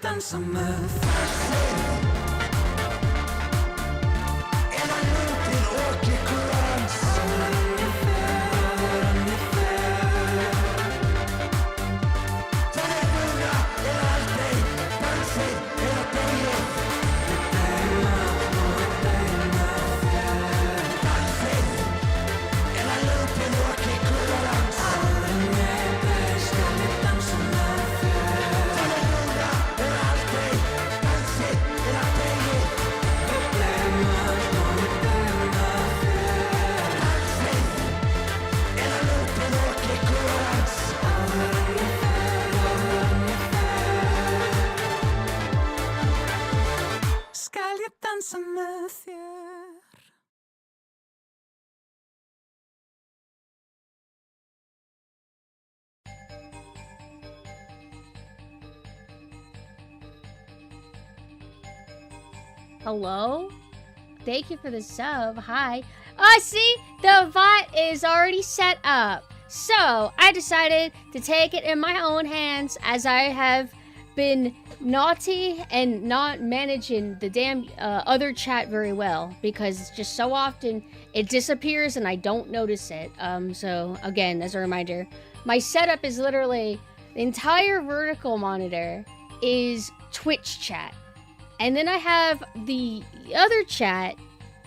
dansa með þessir eða lundir og kikkur hans Hello? Thank you for the sub. Hi. Oh, see? The bot is already set up. So, I decided to take it in my own hands as I have been naughty and not managing the damn other chat very well, because just so often it disappears and I don't notice it. So again, as a reminder, my setup is literally the entire vertical monitor is Twitch chat, and then I have the other chat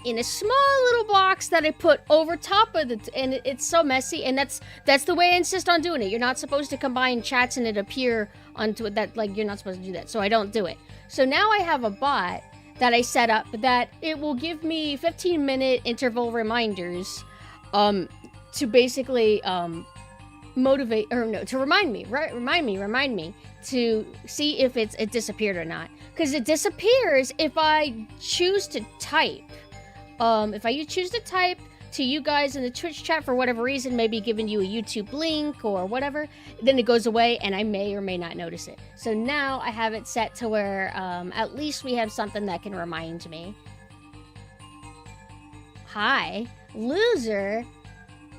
in a small little box that I put over top of and it's so messy, and that's the way I insist on doing it. You're not supposed to combine chats and it appear onto it. That, like, you're not supposed to do that, so I don't do it. So now I have a bot that I set up that it will give me 15-minute interval reminders to basically motivate, or no, to remind me to see if it disappeared or not, because it disappears if I choose to type. If I choose to type to you guys in the Twitch chat for whatever reason, maybe giving you a YouTube link or whatever, then it goes away and I may or may not notice it. So now I have it set to where at least we have something that can remind me. Hi, loser.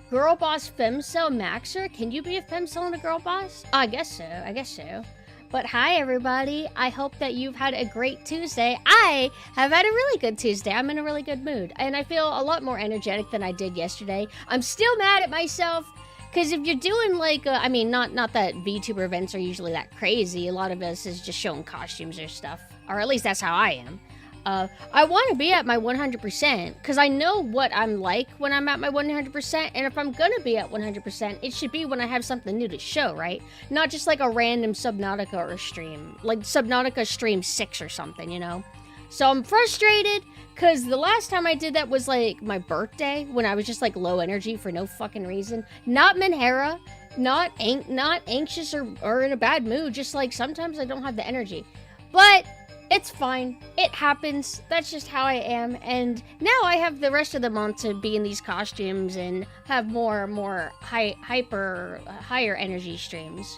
Girl boss femcel maxer? Can you be a femcel and a girl boss? I guess so. But hi, everybody. I hope that you've had a great Tuesday. I have had a really good Tuesday. I'm in a really good mood. And I feel a lot more energetic than I did yesterday. I'm still mad at myself, because if you're doing, like, I mean, not that VTuber events are usually that crazy. A lot of us is just showing costumes or stuff. Or at least that's how I am. I want to be at my 100%, because I know what I'm like when I'm at my 100%, and if I'm gonna be at 100%, it should be when I have something new to show, right? Not just like a random Subnautica or stream, like Subnautica stream 6 or something, you know? So I'm frustrated, because the last time I did that was like my birthday, when I was just like low energy for no fucking reason. Not Menhera, not anxious or in a bad mood, just like sometimes I don't have the energy. But it's fine. It happens. That's just how I am. And now I have the rest of the month to be in these costumes and have more higher energy streams.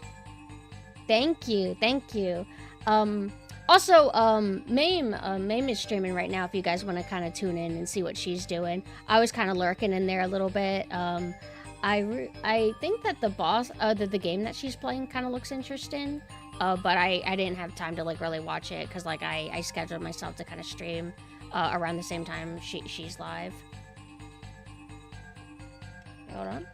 Thank you. Also, Mame is streaming right now if you guys want to kind of tune in and see what she's doing. I was kind of lurking in there a little bit. I think that the game that she's playing kind of looks interesting. But I didn't have time to, like, really watch it, because, like, I scheduled myself to kind of stream around the same time she's live. Hold on.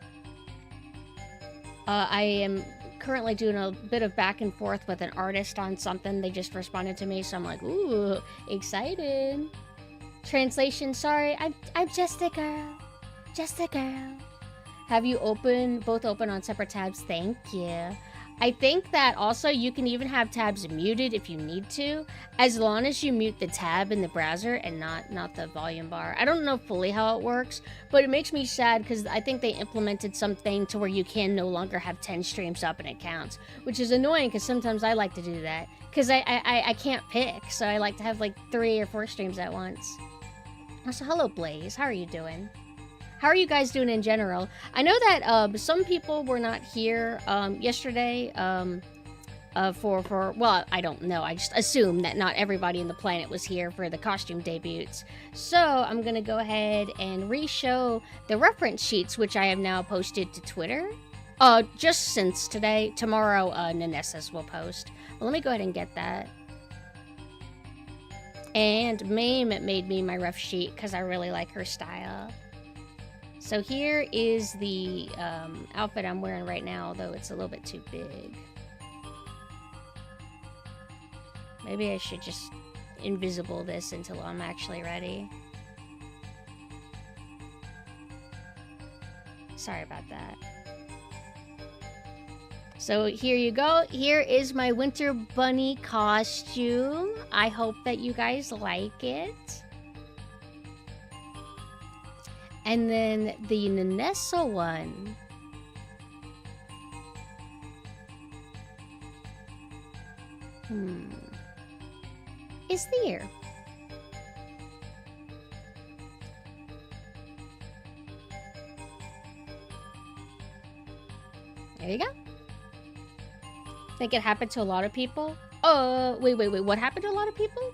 I am currently doing a bit of back and forth with an artist on something. They just responded to me, so I'm like, ooh, excited. Translation, sorry, I'm just a girl. Just a girl. Have you both open on separate tabs? Thank you. I think that also you can even have tabs muted if you need to, as long as you mute the tab in the browser and not the volume bar. I don't know fully how it works, but it makes me sad because I think they implemented something to where you can no longer have 10 streams up and it counts, which is annoying because sometimes I like to do that because I can't pick, so I like to have like 3 or 4 streams at once. Also, hello Blaze, how are you doing? How are you guys doing in general? I know that some people were not here yesterday well, I don't know. I just assume that not everybody in the planet was here for the costume debuts. So I'm going to go ahead and re-show the reference sheets, which I have now posted to Twitter. Just since today. Tomorrow, Nanessus will post. Well, let me go ahead and get that. And Mame made me my ref sheet because I really like her style. So here is the outfit I'm wearing right now, although it's a little bit too big. Maybe I should just invisible this until I'm actually ready. Sorry about that. So here you go. Here is my winter bunny costume. I hope that you guys like it. And then the Nanessa one. Is there? There you go. Think it happened to a lot of people? Wait. What happened to a lot of people?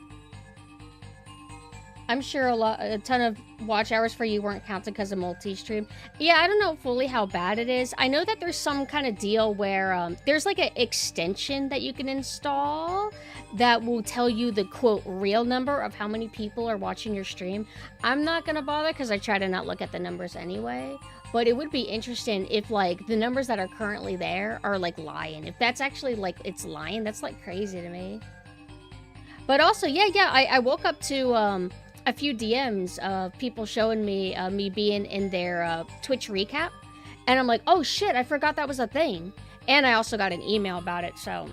I'm sure a ton of watch hours for you weren't counted because of multi-stream. Yeah, I don't know fully how bad it is. I know that there's some kind of deal where there's like an extension that you can install that will tell you the quote real number of how many people are watching your stream. I'm not gonna bother because I try to not look at the numbers anyway. But it would be interesting if like the numbers that are currently there are like lying. If that's actually like it's lying, that's like crazy to me. But also, yeah, I woke up to a few DMs of people showing me me being in their Twitch recap, and I'm like, oh shit, I forgot that was a thing. And I also got an email about it, so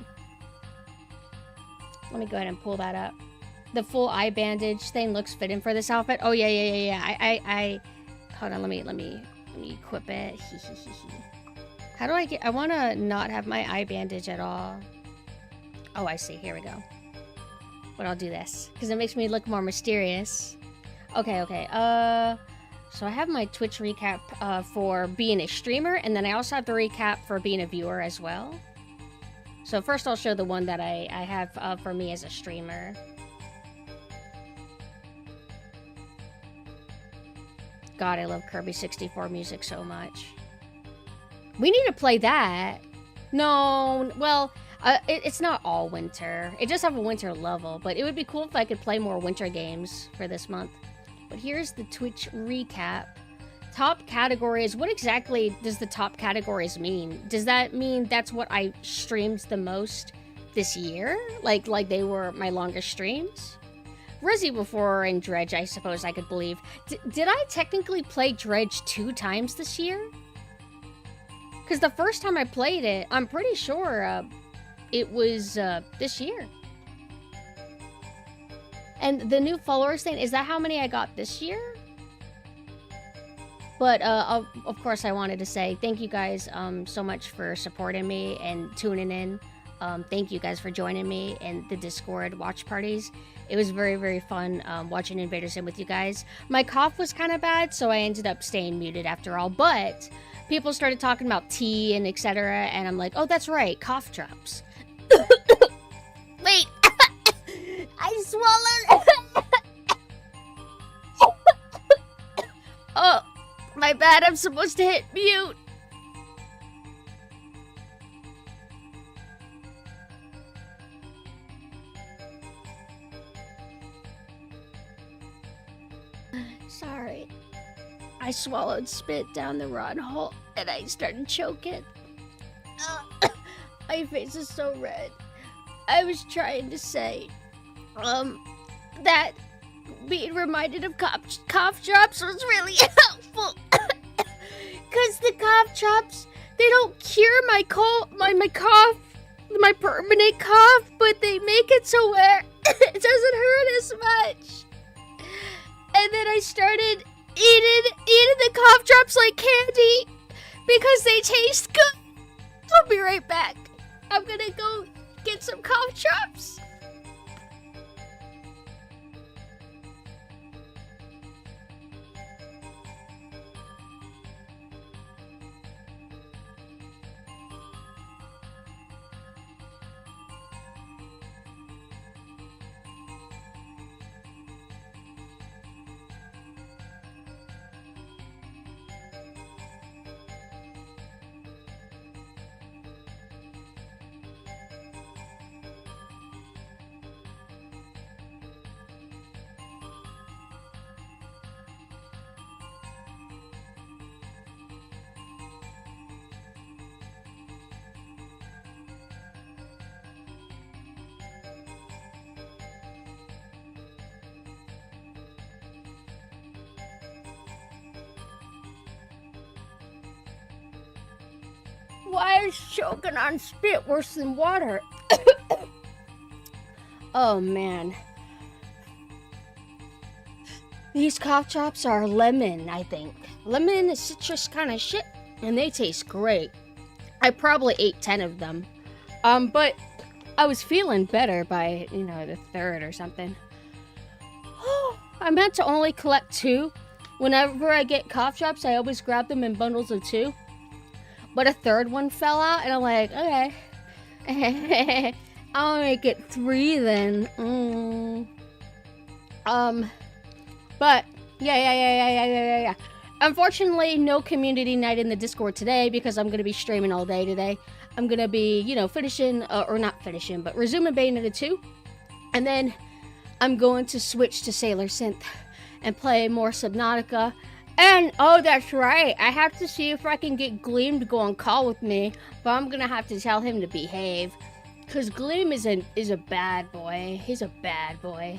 let me go ahead and pull that up. The full eye bandage thing looks fitting for this outfit. Oh yeah. I hold on, let me equip it. How do I get? I want to not have my eye bandage at all. Oh, I see. Here we go. But I'll do this because it makes me look more mysterious. Okay. So I have my Twitch recap for being a streamer, and then I also have the recap for being a viewer as well. So first I'll show the one that I have for me as a streamer. God, I love Kirby 64 music so much. We need to play that. No, well, it's not all winter. It does have a winter level, but it would be cool if I could play more winter games for this month. But here's the Twitch recap. Top categories. What exactly does the top categories mean? Does that mean that's what I streamed the most this year? Like they were my longest streams? Resi before and Dredge, I suppose I could believe. Did I technically play Dredge 2 times this year? Because the first time I played it, I'm pretty sure it was this year. And the new followers thing, is that how many I got this year? But of course I wanted to say thank you guys so much for supporting me and tuning in. Thank you guys for joining me in the Discord watch parties. It was very, very fun watching Invader Sim with you guys. My cough was kind of bad, so I ended up staying muted after all. But people started talking about tea and etc. And I'm like, oh, that's right, cough drops. Wait, I swallowed. Oh, my bad. I'm supposed to hit mute. Sorry. I swallowed spit down the wrong hole and I started choking. My face is so red. I was trying to say, that being reminded of cough drops was really helpful. Cause the cough drops, they don't cure my cough, my permanent cough, but they make it so where it doesn't hurt as much. And then I started eating the cough drops like candy because they taste good. I'll be right back. I'm gonna go get some cough drops. Why is choking on spit worse than water? Oh man. These cough drops are lemon, I think. Lemon is citrus kind of shit, and they taste great. I probably ate 10 of them. But I was feeling better by, the third or something. I meant to only collect 2. Whenever I get cough drops, I always grab them in bundles of 2. But a third one fell out, and I'm like, okay. I'll make it 3 then. But yeah. Unfortunately, no community night in the Discord today because I'm gonna be streaming all day today. I'm gonna be, finishing, or not finishing, but resuming Bayonetta 2. And then I'm going to switch to Sailor Synth and play more Subnautica. And, oh, that's right, I have to see if I can get Gleam to go on call with me, but I'm gonna have to tell him to behave. Because Gleam is a bad boy. He's a bad boy.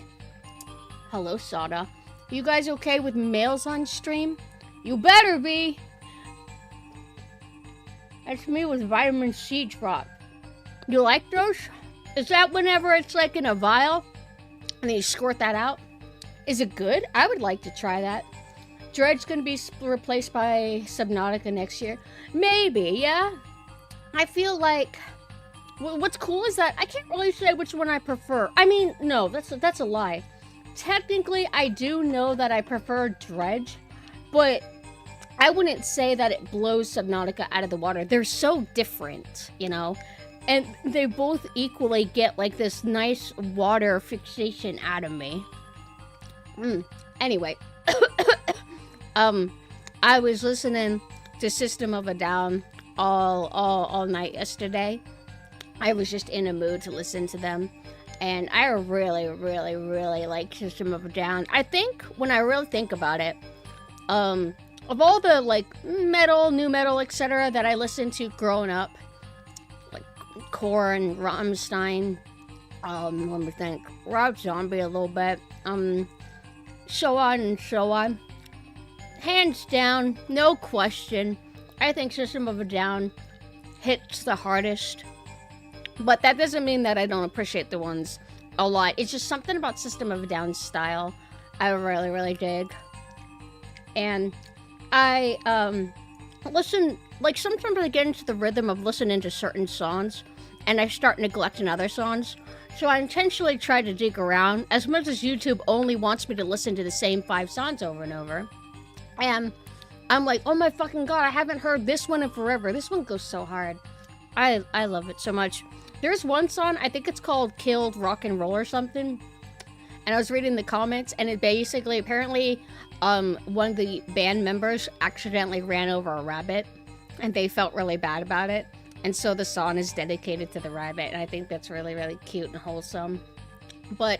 Hello, Sada. You guys okay with males on stream? You better be! That's me with vitamin C drop. You like those? Is that whenever it's like in a vial and then you squirt that out? Is it good? I would like to try that. Dredge's gonna be replaced by Subnautica next year. Maybe, yeah? I feel like... What's cool is that I can't really say which one I prefer. I mean, no, that's a lie. Technically, I do know that I prefer Dredge, but I wouldn't say that it blows Subnautica out of the water. They're so different, And they both equally get, like, this nice water fixation out of me. Anyway. I was listening to System of a Down all night yesterday. I was just in a mood to listen to them. And I really, really, really like System of a Down. I think, when I really think about it, of all the, like, metal, new metal, etc. that I listened to growing up, like Korn, Rammstein, let me think, Rob Zombie a little bit, so on and so on. Hands down, no question, I think System of a Down hits the hardest. But that doesn't mean that I don't appreciate the ones a lot. It's just something about System of a Down's style I really, really dig. And I, listen, like, sometimes I get into the rhythm of listening to certain songs, and I start neglecting other songs. So I intentionally try to dig around, as much as YouTube only wants me to listen to the same 5 songs over and over. And I'm like, oh my fucking god, I haven't heard this one in forever. This one goes so hard. I love it so much. There's one song, I think it's called Killed Rock and Roll or something. And I was reading the comments, and it basically, apparently, one of the band members accidentally ran over a rabbit, and they felt really bad about it. And so the song is dedicated to the rabbit, and I think that's really, really cute and wholesome. But,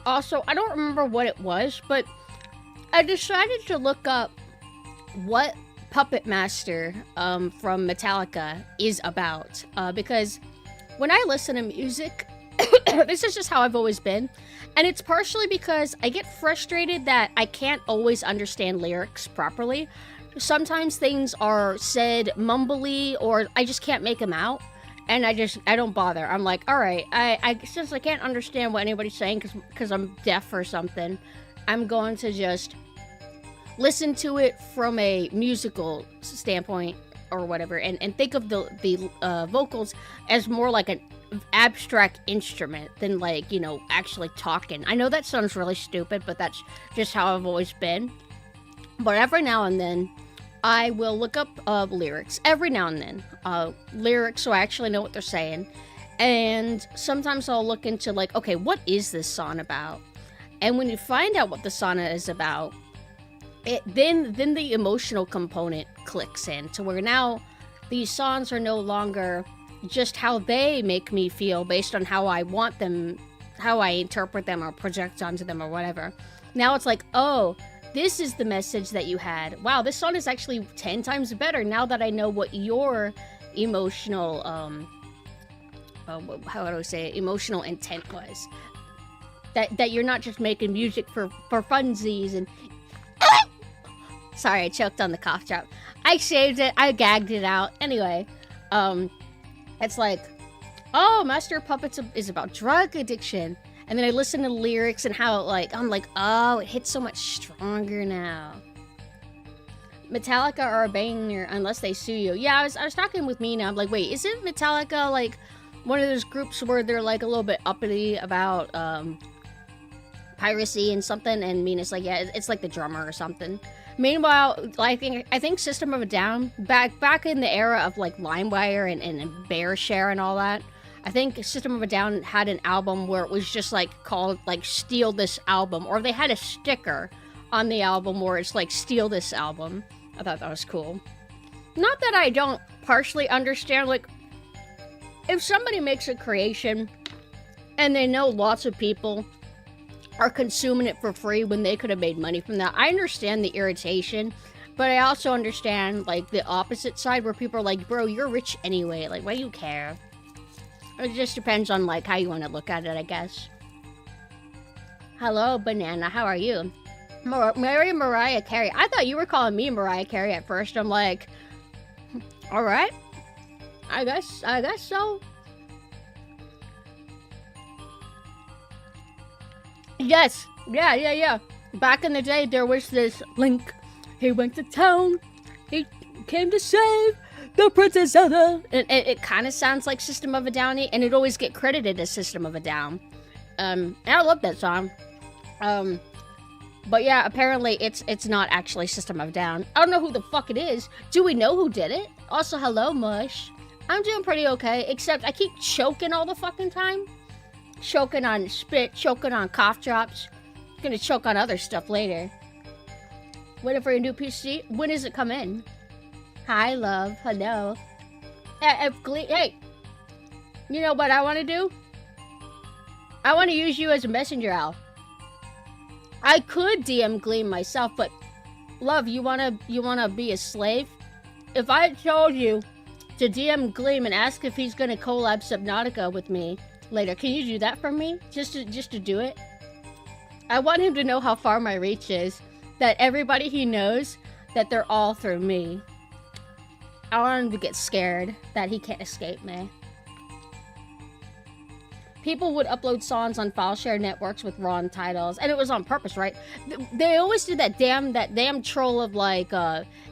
also, I don't remember what it was, but I decided to look up what Puppet Master, from Metallica is about, because when I listen to music, this is just how I've always been, and it's partially because I get frustrated that I can't always understand lyrics properly. Sometimes things are said mumbly, or I just can't make them out, and I don't bother. I'm like, alright, since I can't understand what anybody's saying because I'm deaf or something, I'm going to just listen to it from a musical standpoint or whatever, and think of the vocals as more like an abstract instrument than, like, actually talking. I know that sounds really stupid, but that's just how I've always been. But every now and then, I will look up lyrics. Every now and then. Lyrics, so I actually know what they're saying. And sometimes I'll look into, like, okay, what is this song about? And when you find out what the song is about, then the emotional component clicks in to where now these songs are no longer just how they make me feel based on how I want them, how I interpret them or project onto them or whatever. Now it's like, oh, this is the message that you had. Wow, this song is actually 10 times better now that I know what your emotional, how do I say it, emotional intent was. That you're not just making music for funsies and... Sorry, I choked on the cough drop. I shaved it. I gagged it out. Anyway, it's like, oh, Master of Puppets is about drug addiction. And then I listen to the lyrics and how, like, I'm like, oh, it hits so much stronger now. Metallica are a banger unless they sue you. Yeah, I was talking with Mina. I'm like, wait, isn't Metallica, like, one of those groups where they're, like, a little bit uppity about, piracy and something? And Mina's like, yeah, it's like the drummer or something. Meanwhile, I think System of a Down, back in the era of, like, LimeWire and BearShare and all that, I think System of a Down had an album where it was just like called like Steal This Album, or they had a sticker on the album where it's like Steal This Album. I thought that was cool. Not that I don't partially understand, like, if somebody makes a creation and they know lots of people are consuming it for free when they could have made money from that, I understand the irritation, but I also understand, like, the opposite side where people are like, bro, you're rich anyway, like, why do you care? It just depends on, like, how you want to look at it, I guess. Hello, Banana, how are you? Mary Mariah Carey. I thought you were calling me Mariah Carey at first. I'm like, all right, I guess so. Yes, yeah. Back in the day, there was this Link. He went to town. He came to save the Princess Zelda. And it kind of sounds like System of a Downy, and it always get credited as System of a Down. And I love that song. But yeah, apparently it's not actually System of a Down. I don't know who the fuck it is. Do we know who did it? Also, hello, Mush. I'm doing pretty okay, except I keep choking all the fucking time. Choking on spit, choking on cough drops. Gonna choke on other stuff later. Waiting for your new PC? When does it come in? Hi, love. Hello. Hey, you know what I want to do? I want to use you as a messenger owl. I could DM Gleam myself, but love, you wanna be a slave? If I told you to DM Gleam and ask if he's gonna collab Subnautica with me later, can you do that for me? Just to do it? I want him to know how far my reach is. That everybody he knows, that they're all through me. I want him to get scared that he can't escape me. People would upload songs on file share networks with wrong titles, and it was on purpose, right? They always do that damn troll of like,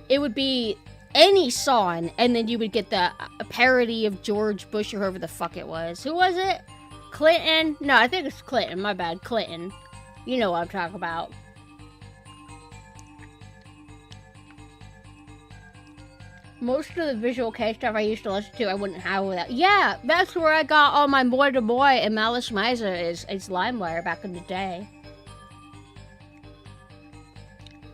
it would be any song, and then you would get a parody of George Bush or whoever the fuck it was. Who was it? Clinton? No, I think it's Clinton. My bad, Clinton. You know what I'm talking about. Most of the Visual K stuff I used to listen to, I wouldn't have without. Yeah, that's where I got all my Boy to Boy and Malice Miser is LimeWire back in the day.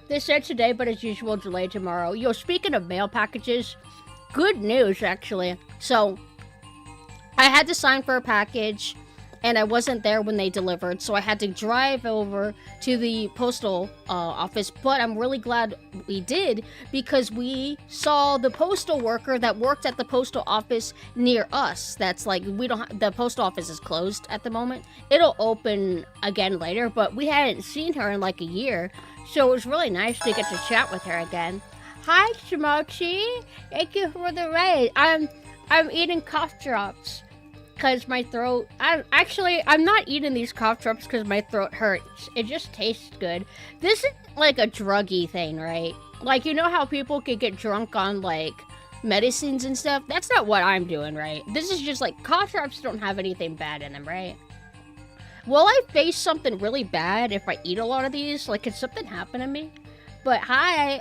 They said today, but as usual, delayed tomorrow. Yo, speaking of mail packages, good news, actually. So, I had to sign for a package, and I wasn't there when they delivered, so I had to drive over to the postal office, but I'm really glad we did, because we saw the postal worker that worked at the postal office near us. That's like, the post office is closed at the moment. It'll open again later, but we hadn't seen her in like a year, so it was really nice to get to chat with her again. Hi, Shimochi! Thank you for the raid. I'm eating cough drops. Because my throat, I'm not eating these cough drops because my throat hurts. It just tastes good. This is like a druggy thing, right? Like, you know how people could get drunk on, like, medicines and stuff? That's not what I'm doing, right? This is just like, cough drops don't have anything bad in them, right? Will I face something really bad if I eat a lot of these? Like, could something happen to me? But hi,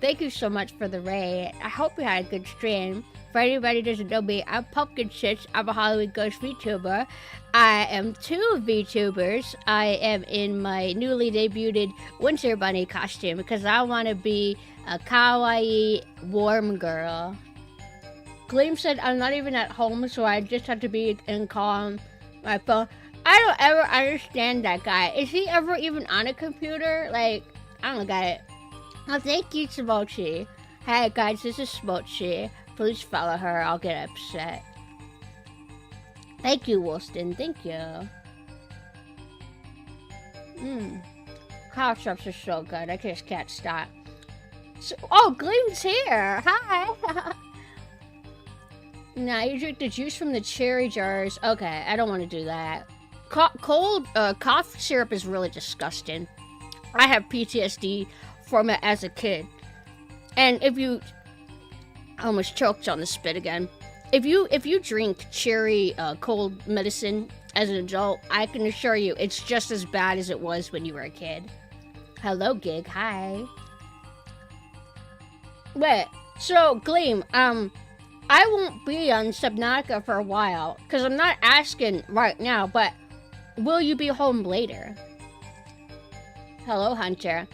thank you so much for the raid. I hope you had a good stream. For anybody who doesn't know me, I'm PumpkinSynth. I'm a Halloween Ghost VTuber. I am 2 VTubers. I am in my newly debuted Winter Bunny costume because I want to be a kawaii warm girl. Gleam said I'm not even at home, so I just have to be and call on my phone. I don't ever understand that guy. Is he ever even on a computer? Like, I don't get it. Oh, thank you, Smochi. Hey guys, this is Smochi. Please follow her, I'll get upset. Thank you, Woolston, thank you. Cough drops are so good, I just can't stop. So, oh, Gleam's here! Hi! Nah, you drink the juice from the cherry jars. Okay, I don't want to do that. Cold cough syrup is really disgusting. I have PTSD from it as a kid. And if you... I almost choked on the spit again. If you drink cherry cold medicine as an adult, I can assure you it's just as bad as it was when you were a kid. Hello, Gig. Hi. Wait. So, Gleam, I won't be on Subnautica for a while, because I'm not asking right now, but will you be home later? Hello, Hunter.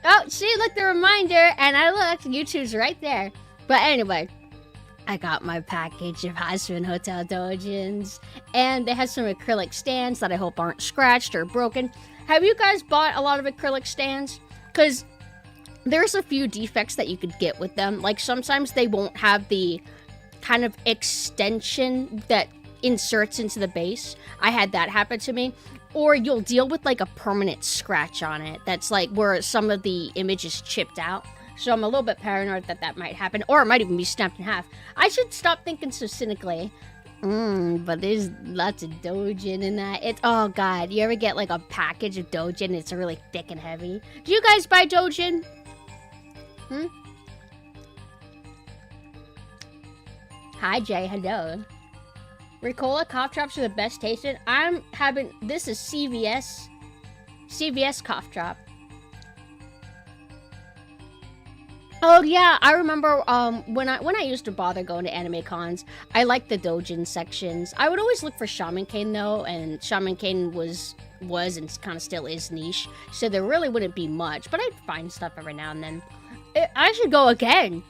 Oh, see, look, the reminder, and I looked, YouTube's right there. But anyway, I got my package of Hazbin Hotel Dojins, and they have some acrylic stands that I hope aren't scratched or broken. Have you guys bought a lot of acrylic stands? Because there's a few defects that you could get with them. Like, sometimes they won't have the kind of extension that inserts into the base. I had that happen to me. Or you'll deal with, like, a permanent scratch on it. That's, like, where some of the image is chipped out. So I'm a little bit paranoid that that might happen. Or it might even be snapped in half. I should stop thinking so cynically. But there's lots of Dojin in that. Oh, God. You ever get, like, a package of Dojin and it's really thick and heavy? Do you guys buy Dojin? Hi, Jay. Hello. Ricola cough drops are the best tasted. I'm having, this is CVS cough drop. Oh yeah, I remember when I used to bother going to anime cons, I liked the Dojin sections. I would always look for Shaman Cane though, and Shaman Cane was and kind of still is niche, so there really wouldn't be much, but I'd find stuff every now and then. I should go again.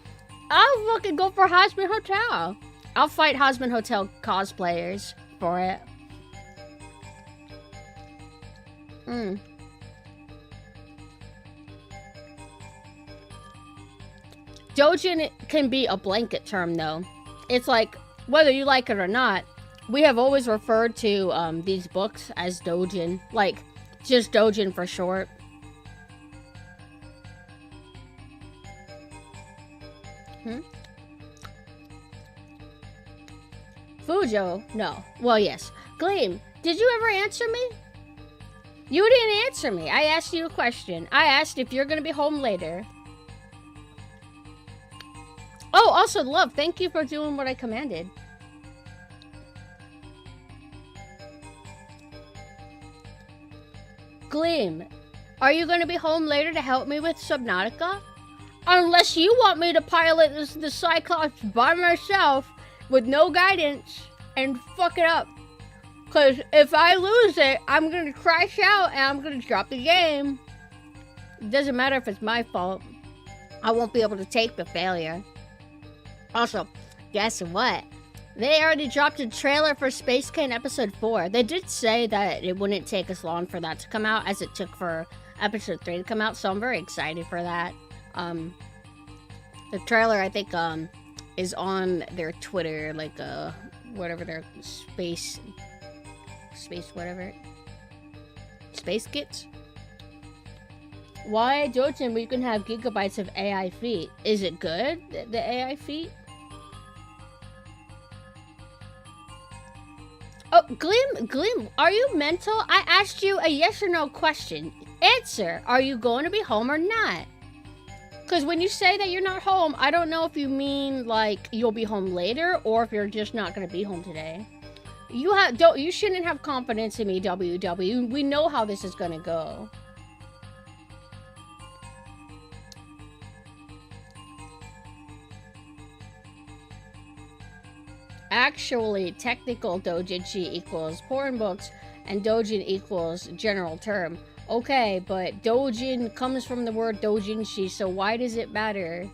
I'll fucking go for Hazbin Hotel. I'll fight Hazbin Hotel cosplayers for it. Dojin can be a blanket term, though. It's like, whether you like it or not, we have always referred to these books as Dojin. Like, just Dojin for short. Fujo? No. Well, yes. Gleam, did you ever answer me? You didn't answer me. I asked you a question. I asked if you're going to be home later. Oh, also, Love, thank you for doing what I commanded. Gleam, are you going to be home later to help me with Subnautica? Unless you want me to pilot the Cyclops by myself with no guidance and fuck it up. Because if I lose it, I'm going to crash out and I'm going to drop the game. It doesn't matter if it's my fault. I won't be able to take the failure. Also, guess what? They already dropped a trailer for Space Cane Episode 4. They did say that it wouldn't take as long for that to come out as it took for Episode 3 to come out, so I'm very excited for that. The trailer, I think, is on their Twitter, like, whatever their space whatever. Space Kits? Why Dojin, we can have gigabytes of AI feet? Is it good, the AI feet? Oh, Gleam, are you mental? I asked you a yes or no question. Answer, are you going to be home or not? Because when you say that you're not home, I don't know if you mean, like, you'll be home later, or if you're just not going to be home today. You shouldn't have confidence in me, WW. We know how this is going to go. Actually, technical doujinshi equals porn books, and dojin equals general term. Okay, but dojin comes from the word doujinshi, so why does it matter?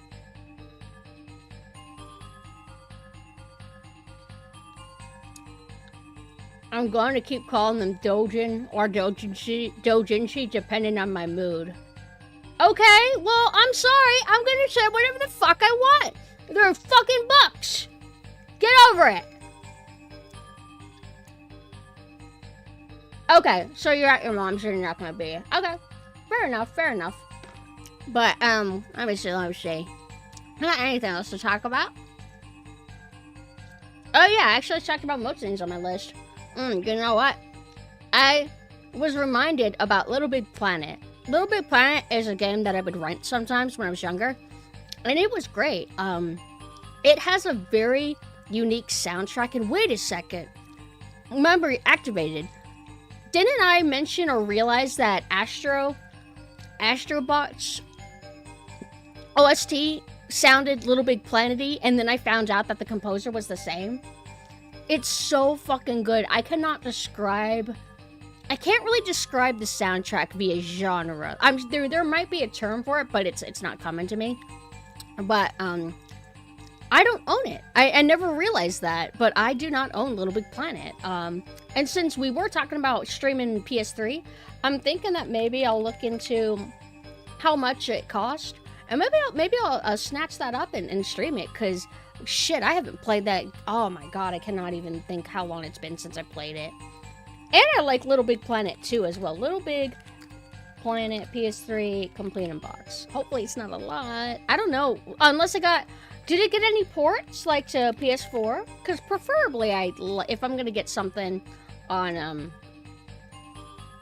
I'm going to keep calling them dojin or doujinshi depending on my mood. Okay, well, I'm sorry. I'm going to say whatever the fuck I want. They're fucking books. Get over it. Okay, so you're at your mom's and you're not gonna be. Okay, fair enough. But, let me see. Not anything else to talk about? Oh yeah, actually I talked about most things on my list. You know what? I was reminded about Little Big Planet. Little Big Planet is a game that I would rent sometimes when I was younger. And it was great. It has a very unique soundtrack. And wait a second. Memory activated. Didn't I mention or realize that Astrobot's OST sounded Little Big Planet-y, and then I found out that the composer was the same. It's so fucking good. I can't really describe the soundtrack via genre. There might be a term for it, but it's not coming to me. But I don't own it. I never realized that, but I do not own Little Big Planet. And since we were talking about streaming PS3, I'm thinking that maybe I'll look into how much it cost, and maybe I'll snatch that up and stream it, because shit, I haven't played that. Oh my god, I cannot even think how long it's been since I played it. And I like Little Big Planet 2 as well. Little Big Planet PS3 complete in box. Hopefully it's not a lot. I don't know, unless did it get any ports like to PS4? Because preferably if I'm gonna get something on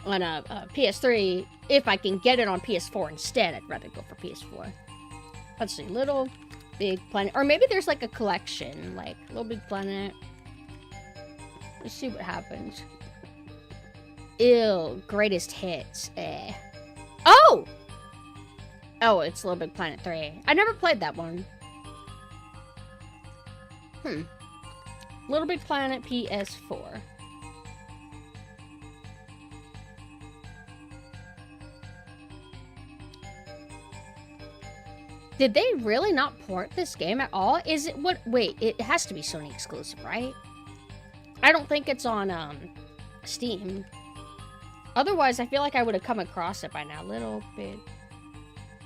a PS3, if I can get it on PS4 instead, I'd rather go for PS4. Let's see, Little Big Planet, or maybe there's like a collection, like Little Big Planet. Let's see what happens. Ew, greatest hits. Oh, it's Little Big Planet 3. I never played that one. Little Big Planet PS4. Did they really not port this game at all? Is it wait, it has to be Sony exclusive, right? I don't think it's on Steam. Otherwise, I feel like I would have come across it by now. Little Big.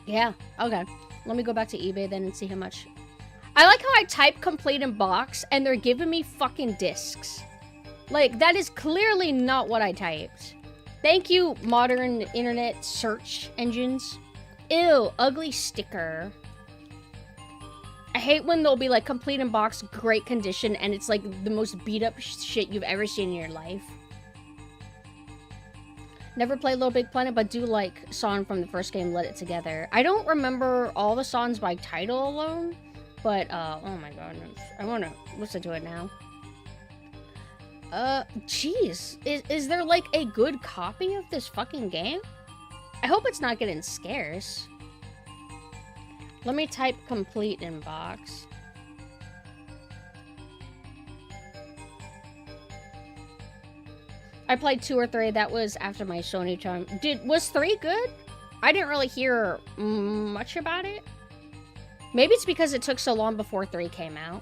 Yeah, okay. Let me go back to eBay then and see how much. I like how I type complete in box and they're giving me fucking discs. Like, that is clearly not what I typed. Thank you, modern internet search engines. Ew, ugly sticker. I hate when they'll be like complete in box, great condition, and it's like the most beat up shit you've ever seen in your life. Never played Little Big Planet, but do like song from the first game, Let It Together. I don't remember all the songs by title alone, but oh my god, I wanna listen to it now. Jeez, is there like a good copy of this fucking game? I hope it's not getting scarce. Let me type complete in box. I played 2 or 3. That was after my Sony time. Was 3 good? I didn't really hear much about it. Maybe it's because it took so long before 3 came out.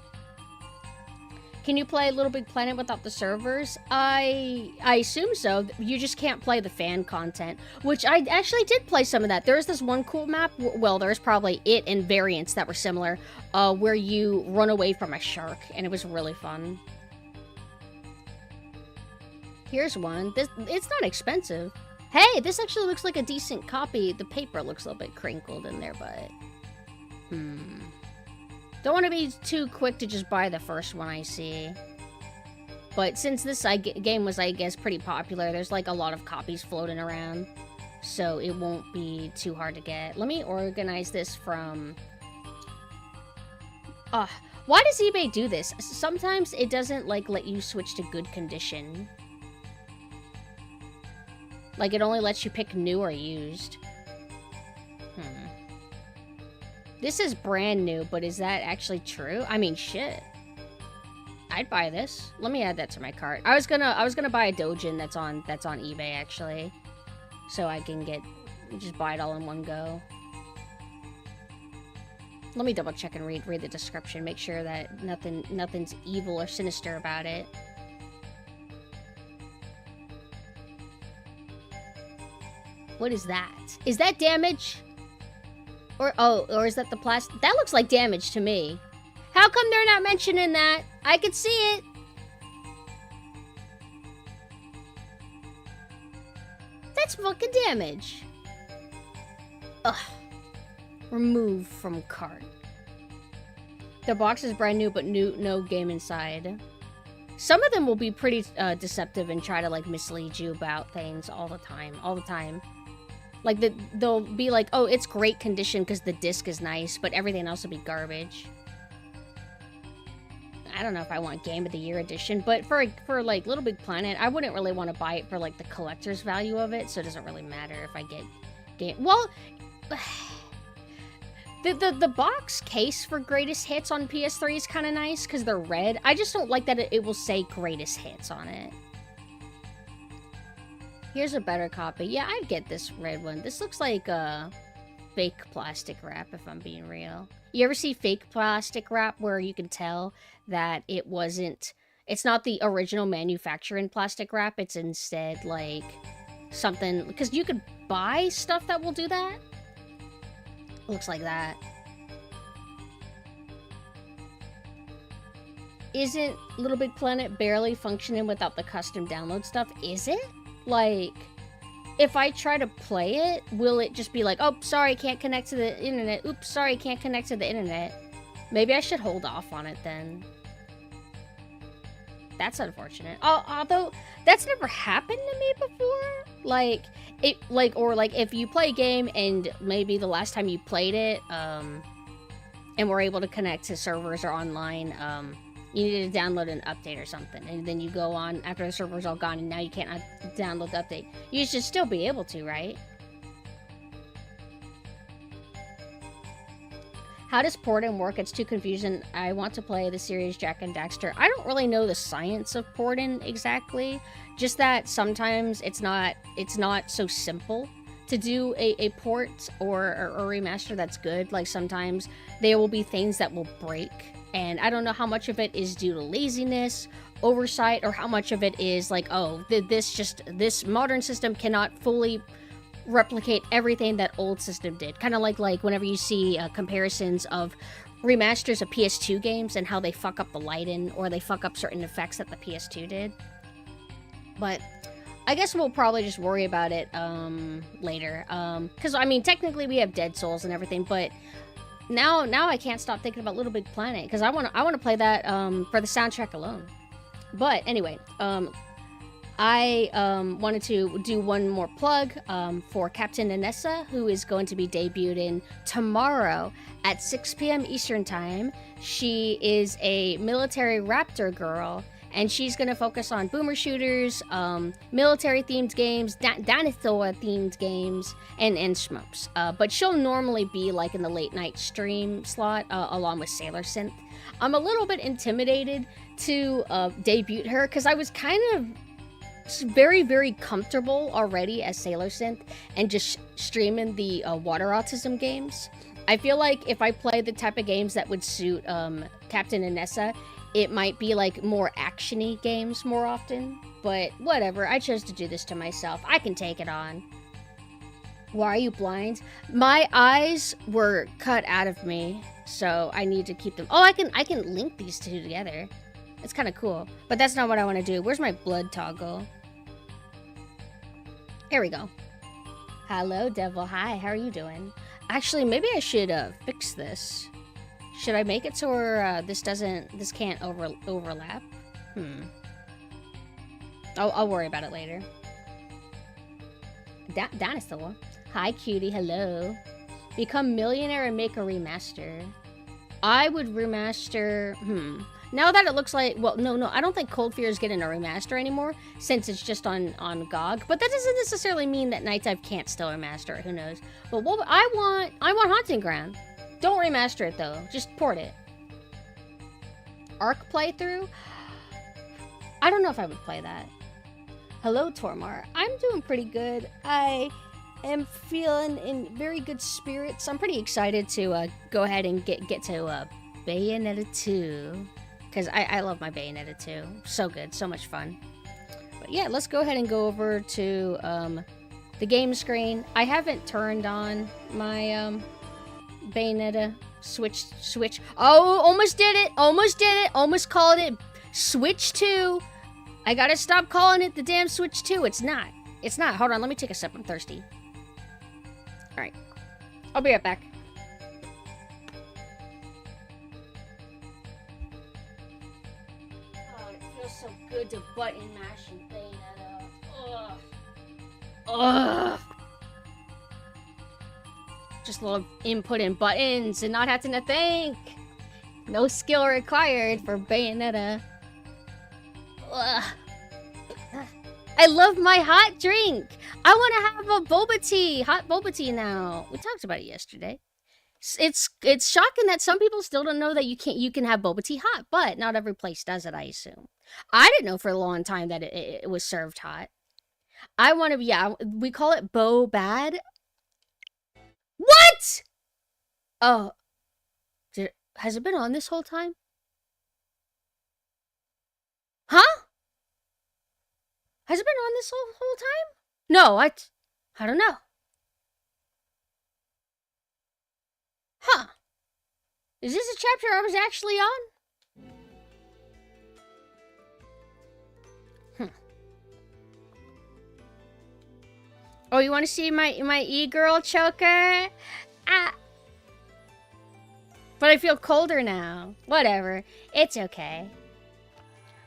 Can you play Little Big Planet without the servers? I assume so. You just can't play the fan content, which I actually did play some of that. There was this one cool map, well, there's probably it and variants that were similar, where you run away from a shark, and it was really fun. Here's one. It's not expensive. Hey, this actually looks like a decent copy. The paper looks a little bit crinkled in there, but... Don't want to be too quick to just buy the first one I see. But since this game was, I guess, pretty popular, there's like a lot of copies floating around. So it won't be too hard to get. Let me organize this from... why does eBay do this? Sometimes it doesn't like let you switch to good condition. Like it only lets you pick new or used. This is brand new, but is that actually true? I mean, shit. I'd buy this. Let me add that to my cart. I was gonna buy a Dojin that's on eBay actually, so I can just buy it all in one go. Let me double check and read the description. Make sure that nothing's evil or sinister about it. What is that? Is that damage? Or is that the plastic? That looks like damage to me. How come they're not mentioning that? I could see it. That's fucking damage. Ugh. Remove from cart. The box is brand new, but no game inside. Some of them will be pretty deceptive and try to like mislead you about things all the time. Like, they'll be like, oh, it's great condition because the disc is nice, but everything else will be garbage. I don't know if I want Game of the Year edition, but for like, Little Big Planet, I wouldn't really want to buy it for, like, the collector's value of it, so it doesn't really matter if I get game... Well, The box case for greatest hits on PS3 is kind of nice because they're red. I just don't like that it will say greatest hits on it. Here's a better copy. Yeah, I'd get this red one. This looks like fake plastic wrap, if I'm being real. You ever see fake plastic wrap where you can tell that it's not the original manufacturing plastic wrap, it's instead like something, because you could buy stuff that will do that. Looks like that. Isn't Little Big Planet barely functioning without the custom download stuff? Is it? Like, if I try to play it, will it just be like, oh, sorry, can't connect to the internet. Oops, sorry, can't connect to the internet. Maybe I should hold off on it then. That's unfortunate. Although, that's never happened to me before. Like, if you play a game and maybe the last time you played it, and were able to connect to servers or online, you needed to download an update or something, and then you go on after the server's all gone and now you can't download the update. You should still be able to, right? How does porting work? It's too confusing. I want to play the series Jak and Daxter. I don't really know the science of porting exactly. Just that sometimes it's not so simple to do a port or a remaster that's good. Like sometimes there will be things that will break. And I don't know how much of it is due to laziness, oversight, or how much of it is like, oh, this modern system cannot fully replicate everything that old system did. Kind of like whenever you see comparisons of remasters of PS2 games and how they fuck up the lighting or they fuck up certain effects that the PS2 did. But I guess we'll probably just worry about it later. Because, I mean, technically we have Dead Souls and everything, but now I can't stop thinking about Little Big Planet because I want to play that for the soundtrack alone. But anyway, I wanted to do one more plug for Captain Anessa, who is going to be debuting tomorrow at 6 p.m. Eastern Time. She is a military raptor girl, and she's going to focus on boomer shooters, military-themed games, dinosaur-themed games, and shmups. But she'll normally be like in the late-night stream slot, along with Sailor Synth. I'm a little bit intimidated to debut her, because I was kind of very, very comfortable already as Sailor Synth and just streaming the water autism games. I feel like if I play the type of games that would suit Captain Anessa, it might be like more actiony games more often. But whatever, I chose to do this to myself. I can take it on. Why are you blind? My eyes were cut out of me, so I need to keep them. Oh, I can link these two together. It's kind of cool, but that's not what I want to do. Where's my blood toggle? Here we go. Hello, Devil. Hi, how are you doing? Actually, maybe I should fix this. Should I make it so where this can't overlap? I'll worry about it later. Dinosaur. Hi, cutie. Hello. Become millionaire and make a remaster. I would remaster. Now that it looks like, well, no, I don't think Cold Fear is getting a remaster anymore since it's just on GOG. But that doesn't necessarily mean that Night Dive can't still remaster it. Who knows? But what I want Haunting Ground. Don't remaster it though. Just port it. Arc playthrough. I don't know if I would play that. Hello, Tormar. I'm doing pretty good. I am feeling in very good spirits. I'm pretty excited to go ahead and get to Bayonetta 2. Because I love my Bayonetta 2. So good. So much fun. But yeah, let's go ahead and go over to the game screen. I haven't turned on my Bayonetta Switch. Oh, almost did it. Almost called it Switch 2. I gotta stop calling it the damn Switch 2. It's not. Hold on, let me take a sip. I'm thirsty. Alright. I'll be right back. So good to button mash and Bayonetta. Ugh. Just love inputting buttons and not having to think. No skill required for Bayonetta. Ugh. I love my hot drink. I want to have a boba tea. Hot boba tea now. We talked about it yesterday. It's shocking that some people still don't know that you can have boba tea hot, but not every place does it, I assume. I didn't know for a long time that it was served hot. I want to be, yeah, we call it bo bad. What? Oh, has it been on this whole time? Huh? Has it been on this whole time? No, I don't know. Huh. Is this a chapter I was actually on? Oh, you want to see my e-girl choker? Ah. But I feel colder now. Whatever. It's okay.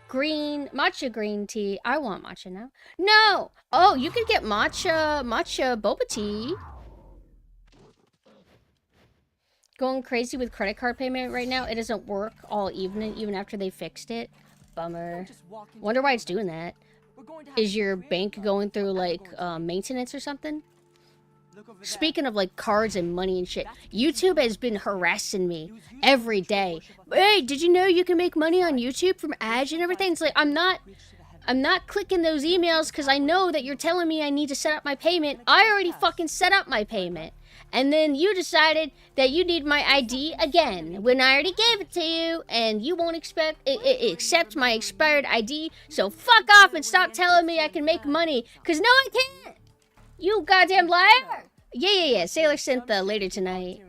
Matcha green tea. I want matcha now. No! Oh, you could get matcha boba tea. Going crazy with credit card payment right now. It doesn't work all evening, even after they fixed it. Bummer. Wonder why it's doing that. Is your bank going through, like, maintenance or something? Speaking of, like, cards and money and shit, YouTube has been harassing me every day. Hey, did you know you can make money on YouTube from ads and everything? It's like, I'm not clicking those emails because I know that you're telling me I need to set up my payment. I already fucking set up my payment. And then you decided that you need my ID again when I already gave it to you, and you won't accept my expired ID. So fuck off and stop telling me I can make money, cause no, I can't. You goddamn liar! Yeah. Sailor Synth later tonight.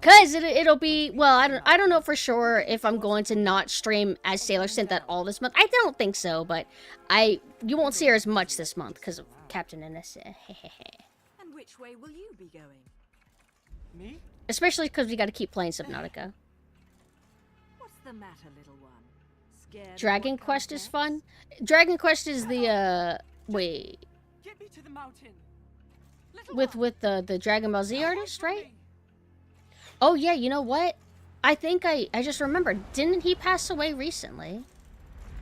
Cause it'll be, well, I don't know for sure if I'm going to not stream as Sailor Synth at all this month. I don't think so, but you won't see her as much this month because of Captain Innocent. And which way will you be going? Me? Especially because we got to keep playing Subnautica. What's the matter, little one? Scared? Dragon Quest is fun. Dragon Quest is the wait. Get me to the mountain. With the Dragon Ball Z artist, right? Oh yeah, you know what? I think I just remembered. Didn't he pass away recently?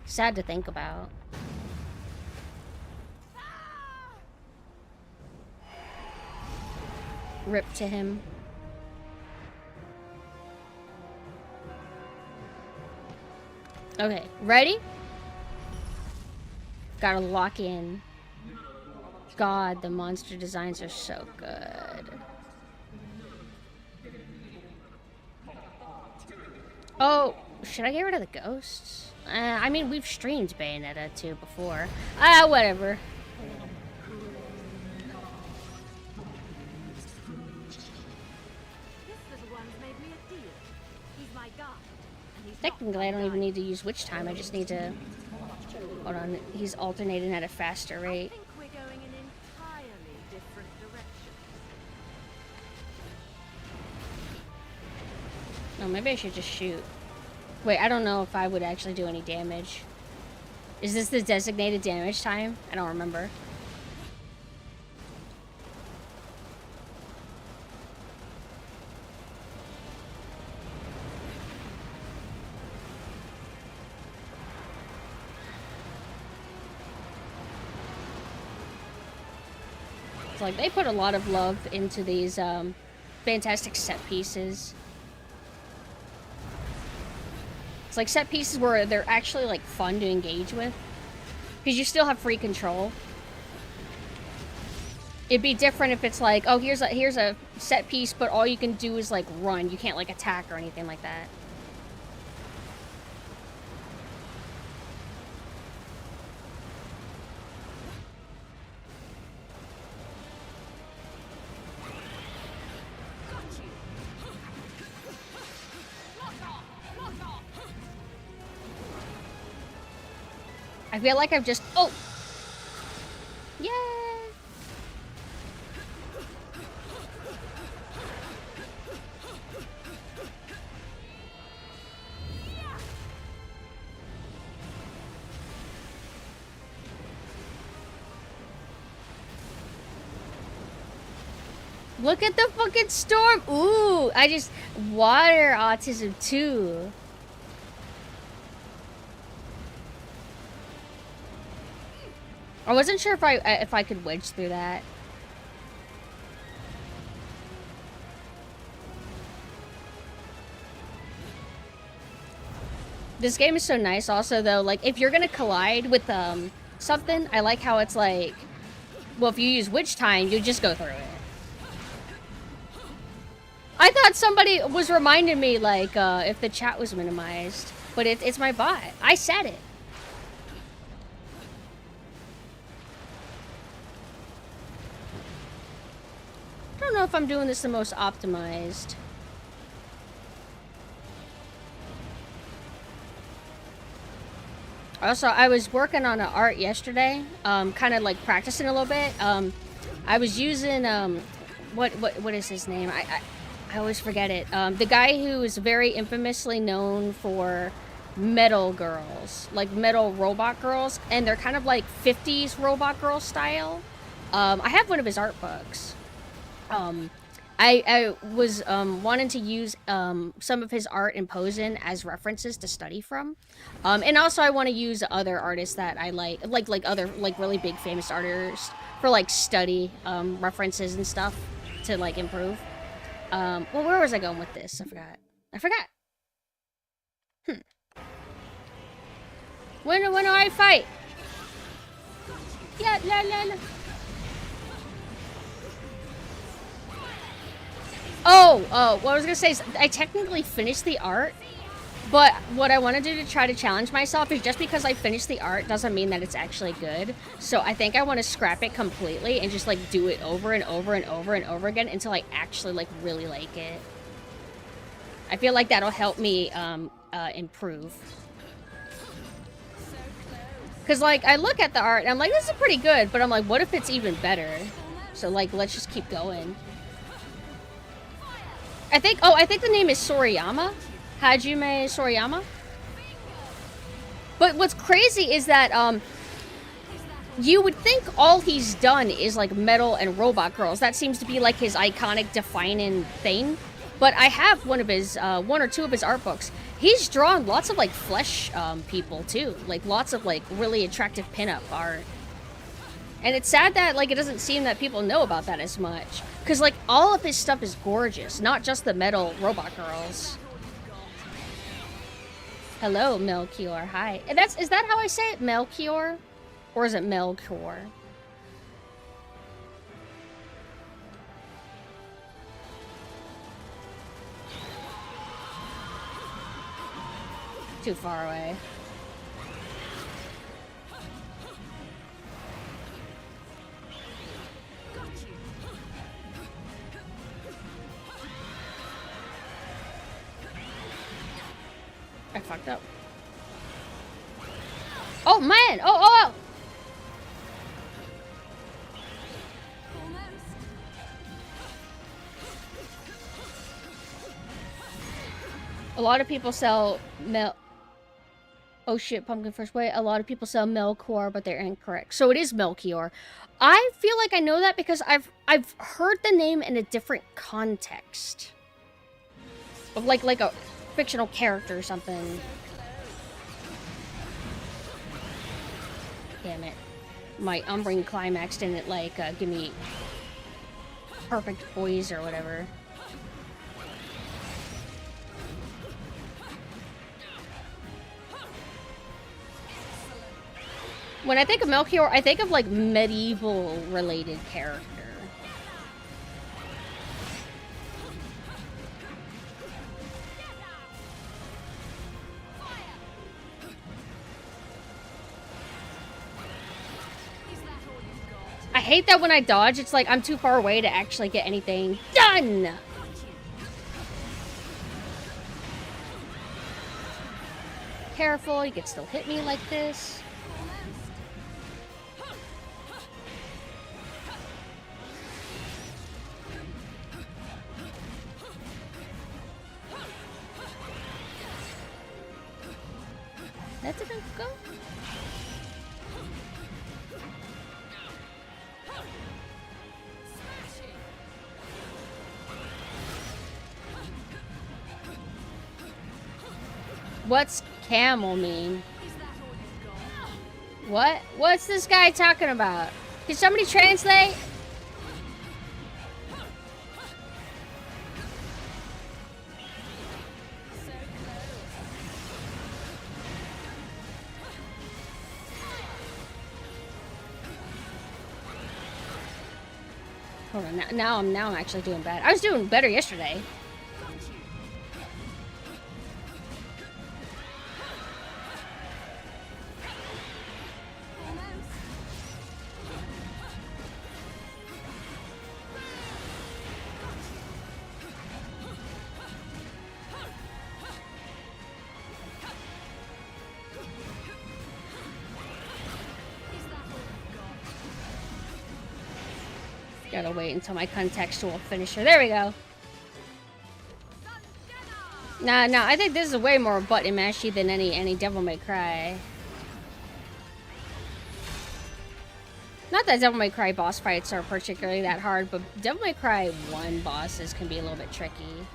Sad to think about. Rip to him. Okay, ready? Gotta lock in. God, the monster designs are so good. Oh, should I get rid of the ghosts? I mean, we've streamed Bayonetta 2 before. Whatever. Technically, I don't even need to use witch time. I just need to... Hold on. He's alternating at a faster rate. I think we're going in entirely different directions. No, maybe I should just shoot. Wait, I don't know if I would actually do any damage. Is this the designated damage time? I don't remember. Like, they put a lot of love into these fantastic set pieces. It's like set pieces where they're actually like fun to engage with, because you still have free control. It'd be different if it's like, oh, here's a set piece, but all you can do is like run. You can't like attack or anything like that. I feel like I've just... Oh! Yay! Look at the fucking storm! Ooh! I just... Water autism too. I wasn't sure if I could wedge through that. This game is so nice also, though. Like, if you're gonna collide with something, I like how it's like, well, if you use witch time, you just go through it. I thought somebody was reminding me, like, if the chat was minimized. But it's my bot. I said it. I don't know if I'm doing this the most optimized. Also, I was working on an art yesterday, kind of like practicing a little bit. I was using, what is his name? I always forget it. The guy who is very infamously known for metal girls, like metal robot girls, and they're kind of like 50s robot girl style. I have one of his art books. I was wanting to use some of his art and posing as references to study from, and also I want to use other artists that I like other like really big famous artists for like study references and stuff to like improve. Well, where was I going with this? I forgot. When do I fight? Yeah, la la la. Oh, what I was gonna say is I technically finished the art, but what I want to do to try to challenge myself is just because I finished the art doesn't mean that it's actually good. So I think I want to scrap it completely and just like do it over and over and over and over again until I actually like really like it. I feel like that'll help me improve. Cause like I look at the art and I'm like, this is pretty good, but I'm like, what if it's even better? So like, let's just keep going. I think the name is Soriyama. Hajime Soriyama. But what's crazy is that, you would think all he's done is, like, metal and robot girls. That seems to be, like, his iconic defining thing. But I have one or two of his art books. He's drawn lots of, like, flesh, people, too. Like, lots of, like, really attractive pinup art. And it's sad that, like, it doesn't seem that people know about that as much. Because, like, all of his stuff is gorgeous, not just the metal robot girls. Hello, Melchior. Hi. And is that how I say it? Melchior? Or is it Melchior? Too far away. I fucked up. Oh, man! Oh! A lot of people sell Oh shit, Pumpkin first wait. A lot of people sell Melchior, but they're incorrect. So it is Melchior. I feel like I know that because I've heard the name in a different context. Of like a fictional character or something. Damn it. My Umbring climax didn't like give me perfect poise or whatever. When I think of Melchior, I think of like medieval related character. I hate that when I dodge, it's like I'm too far away to actually get anything done! Careful, you can still hit me like this. That didn't go? What's camel mean? What? What's this guy talking about? Can somebody translate? Hold on, now I'm actually doing bad. I was doing better yesterday. Gotta wait until my contextual finisher. There we go. Nah, I think this is way more button mashy than any Devil May Cry. Not that Devil May Cry boss fights are particularly that hard, but Devil May Cry 1 bosses can be a little bit tricky.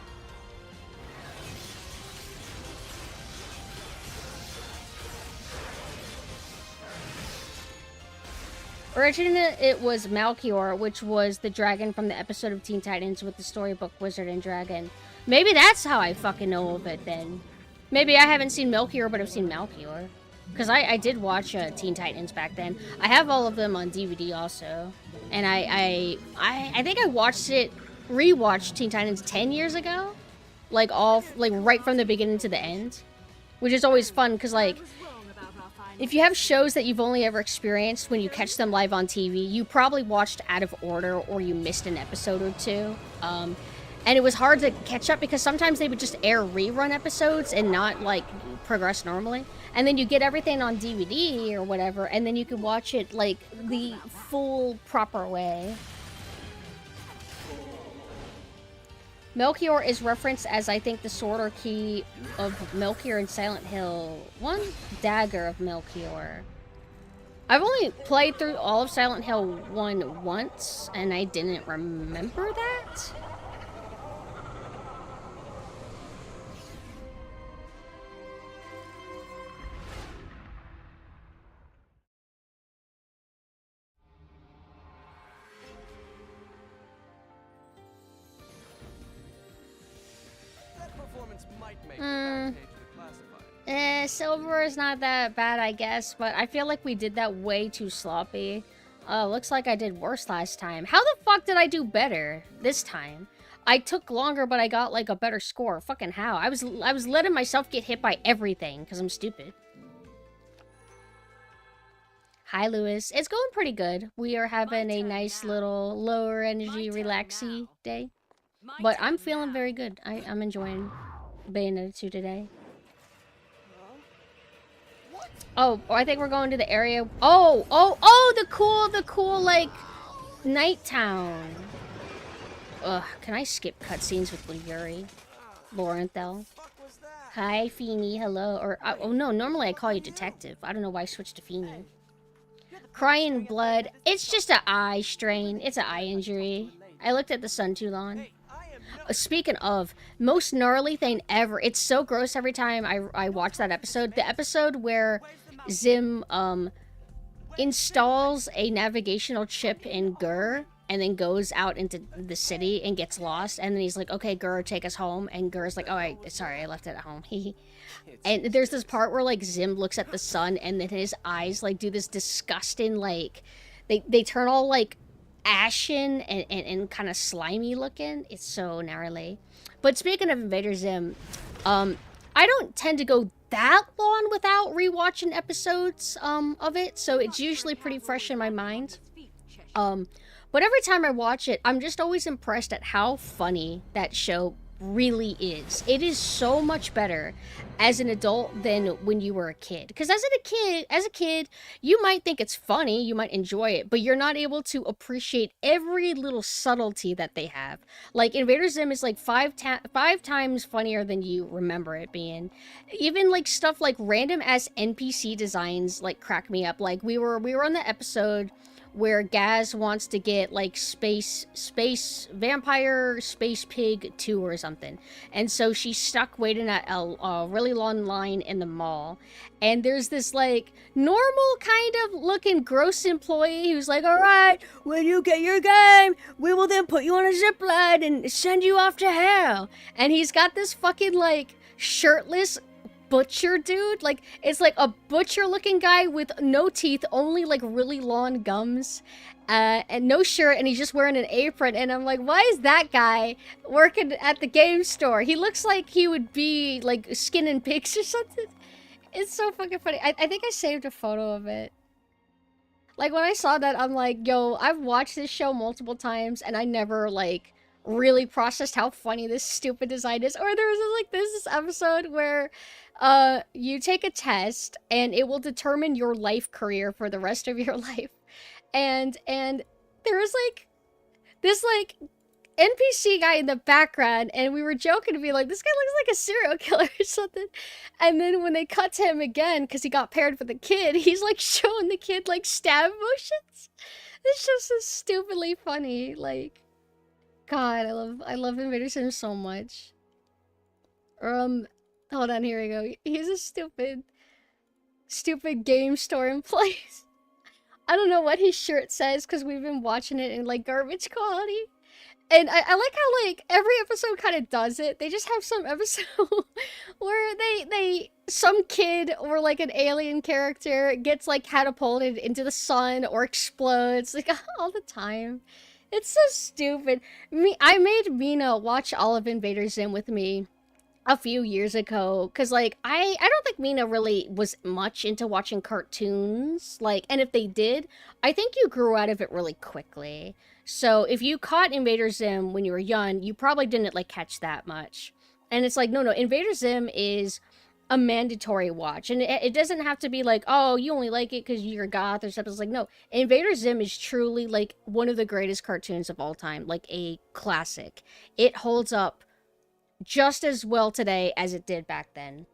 Originally, it was Melchior, which was the dragon from the episode of Teen Titans with the storybook Wizard and Dragon. Maybe that's how I fucking know of it then. Maybe I haven't seen Melchior, but I've seen Melchior. Because I did watch Teen Titans back then. I have all of them on DVD also. And I think I rewatched Teen Titans 10 years ago. Like right from the beginning to the end. Which is always fun, because like, if you have shows that you've only ever experienced when you catch them live on TV, you probably watched out of order or you missed an episode or two. And it was hard to catch up because sometimes they would just air rerun episodes and not, like, progress normally. And then you get everything on DVD or whatever, and then you can watch it, like, the full, proper way. Melchior is referenced as, I think, the sword or key of Melchior in Silent Hill 1, Dagger of Melchior. I've only played through all of Silent Hill 1 once, and I didn't remember that. Silver is not that bad, I guess, but I feel like we did that way too sloppy. Looks like I did worse last time. How the fuck did I do better this time? I took longer, but I got, like, a better score. Fucking how? I was letting myself get hit by everything, because I'm stupid. Hi, Lewis. It's going pretty good. We are having a nice little lower energy, relaxy day. But I'm feeling very good. I'm enjoying Bayonetta 2 today. Oh, I think we're going to the area. Oh, the cool, like, night town. Ugh, can I skip cutscenes with Yuri? Laurenthal. Hi, Feeny, hello. Or, oh no, normally I call you Detective. I don't know why I switched to Feeny. Crying blood. It's just an eye strain. It's an eye injury. I looked at the sun too long. Speaking of, most gnarly thing ever. It's so gross every time I watch that episode. The episode where Zim installs a navigational chip in Gur and then goes out into the city and gets lost. And then he's like, okay, Gur, take us home. And Gur's like, oh, sorry, I left it at home. And there's this part where, like, Zim looks at the sun and then his eyes, like, do this disgusting, like, they turn all, like, ashen and kind of slimy looking. It's so gnarly. But speaking of Invader Zim, I don't tend to go that long without rewatching episodes of it, so it's usually pretty fresh in my mind. But every time I watch it, I'm just always impressed at how funny that show really is. It is so much better as an adult than when you were a kid. Because as a kid, you might think it's funny, you might enjoy it, but you're not able to appreciate every little subtlety that they have. Like, Invader Zim is like five times funnier than you remember it being. Even like stuff like random ass NPC designs like crack me up. Like we were on the episode where Gaz wants to get, like, Vampire Space Pig 2 or something. And so she's stuck waiting at a really long line in the mall. And there's this, like, normal kind of looking gross employee who's like, all right, when you get your game, we will then put you on a zip line and send you off to hell. And he's got this fucking, like, shirtless butcher dude. Like, it's like a butcher-looking guy with no teeth, only like really long gums, and no shirt, and he's just wearing an apron. And I'm like, why is that guy working at the game store? He looks like he would be like skinning pigs or something. It's so fucking funny. I think I saved a photo of it. Like, when I saw that, I'm like, yo, I've watched this show multiple times, and I never, like, really processed how funny this stupid design is. Or there was, like, this episode where, you take a test, and it will determine your life career for the rest of your life. And there was, like, this, like, NPC guy in the background, and we were joking to be like, this guy looks like a serial killer or something. And then when they cut to him again, because he got paired with a kid, he's like showing the kid like stab motions. It's just so stupidly funny. Like, God, I love Invader Sim so much. Hold on, here we go. He's a stupid game store in place. I don't know what his shirt says because we've been watching it in like garbage quality. And I like how, like, every episode kind of does it. They just have some episode where some kid or, like, an alien character gets, like, catapulted into the sun or explodes, like, all the time. It's so stupid. I made Mina watch all of Invader Zim with me a few years ago, because, like, I don't think Mina really was much into watching cartoons, like, and if they did, I think you grew out of it really quickly. So if you caught Invader Zim when you were young, you probably didn't, like, catch that much. And it's like, no, Invader Zim is a mandatory watch. And it doesn't have to be like, oh, you only like it because you're goth or something. It's like, no, Invader Zim is truly, like, one of the greatest cartoons of all time. Like, a classic. It holds up just as well today as it did back then.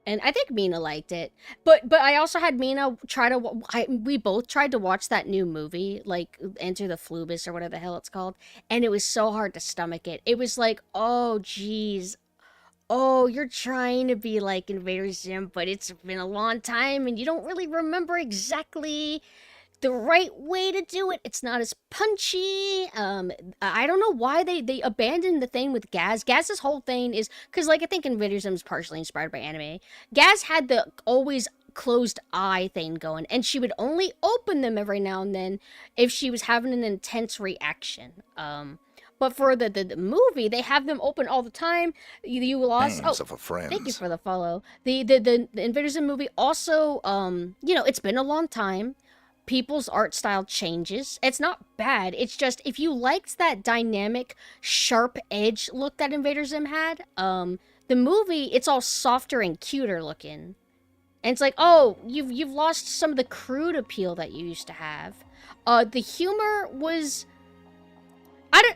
And I think Mina liked it. But I also had Mina try to... we both tried to watch that new movie, like, Enter the Flubus or whatever the hell it's called. And it was so hard to stomach it. It was like, oh, geez. Oh, you're trying to be like Invader Zim, but it's been a long time and you don't really remember exactly the right way to do it. It's not as punchy. I don't know why they abandoned the thing with Gaz. Gaz's whole thing is, because, like, I think Invader Zim is partially inspired by anime. Gaz had the always closed eye thing going, and she would only open them every now and then if she was having an intense reaction. But for the movie, they have them open all the time. You lost... Names of a friend. Thank you for the follow. The Invader Zim movie also, you know, it's been a long time. People's art style changes. It's not bad. It's just, if you liked that dynamic, sharp edge look that Invader Zim had, the movie, it's all softer and cuter looking. And it's like, oh, you've lost some of the crude appeal that you used to have. The humor was...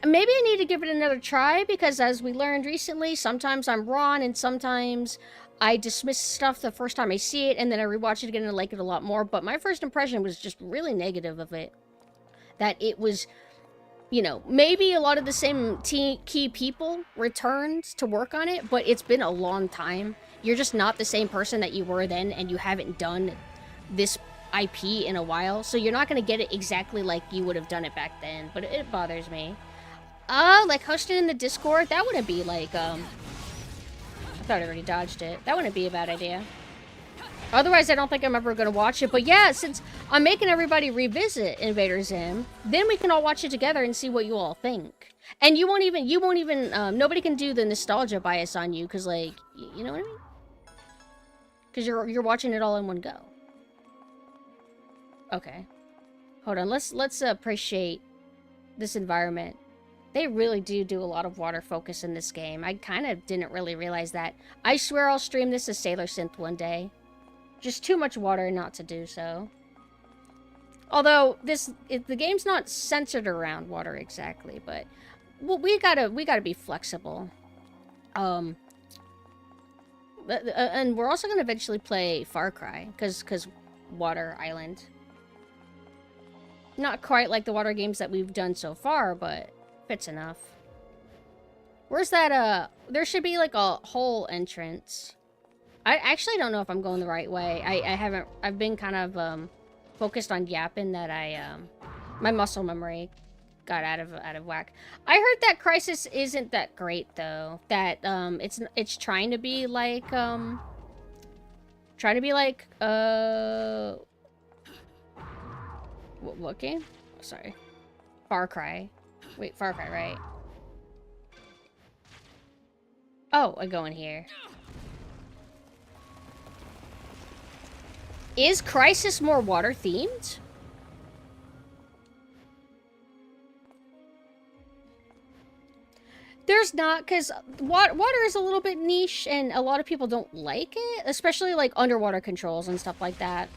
maybe I need to give it another try, because as we learned recently, sometimes I'm wrong, and sometimes I dismiss stuff the first time I see it, and then I rewatch it again and I like it a lot more. But my first impression was just really negative of it. That it was, you know, maybe a lot of the same key people returned to work on it, but it's been a long time. You're just not the same person that you were then, and you haven't done this IP in a while, so you're not going to get it exactly like you would have done it back then, but it bothers me. Like hosting in the Discord, that wouldn't be like, I thought I already dodged it. That wouldn't be a bad idea. Otherwise, I don't think I'm ever going to watch it. But yeah, since I'm making everybody revisit Invader Zim, then we can all watch it together and see what you all think. And you won't even, nobody can do the nostalgia bias on you, because, like, you know what I mean? Because you're watching it all in one go. Okay. Hold on, let's appreciate this environment. They really do a lot of water focus in this game. I kind of didn't really realize that. I swear I'll stream this as Sailor Synth one day. Just too much water not to do so. Although the game's not centered around water exactly, but well, we gotta be flexible. And we're also gonna eventually play Far Cry, cause Water Island. Not quite like the water games that we've done so far, but fits enough. Where's that, there should be like a whole entrance. I actually don't know if I'm going the right way. I've been kind of, focused on yapping that my muscle memory got out of whack. I heard that Crisis isn't that great though. That it's trying to be like what game? Oh, sorry. Far Cry. Wait, Far Cry, right? Oh, I go in here. Is Crisis more water themed? There's not, because water is a little bit niche and a lot of people don't like it, especially like underwater controls and stuff like that.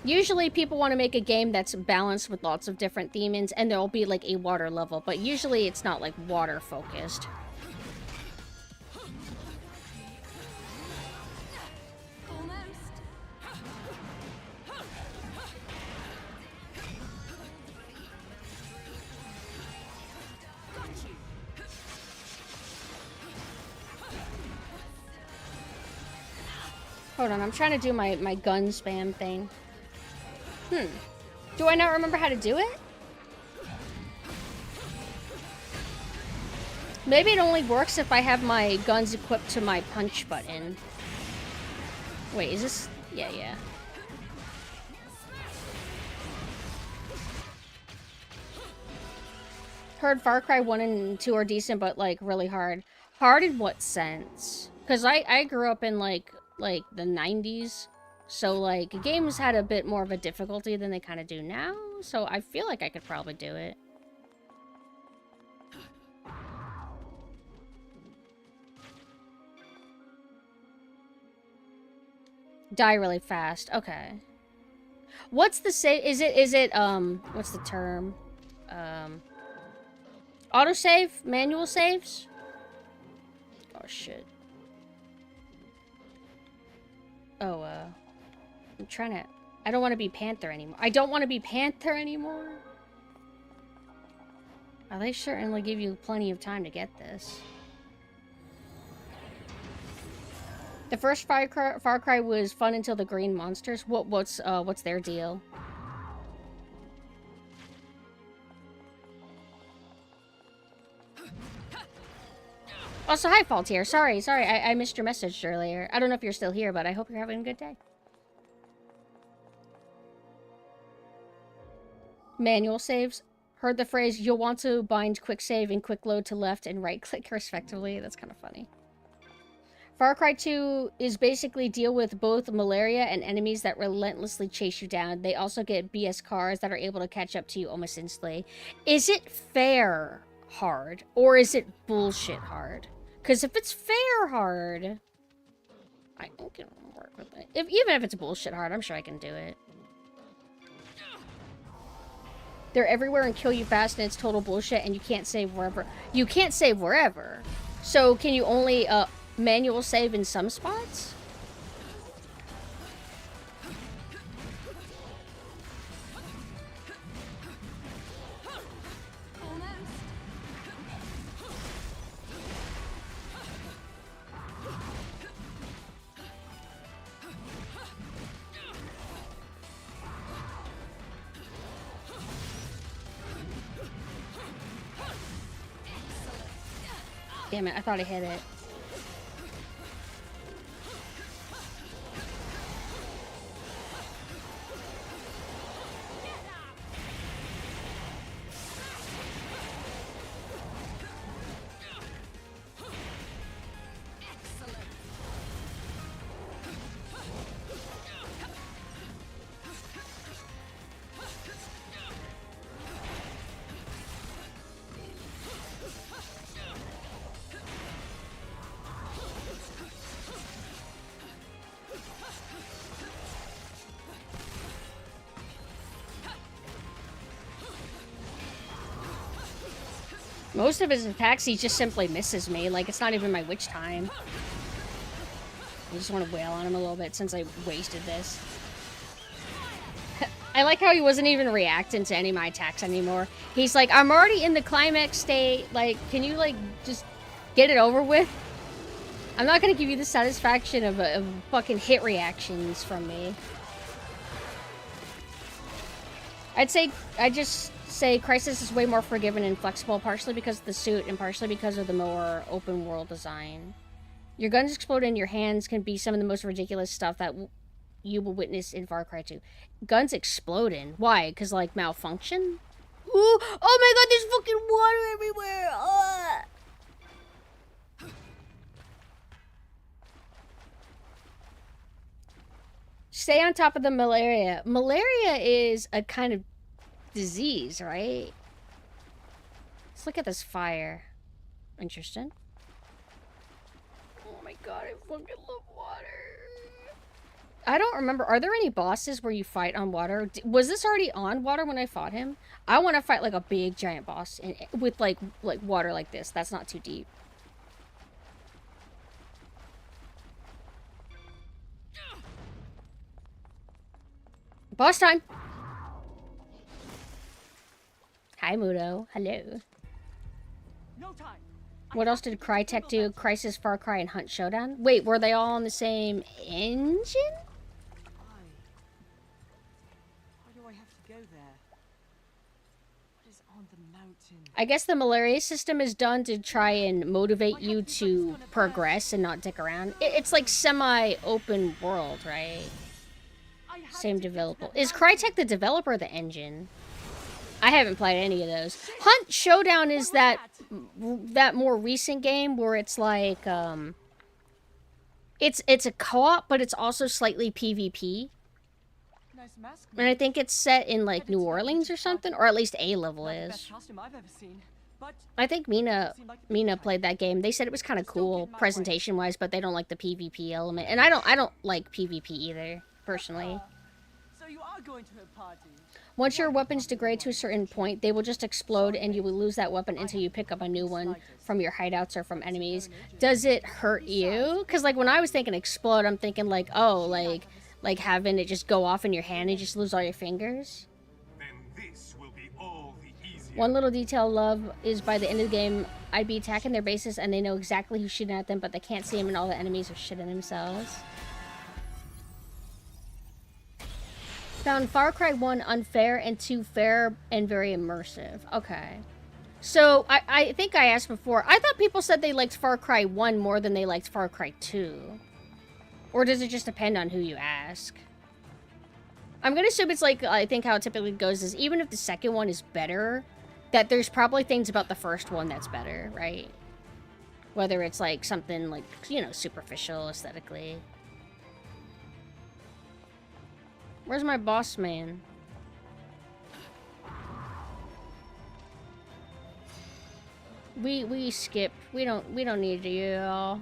Usually people want to make a game that's balanced with lots of different themings and there'll be like a water level, but usually it's not like water focused. Hold on, I'm trying to do my gun spam thing. Do I not remember how to do it? Maybe it only works if I have my guns equipped to my punch button. Wait, is this... Yeah. Heard Far Cry 1 and 2 are decent, but, like, really hard. Hard in what sense? Because I grew up in, like the 90s. So, like, games had a bit more of a difficulty than they kind of do now. So I feel like I could probably do it. Die really fast. Okay. What's the save? Is it, what's the term? Autosave? Manual saves? Oh, shit. Oh, I'm trying to... I don't want to be Panther anymore. I don't want to be Panther anymore. They certainly give you plenty of time to get this. The first Far Cry was fun until the green monsters. What's their deal? Also, hi, Faultier. Sorry, I missed your message earlier. I don't know if you're still here, but I hope you're having a good day. Manual saves. Heard the phrase, you'll want to bind quick save and quick load to left and right click respectively. That's kind of funny. Far Cry 2 is basically deal with both malaria and enemies that relentlessly chase you down. They also get BS cars that are able to catch up to you almost instantly. Is it fair hard or is it bullshit hard? Because if it's fair hard, I can work with it. Even if it's bullshit hard, I'm sure I can do it. They're everywhere and kill you fast and it's total bullshit and you can't save wherever. You can't save wherever. So can you only manual save in some spots? Damn it, I thought I hit it. Most of his attacks, he just simply misses me. Like, it's not even my witch time. I just want to wail on him a little bit since I wasted this. I like how he wasn't even reacting to any of my attacks anymore. He's like, I'm already in the climax state. Like, can you, like, just get it over with? I'm not going to give you the satisfaction of fucking hit reactions from me. I'd just say Crisis is way more forgiving and flexible, partially because of the suit and partially because of the more open world design. Your guns explode in your hands can be some of the most ridiculous stuff that you will witness in Far Cry 2. Guns exploding. Why? Because, like, malfunction? Ooh! Oh my god, there's fucking water everywhere! Ugh. Stay on top of the malaria. Malaria is a kind of disease, right? Let's look at this fire. Interesting. Oh my god, I fucking love water. I don't remember. Are there any bosses where you fight on water? Was this already on water when I fought him? I want to fight like a big giant boss with like water like this. That's not too deep. Boss time. Hi, Mudo. Hello. No time. What else did Crytek do? Crisis, Far Cry, and Hunt Showdown? Wait, were they all on the same engine? Why do I have to go there? What is on the mountain? I guess the malaria system is done to try and motivate you to progress and not dick around. It's like semi-open world, right? Same developer. Is Crytek the developer or the engine? I haven't played any of those. Hunt Showdown is that more recent game where it's like it's a co-op, but it's also slightly PvP. Nice mask. And I think it's set in like New Orleans or something, or at least A level is. I think Mina played that game. They said it was kind of cool presentation wise, but they don't like the PvP element, and I don't like PvP either personally. So you are going to a party. Once your weapons degrade to a certain point, they will just explode and you will lose that weapon until you pick up a new one from your hideouts or from enemies. Does it hurt you? Because like when I was thinking explode, I'm thinking like, oh, like having it just go off in your hand and just lose all your fingers. Then this will be all the easier. One little detail I love is by the end of the game, I'd be attacking their bases and they know exactly who's shooting at them, but they can't see them and all the enemies are shitting themselves. Found Far Cry 1 unfair and 2 fair and very immersive. Okay. So, I think I asked before. I thought people said they liked Far Cry 1 more than they liked Far Cry 2. Or does it just depend on who you ask? I'm gonna assume it's like, I think how it typically goes is even if the second one is better, that there's probably things about the first one that's better, right? Whether it's like something like, you know, superficial aesthetically. Where's my boss man? We skip. We don't need you all.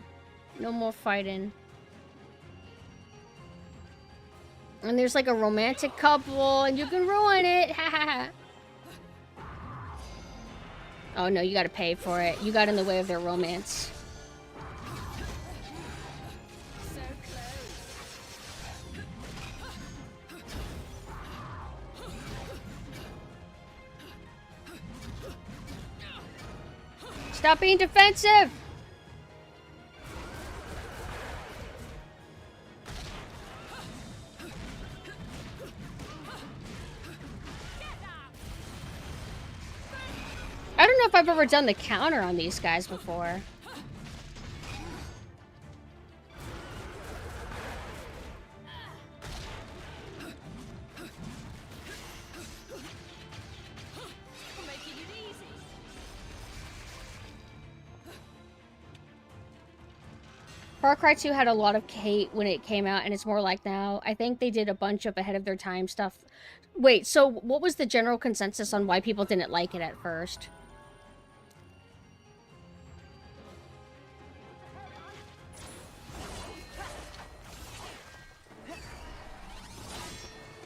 No more fighting. And there's like a romantic couple and you can ruin it. Ha ha ha. Oh no, you gotta pay for it. You got in the way of their romance. Stop being defensive! I don't know if I've ever done the counter on these guys before. Far Cry 2 had a lot of hate when it came out, and it's more like now. I think they did a bunch of ahead of their time stuff. Wait, so what was the general consensus on why people didn't like it at first?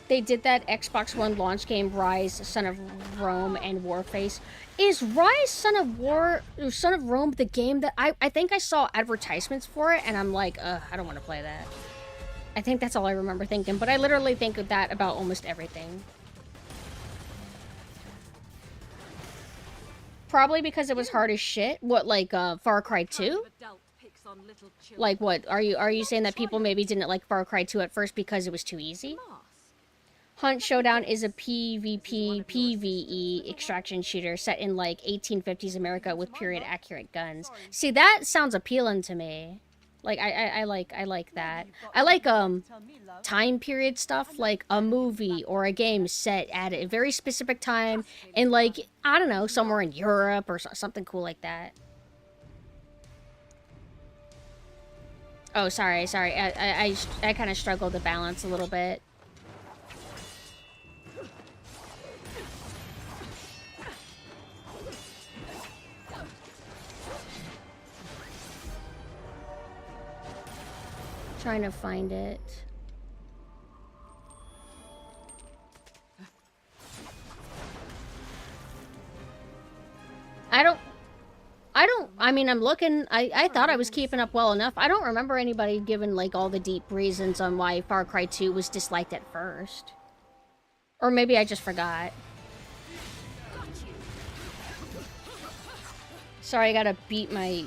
They did that Xbox One launch game, Rise, Son of Rome, and Warface. Is Rise, Son of Rome the game that I think I saw advertisements for it, and I'm like, I don't want to play that. I think that's all I remember thinking, but I literally think of that about almost everything. Probably because it was hard as shit. What, like, Far Cry 2? Like, what? Are you saying that people maybe didn't like Far Cry 2 at first because it was too easy? Hunt Showdown is a PvP, PvE extraction shooter set in like 1850s America with period accurate guns. See, that sounds appealing to me. Like I like that. I like time period stuff, like a movie or a game set at a very specific time in, like, I don't know, somewhere in Europe or something cool like that. Oh, sorry. I kind of struggled to balance a little bit. Trying to find it. I mean, I'm looking, I thought I was keeping up well enough. I don't remember anybody giving, like, all the deep reasons on why Far Cry 2 was disliked at first. Or maybe I just forgot. Sorry, I gotta beat my...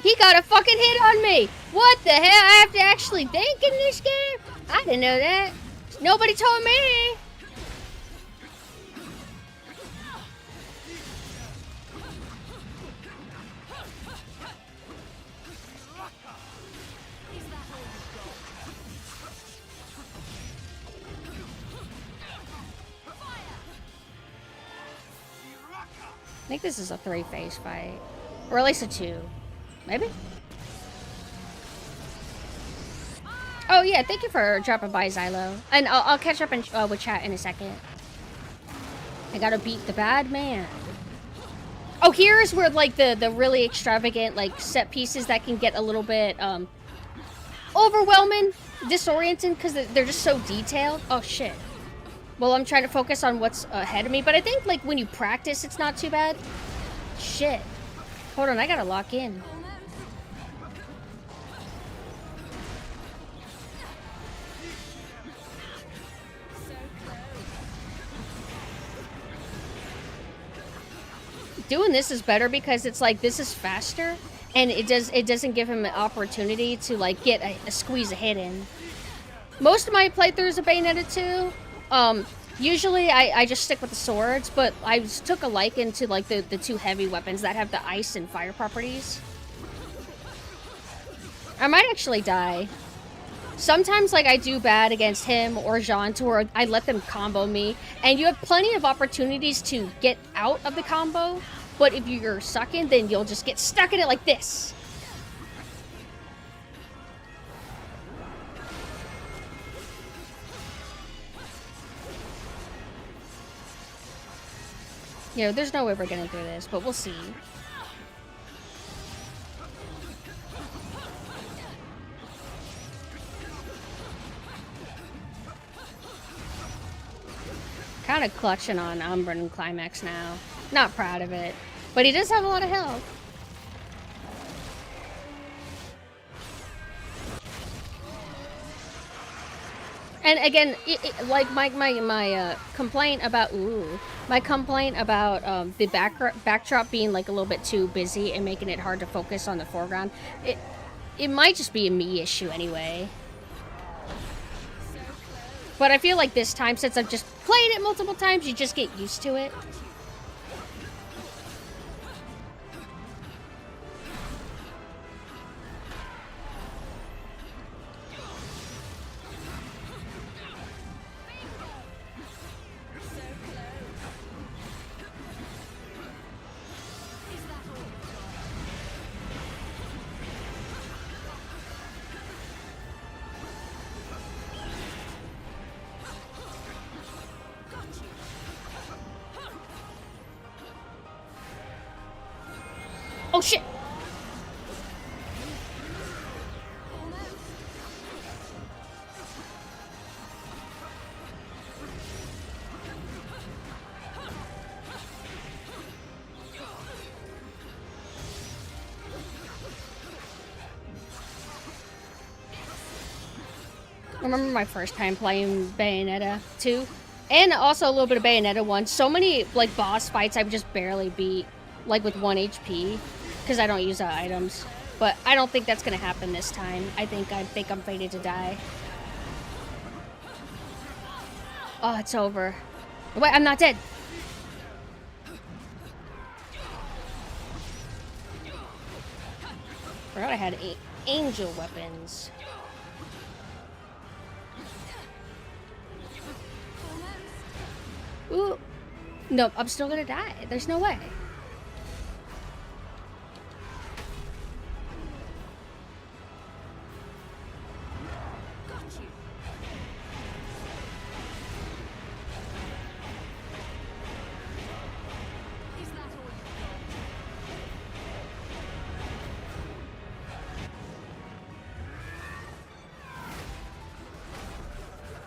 He got a fucking hit on me! What the hell? I have to actually think in this game? I didn't know that. Nobody told me! I think this is a 3-phase fight. Or at least a 2. Maybe? Oh yeah, thank you for dropping by, Xylo. And I'll catch up with chat in a second. I gotta beat the bad man. Oh, here's where, like, the really extravagant, like, set pieces that can get a little bit, overwhelming, disorienting, because they're just so detailed. Oh, shit. Well, I'm trying to focus on what's ahead of me, but I think, like, when you practice, it's not too bad. Shit. Hold on, I gotta lock in. Doing this is better because it's like, this is faster, and it doesn't give him an opportunity to, like, get a squeeze a hit in. Most of my playthroughs of Bayonetta 2, usually I just stick with the swords, but I took a liking to, like, the 2 heavy weapons that have the ice and fire properties. I might actually die. Sometimes, like, I do bad against him or Jean to where I let them combo me, and you have plenty of opportunities to get out of the combo, but if you're sucking, then you'll just get stuck in it like this. You know, there's no way we're getting through this, but we'll see. Kind of clutching on Umbran and Climax now. Not proud of it. But he does have a lot of health. And again, like my complaint about the backdrop being, like, a little bit too busy and making it hard to focus on the foreground. It might just be a me issue anyway. But I feel like this time, since I've just played it multiple times, you just get used to it. Oh shit! I remember my first time playing Bayonetta 2, and also a little bit of Bayonetta 1. So many, like, boss fights I would just barely beat, like, with 1 HP, because I don't use items. But I don't think that's gonna happen this time. I think I'm fated to die. Oh, it's over. Wait, I'm not dead. Forgot I had angel weapons. Ooh. No, I'm still gonna die. There's no way.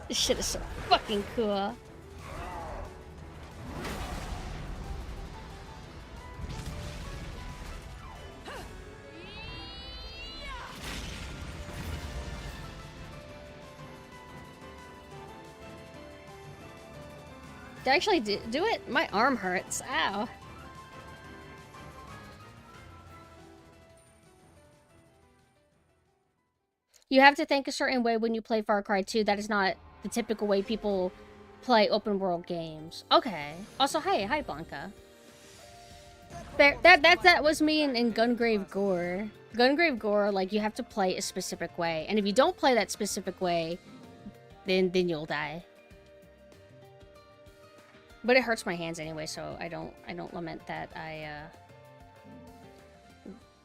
This shit is so fucking cool. Did I actually do it? My arm hurts. Ow. You have to think a certain way when you play Far Cry 2. That is not the typical way people play open world games. Okay. Also, hi Blanca. There, that was me in Gungrave Gore. Gungrave Gore, like, you have to play a specific way, and if you don't play that specific way, then you'll die. But it hurts my hands anyway, so I don't lament that I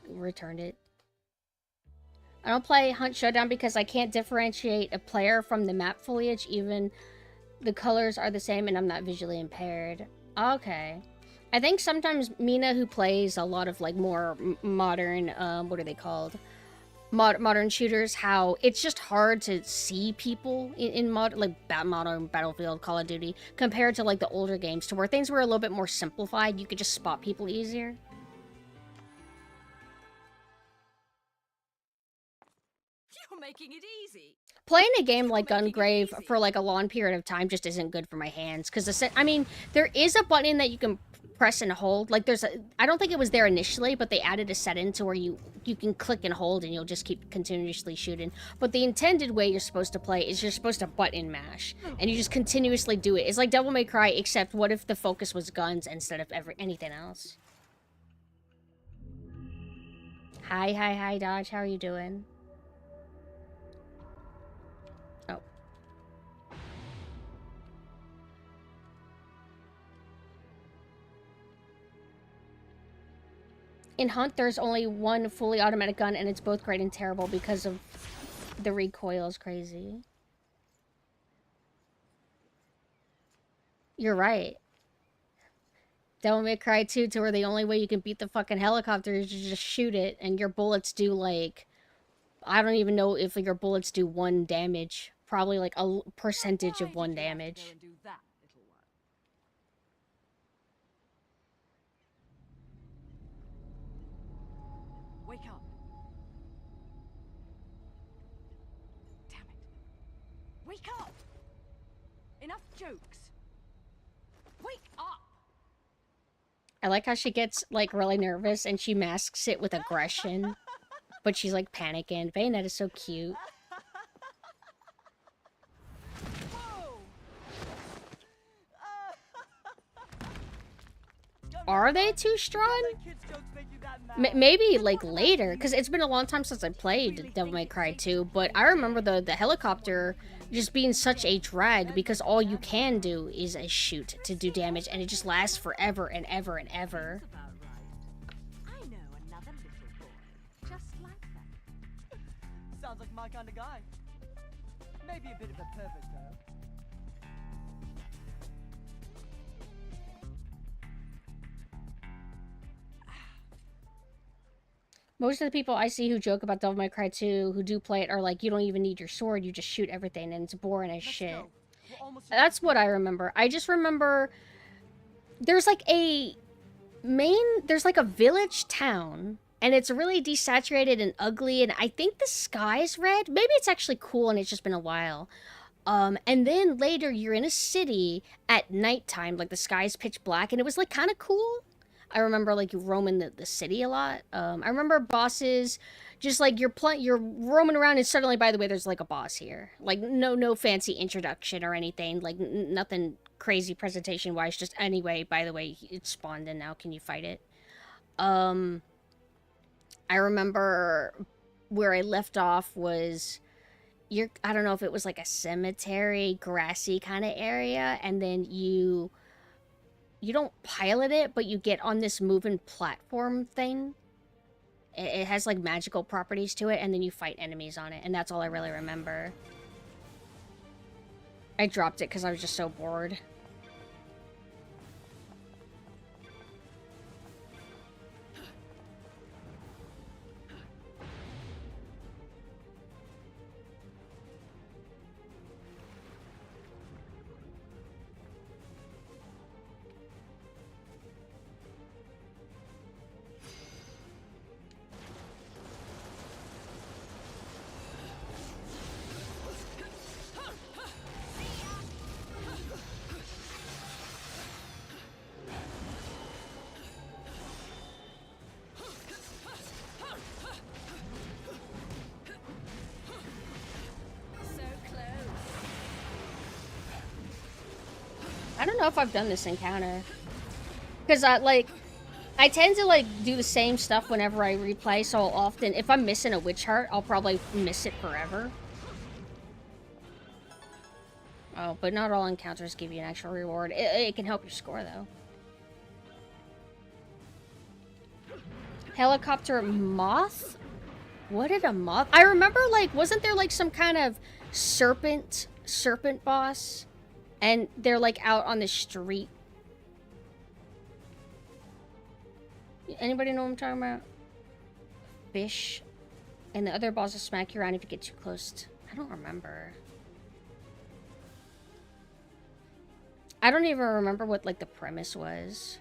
returned it. I don't play Hunt Showdown because I can't differentiate a player from the map foliage, even the colors are the same and I'm not visually impaired. Okay. I think sometimes Mina, who plays a lot of, like, more modern, what are they called? Modern shooters, how it's just hard to see people in modern Battlefield, Call of Duty, compared to, like, the older games, to where things were a little bit more simplified. You could just spot people easier. You're making it easy. Playing a game like Gungrave for, like, a long period of time just isn't good for my hands, because, I mean, there is a button that you can press and hold. Like, I don't think it was there initially, but they added a setting to where you can click and hold and you'll just keep continuously shooting. But the intended way you're supposed to play is you're supposed to button mash, and you just continuously do it. It's like Devil May Cry, except what if the focus was guns instead of anything else? Hi, Dodge. How are you doing? Oh. In Hunt, there's only one fully automatic gun, and it's both great and terrible because of the recoil is crazy. You're right. Devil May Cry 2, to where the only way you can beat the fucking helicopter is to just shoot it, and your bullets do, like, I don't even know if your bullets do 1 damage. Probably, like, a percentage of 1 damage. Wake up. Damn it. Wake up! Enough jokes. Wake up! I like how she gets, like, really nervous and she masks it with aggression. But she's, like, panicking. Bayonetta is so cute. Are they too strong? Maybe, like, later, because it's been a long time since I played Devil May Cry 2, but I remember the helicopter just being such a drag, because all you can do is shoot to do damage, and it just lasts forever and ever and ever. I know another little boy, just like that. Sounds like my kind of guy. Maybe a bit of a pervert, though. Most of the people I see who joke about Devil May Cry 2, who do play it, are like, you don't even need your sword, you just shoot everything, and it's boring as shit. That's what I remember. I just remember there's like a village town, and it's really desaturated and ugly, and I think the sky's red. Maybe it's actually cool and it's just been a while. And then later you're in a city at nighttime, like the sky's pitch black, and it was like kind of cool. I remember like roaming the city a lot. I remember bosses, just like you're roaming around and suddenly, by the way, there's like a boss here. Like no fancy introduction or anything. Like nothing crazy presentation wise. Just anyway, by the way, it spawned and now can you fight it? I remember where I left off was I don't know if it was like a cemetery, grassy kind of area, and then you don't pilot it, but you get on this moving platform thing. It has like magical properties to it, and then you fight enemies on it, and that's all I really remember. I dropped it because I was just so bored. I don't know if I've done this encounter. Because I tend to like do the same stuff whenever I replay, so often if I'm missing a witch heart, I'll probably miss it forever. Oh, but not all encounters give you an actual reward. It can help your score though. Helicopter moth? What did a moth? I remember like, wasn't there like some kind of serpent boss? And they're like out on the street. Anybody know what I'm talking about? Fish. And the other bosses smack you around if you get too close. I don't remember. I don't even remember what like the premise was.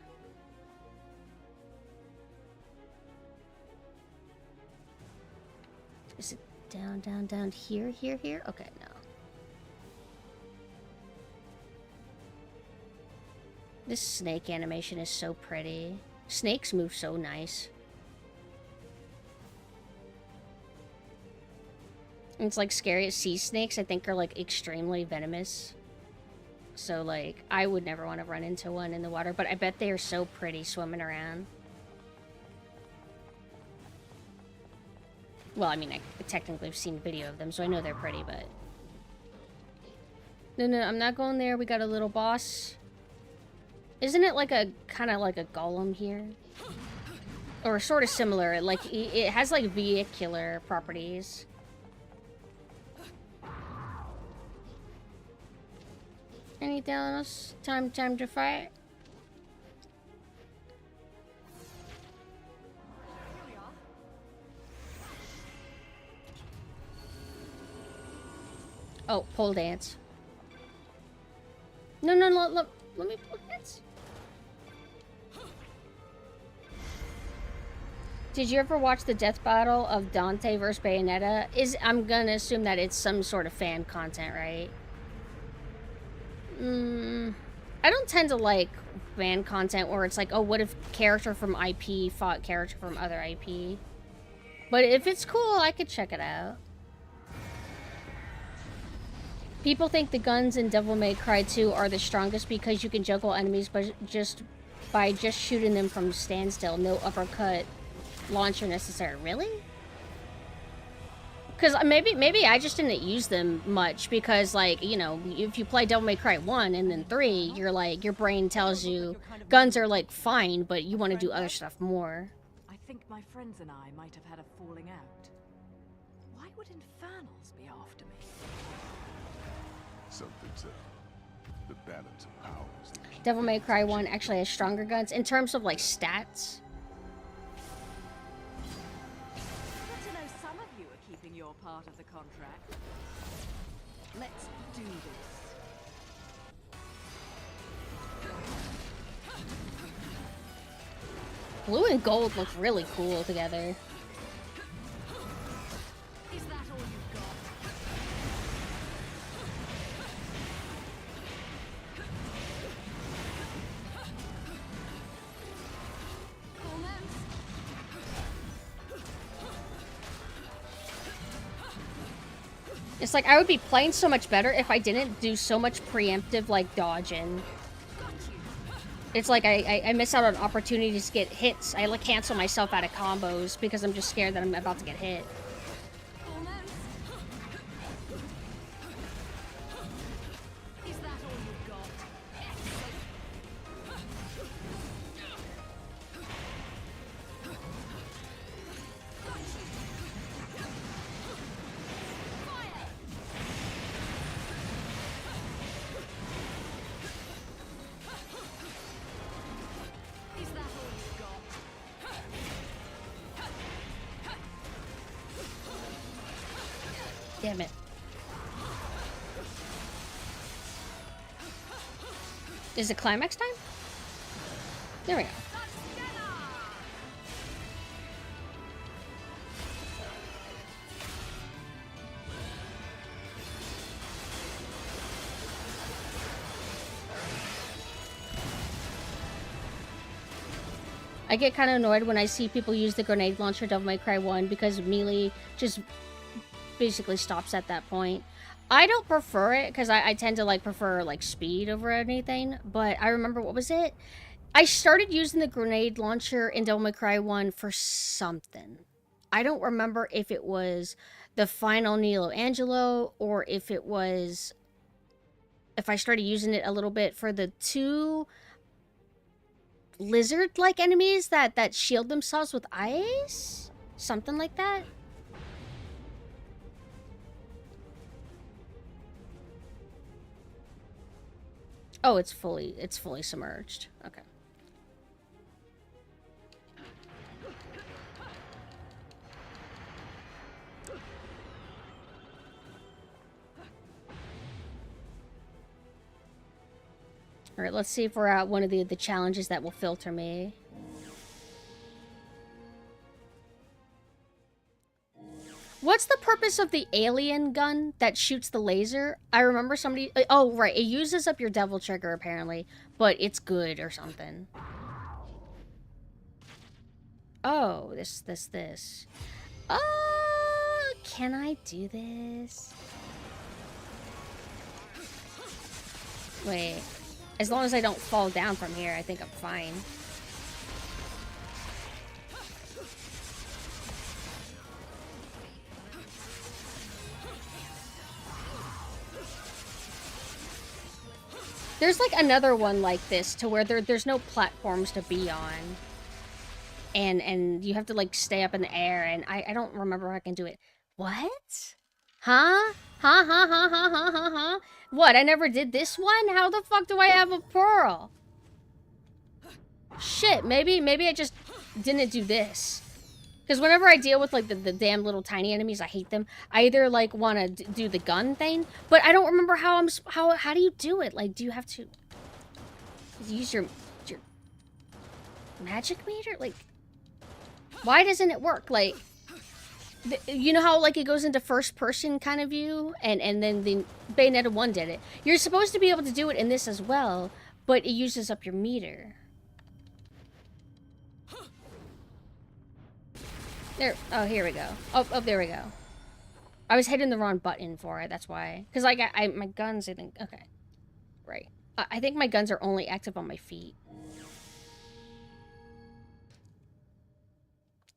Is it down here? Okay, no. This snake animation is so pretty. Snakes move so nice. And it's like scary to see snakes, I think, are like extremely venomous. So like, I would never want to run into one in the water, but I bet they are so pretty swimming around. Well, I mean, I technically have seen video of them, so I know they're pretty, but... No, I'm not going there. We got a little boss. Isn't it like a kind of like a golem here? Or sort of similar. Like it has like vehicular properties. Anything else? Time to fight. Oh, pole dance. No, let me pole dance. Did you ever watch the death battle of Dante vs. Bayonetta? I'm gonna assume that it's some sort of fan content, right? I don't tend to like fan content where it's like, oh, what if character from IP fought character from other IP? But if it's cool, I could check it out. People think the guns in Devil May Cry 2 are the strongest because you can juggle enemies by just shooting them from standstill, no uppercut launcher necessary. Really? Because maybe I just didn't use them much because, like, you know, if you play Devil May Cry 1 and then 3, you're like, your brain tells you guns are like fine, but you want to do other stuff more. I think my friends and I might have had a falling out. Why would Infernals be after me? Something's up. The balance of powers. Devil May Cry 1 actually has stronger guns in terms of like stats. Good to know some of you are keeping your part of the contract. Let's do this. Blue and gold look really cool together. Is that all you've got? It's like I would be playing so much better if I didn't do so much preemptive, like, dodging. It's like I miss out on opportunities to get hits. I, like, cancel myself out of combos because I'm just scared that I'm about to get hit. Damn it. Is it climax time? There we go. I get kind of annoyed when I see people use the grenade launcher Devil May Cry 1 because melee just basically stops at that point. I don't prefer it because I tend to like prefer like speed over anything, but I remember, what was it? I started using the grenade launcher in Devil May Cry 1 for something. I don't remember if it was the final Nilo Angelo or if it was, if I started using it a little bit for the two lizard-like enemies that shield themselves with ice? Something like that? Oh, it's fully submerged. Okay. All right, let's see if we're at one of the challenges that will filter me. What's the purpose of the alien gun that shoots the laser? I remember somebody... Oh, right. It uses up your devil trigger, apparently. But it's good or something. Oh, this. Can I do this? Wait. As long as I don't fall down from here, I think I'm fine. There's like another one like this to where there's no platforms to be on. And you have to like stay up in the air, and I don't remember if I can do it. What? Huh? Huh? What, I never did this one? How the fuck do I have a pearl? Shit, maybe I just didn't do this. Because whenever I deal with, like, the damn little tiny enemies, I hate them. I either, like, want to do the gun thing, but I don't remember how do you do it? Like, do you have to use your magic meter? Like, why doesn't it work? Like, you know how, like, it goes into first-person kind of view? And then the Bayonetta 1 did it. You're supposed to be able to do it in this as well, but it uses up your meter. There. Oh, here we go. Oh, there we go. I was hitting the wrong button for it. That's why. Because like my guns, I think. Okay. Right. I think my guns are only active on my feet.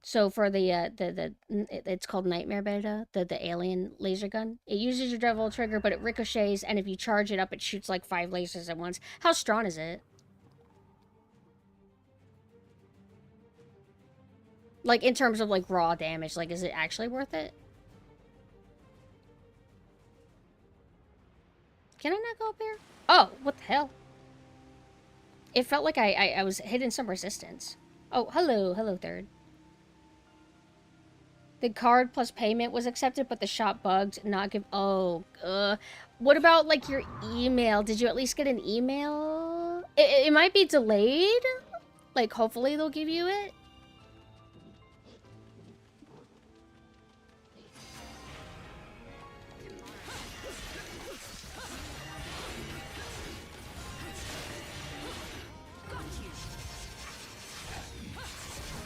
So for the it's called Nightmare Beta, the alien laser gun. It uses your devil trigger, but it ricochets, and if you charge it up, it shoots like 5 lasers at once. How strong is it? Like, in terms of, like, raw damage, like, is it actually worth it? Can I not go up here? Oh, what the hell? It felt like I was hitting some resistance. Oh, hello, third. The card plus payment was accepted, but the shop bugged, not give... Oh, what about, like, your email? Did you at least get an email? It might be delayed. Like, hopefully they'll give you it.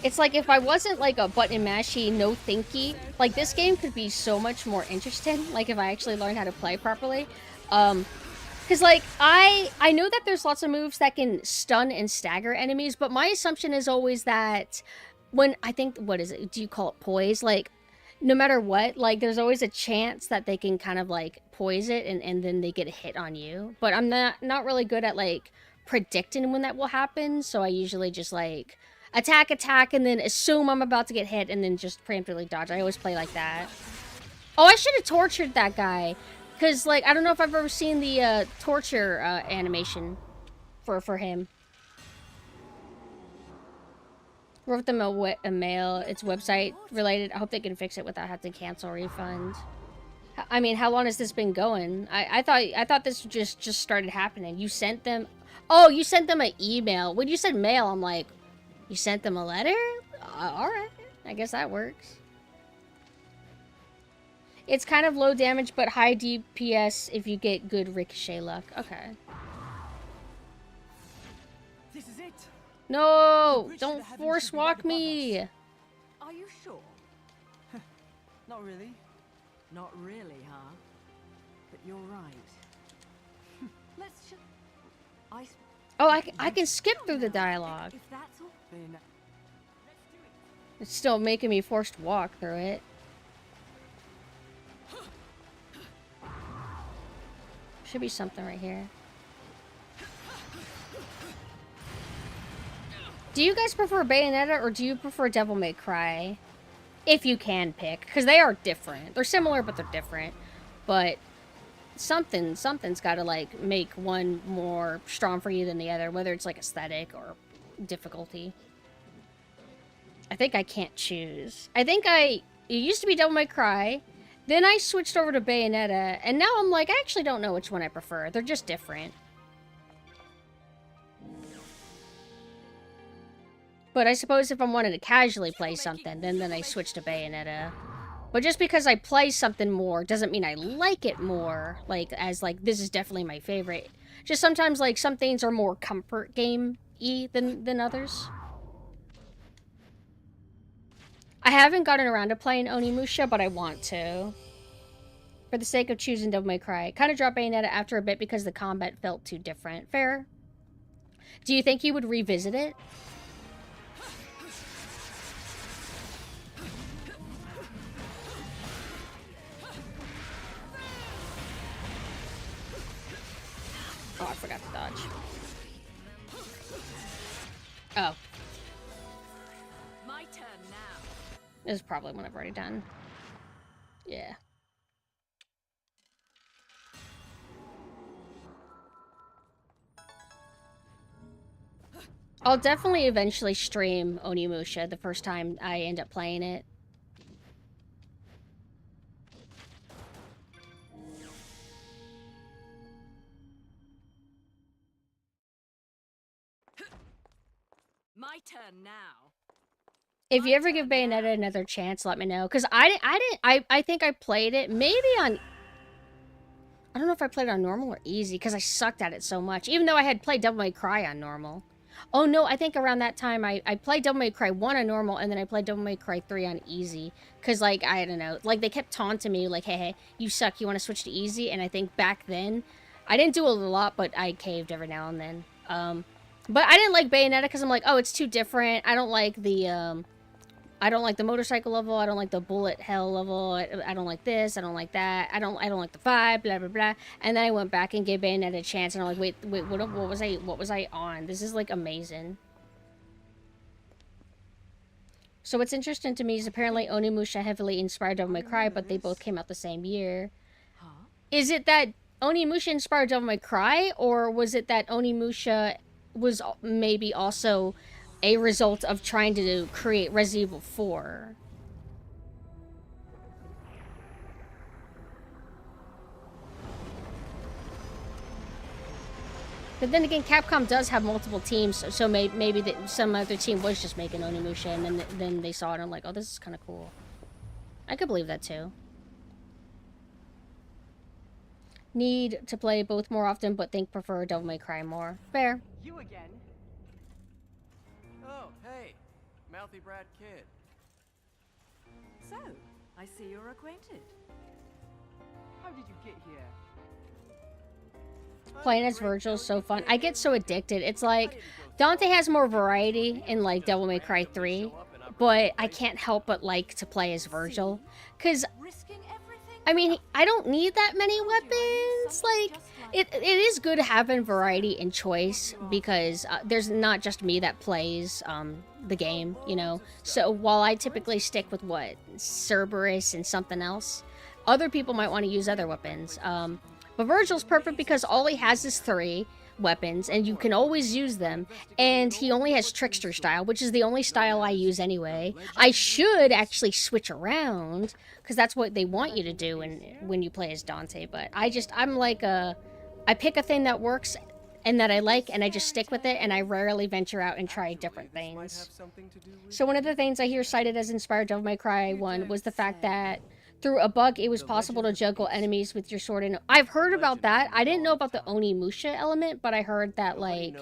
It's like if I wasn't like a button mashy, no thinky Like, this game could be so much more interesting, like, if I actually learned how to play properly. Because, like, I know that there's lots of moves that can stun and stagger enemies, but my assumption is always that when, I think, what is it? Do you call it poise? Like, no matter what, like, there's always a chance that they can kind of, like, poise it and then they get a hit on you. But I'm not really good at, like, predicting when that will happen, so I usually just, like, attack, and then assume I'm about to get hit, and then just preemptively dodge. I always play like that. Oh, I should have tortured that guy. Because, like, I don't know if I've ever seen the torture animation for him. Wrote them a mail. It's website related. I hope they can fix it without having to cancel refund. I mean, how long has this been going? I thought this just started happening. You sent them... Oh, you sent them an email. When you said mail, I'm like, you sent them a letter? Alright. I guess that works. It's kind of low damage, but high DPS if you get good ricochet luck. Okay. This is it. No! Don't force walk me! Are you sure? Not really. Not really, huh? But you're right. Let's just... Oh, I can skip through the dialogue. If that's all... Then It's still making me forced to walk through it. Should be something right here. Do you guys prefer Bayonetta or do you prefer Devil May Cry? If you can pick, because they are different. They're similar, but they're different. But something's got to like make one more strong for you than the other, whether it's like aesthetic or difficulty. I think I can't choose. It used to be Devil May Cry. Then I switched over to Bayonetta, and now I'm like, I actually don't know which one I prefer. They're just different. But I suppose if I wanted to casually play something, then I switch to Bayonetta. But just because I play something more doesn't mean I like it more. Like, as like, this is definitely my favorite. Just sometimes, like, some things are more comfort game-y than others. I haven't gotten around to playing Onimusha, but I want to. For the sake of choosing Devil May Cry. Kind of dropped Bayonetta after a bit because the combat felt too different. Fair. Do you think you would revisit it? Oh, I forgot to dodge. Oh. My turn now. This is probably one I've already done. Yeah. I'll definitely eventually stream Onimusha the first time I end up playing it. My turn now. If you ever give Bayonetta another chance, let me know. Because I think I played it maybe on... I don't know if I played it on normal or easy, because I sucked at it so much. Even though I had played Devil May Cry on normal. Oh no, I think around that time I played Devil May Cry 1 on normal, and then I played Devil May Cry 3 on easy. Because, like, I don't know. Like, they kept taunting me, like, hey, you suck, you want to switch to easy? And I think back then, I didn't do a lot, but I caved every now and then. But I didn't like Bayonetta because I'm like, oh, it's too different. I don't like the motorcycle level. I don't like the bullet hell level. I don't like this. I don't like that. I don't like the vibe. Blah blah blah. And then I went back and gave Bayonetta a chance, and I'm like, wait, what was I on? This is like amazing. So what's interesting to me is apparently Onimusha heavily inspired Devil May Cry, but they both came out the same year. Huh? Is it that Onimusha inspired Devil May Cry, or was it that Onimusha was maybe also a result of trying to create Resident Evil 4? But then again, Capcom does have multiple teams, so maybe some other team was just making Onimusha, and then they saw it and I'm like, oh, this is kind of cool. I could believe that too. Need to play both more often, but think prefer Devil May Cry more. Fair. you again. Oh, hey, mouthy brat kid. So, I see you're acquainted. How did you get here? Playing as Virgil is so fun. I get so addicted. It's like, Dante has more variety in, like, Devil May Cry 3, but I can't help but like to play as Virgil. Because, Risking everything? I mean, I don't need that many weapons. Like, it is good having variety and choice, because there's not just me that plays the game, you know? So while I typically stick with, what, Cerberus and something else, other people might want to use other weapons. But Virgil's perfect because all he has is 3 weapons, and you can always use them. And he only has Trickster style, which is the only style I use anyway. I should actually switch around, because that's what they want you to do when you play as Dante. But I'm like I pick a thing that works and that I like, and I just stick with it, and I rarely venture out and try different things. So one of the things I hear cited as inspired Devil May Cry 1 was the fact that through a bug, it was possible to juggle enemies with your sword. And I've heard about that. I didn't know about the Onimusha element, but I heard that, like,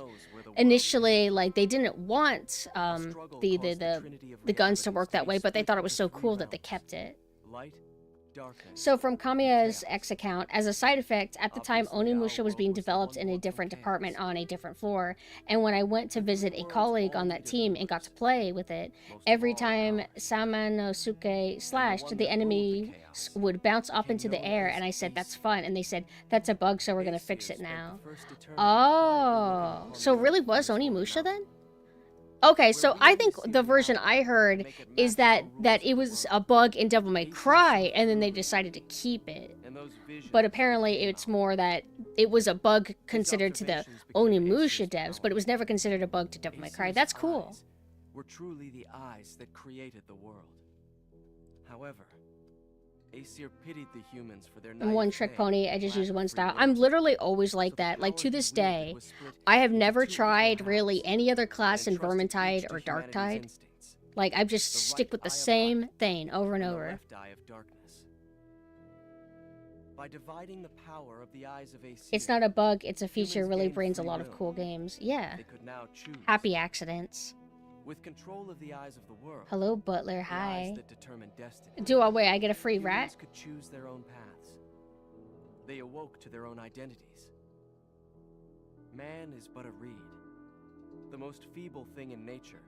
initially, like, they didn't want the guns to work that way, but they thought it was so cool that they kept it. So from Kamiya's X account, as a side effect, at the time Onimusha was being developed in a different department on a different floor, and when I went to visit a colleague on that team and got to play with it, every time Samanosuke slashed, the enemy would bounce up into the air, and I said, that's fun, and they said, that's a bug, so we're gonna fix it now. Oh, so it really was Onimusha then? Okay, so I think the version I heard is that it was a bug in Devil May Cry, and then they decided to keep it. But apparently it's more that it was a bug considered to the Onimusha devs, but it was never considered a bug to Devil May Cry. That's cool. Were truly the eyes that created the world. However, Aesir pitied the humans for their I'm one trick pony, I just use one style. I'm literally always like that. Like, to this day, I have never tried really any other class in Vermintide or Darktide. Like, I just stick with the same thing over and over. By dividing the power of the eyes of Aesir, It's not a bug, it's a feature. Really brings a lot of cool games. Yeah. they could now choose. Happy accidents. With control of the eyes of the world. Hello, Butler. The eyes Hi. that determine destiny. Wait, I get a free Humans rat? could choose their own paths. They awoke to their own identities. Man is but a reed, the most feeble thing in nature,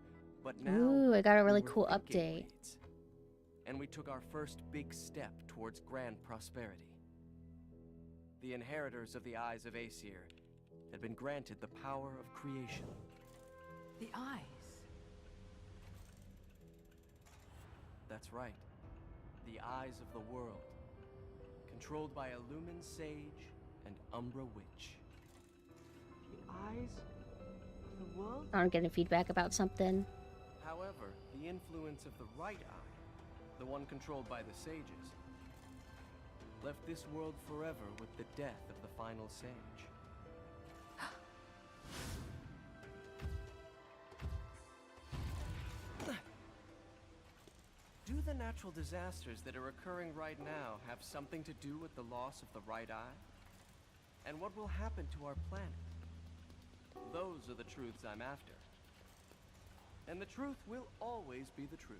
but now Ooh, I got a really we were cool thinking update. reeds. And we took our first big step towards grand prosperity. The inheritors of the eyes of Aesir had been granted the power of creation. The eyes. That's right. The eyes of the world. Controlled by a Lumen Sage and Umbra Witch. The eyes of the world? I'm getting feedback about something. However, the influence of the right eye, the one controlled by the sages, left this world forever with the death of the final sage. Do the natural disasters that are occurring right now have something to do with the loss of the right eye? And what will happen to our planet? Those are the truths I'm after. And the truth will always be the truth.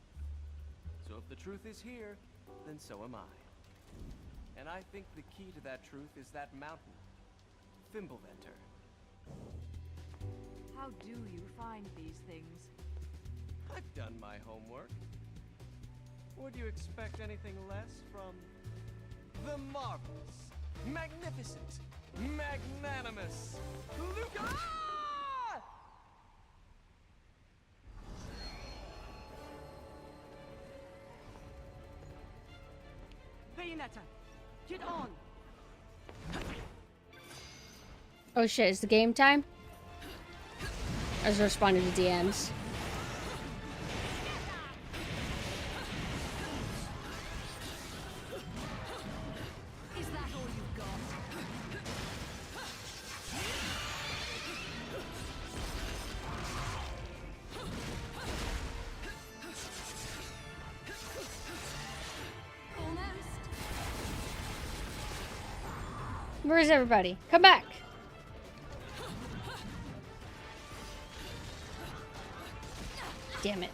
So if the truth is here, then so am I. And I think the key to that truth is that mountain, Fimbulventer. How do you find these things? I've done my homework. Would you expect anything less from the marvelous, magnificent, magnanimous Luca? Ah! Bayonetta, get on! Oh shit, is the game time? I was responding to DMs. Is that all you've got? Almost. Where's everybody? Come back! Damn it.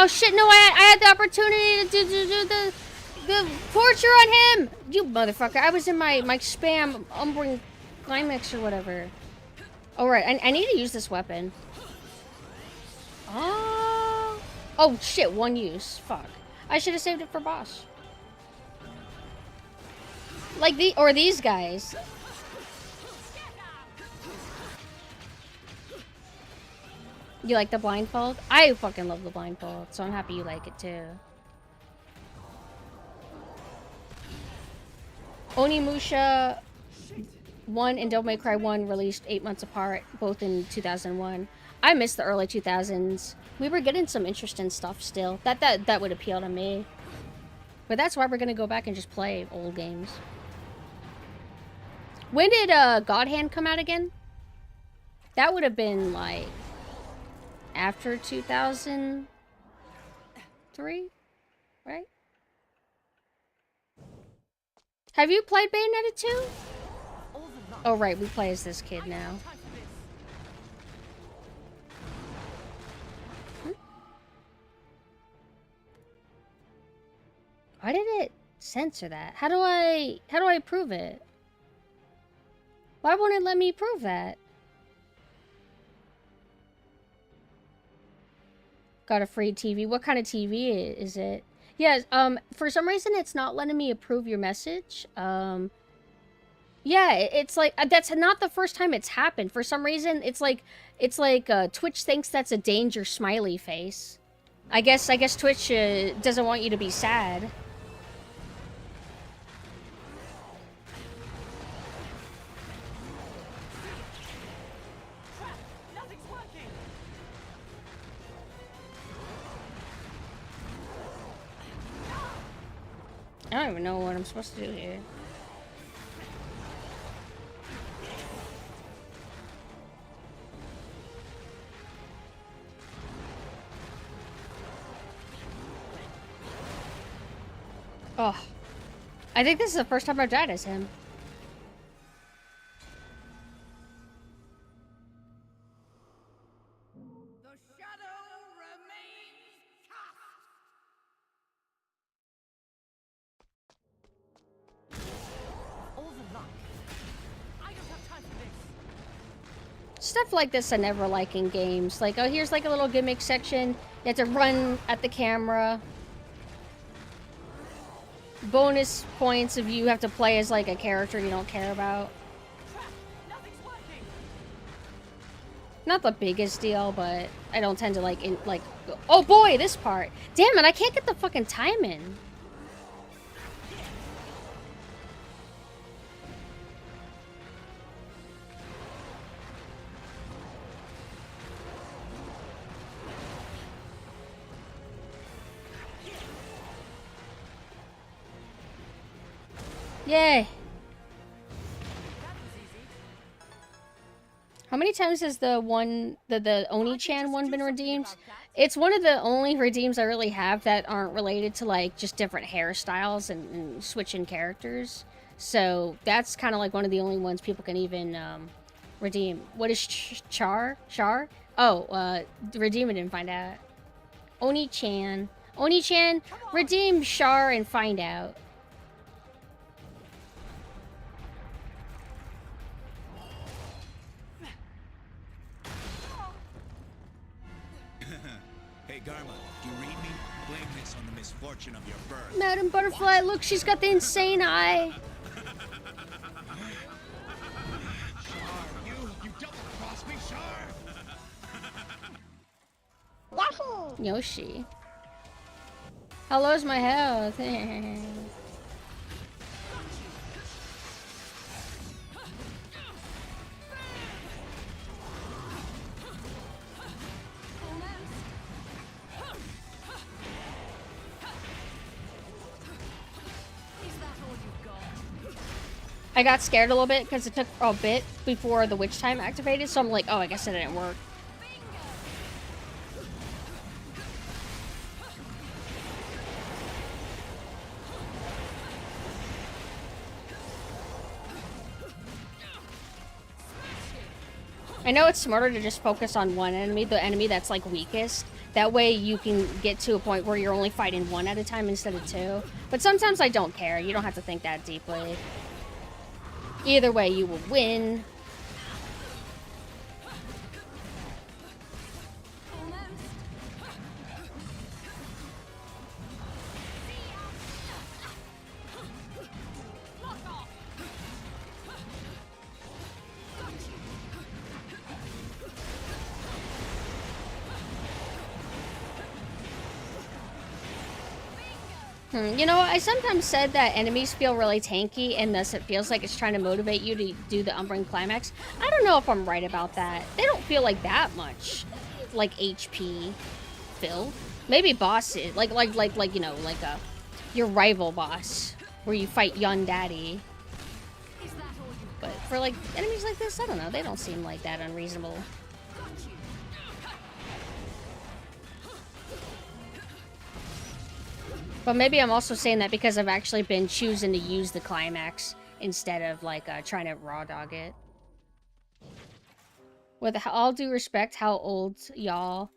Oh shit, no, I had the opportunity to do the torture on him! You motherfucker, I was in my spam umbering climax or whatever. Oh right, I need to use this weapon. Oh shit, one use. Fuck. I should have saved it for boss. Like these guys. You like the blindfold? I fucking love the blindfold, so I'm happy you like it too. Onimusha 1 and Devil May Cry 1 released 8 months apart, both in 2001. I miss the early 2000s. We were getting some interesting stuff still. That would appeal to me. But that's why we're gonna go back and just play old games. When did God Hand come out again? That would have been like after 2003, right? Have you played Bayonetta 2? Oh right, we play as this kid now. Why did it censor that? How do I prove it? Why won't it let me prove that? Got a free TV. What kind of TV is it? Yeah, for some reason it's not letting me approve your message. Yeah, it's like that's not the first time it's happened. For some reason it's like Twitch thinks that's a danger smiley face. I guess Twitch doesn't want you to be sad. I don't even know what I'm supposed to do here. Oh. I think this is the first time I've died as him. Stuff like this I never like in games. Like, oh, here's like a little gimmick section. You have to run at the camera. Bonus points if you have to play as like a character you don't care about. Not the biggest deal, but I don't tend to like oh boy, this part. Damn it, I can't get the fucking time in. Yay! How many times has the Oni-chan one been redeemed? It's one of the only redeems I really have that aren't related to like just different hairstyles and switching characters. So that's kind of like one of the only ones people can even redeem. What is Char? Oh, redeem it and find out. Oni-chan. Oni-chan, redeem Char and find out. Garma, do you read me? Blame this on the misfortune of your birth. Madam Butterfly, look, she's got the insane eye. Char, you double-crossed me, Char! Yahoo! Yoshi. How's my health? I got scared a little bit because it took a bit before the witch time activated, so I'm like, oh, I guess it didn't work. I know it's smarter to just focus on one enemy, the enemy that's like weakest, That way you can get to a point where you're only fighting one at a time instead of two. But sometimes I don't care. You don't have to think that deeply. Either way, you will win. You know, I sometimes said that enemies feel really tanky, and thus it feels like it's trying to motivate you to do the Umbran Climax. I don't know if I'm right about that. They don't feel like that much, like, HP filled. Maybe bosses, like, you know, like your rival boss, where you fight Young Daddy. But for, like, enemies like this, I don't know, they don't seem like that unreasonable. But maybe I'm also saying that because I've actually been choosing to use the climax instead of, like, trying to raw dog it. With all due respect, how old, y'all?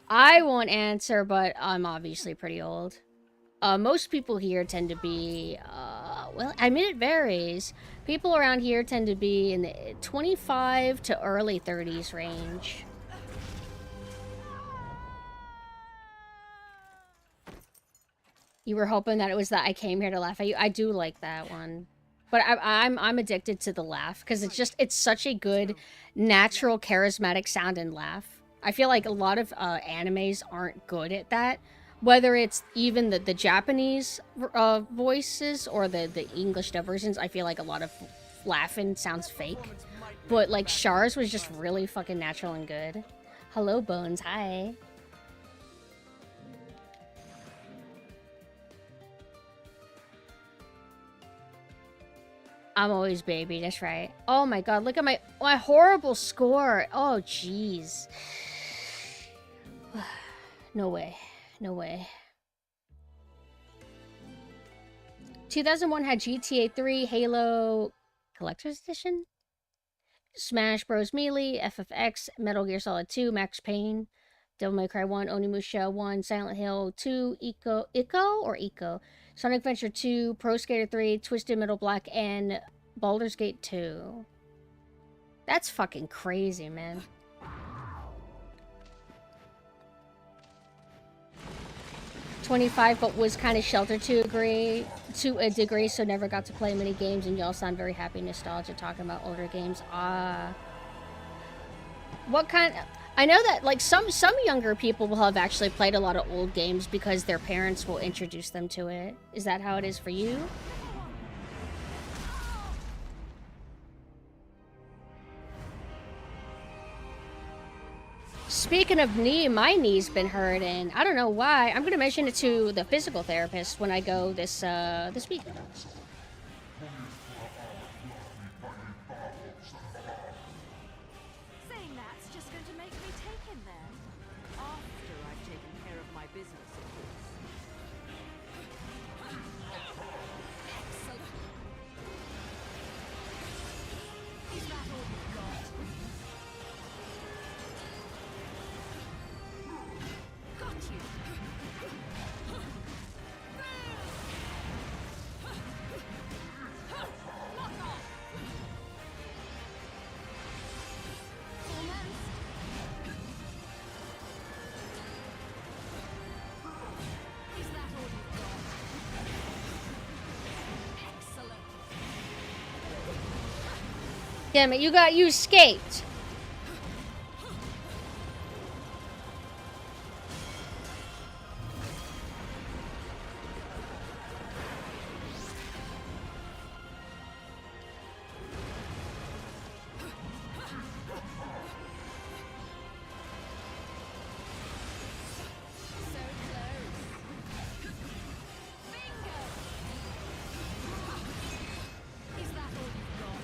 I won't answer, but I'm obviously pretty old. Most people here tend to be, well, I mean, it varies. People around here tend to be in the 25 to early 30s range. You were hoping that it was that I came here to laugh at you. I do like that one. But I'm addicted to the laugh because it's such a good, natural, charismatic sound and laugh. I feel like a lot of animes aren't good at that. Whether it's even the Japanese voices or the English dub versions, I feel like a lot of laughing sounds fake. But like Char's was just really fucking natural and good. Hello, Bones. Hi. I'm always baby, that's right. Oh my god, look at my horrible score. Oh, jeez. No way. No way. 2001 had GTA 3, Halo Collector's Edition, Smash Bros. Melee, FFX, Metal Gear Solid 2, Max Payne, Devil May Cry 1, Onimusha 1, Silent Hill 2, Eco, Sonic Adventure 2, Pro Skater 3, Twisted Metal Black, and Baldur's Gate 2. That's fucking crazy, man. "25, but was kind of sheltered to a degree, so never got to play many games, and y'all sound very happy, nostalgia, talking about older games." What kind... I know that, like, some younger people will have actually played a lot of old games because their parents will introduce them to it. Is that how it is for you? Speaking of knee, my knee's been hurting. I don't know why. I'm gonna mention it to the physical therapist when I go this week. Saying that's just going to make me take him there. After I've taken care of my business, of course. Excellent. Is that all you've got? Got you. Knock off. Almost. Is that all you've got? Excellent. Damn it, you escaped. So close. Bingo. Is that all you've got?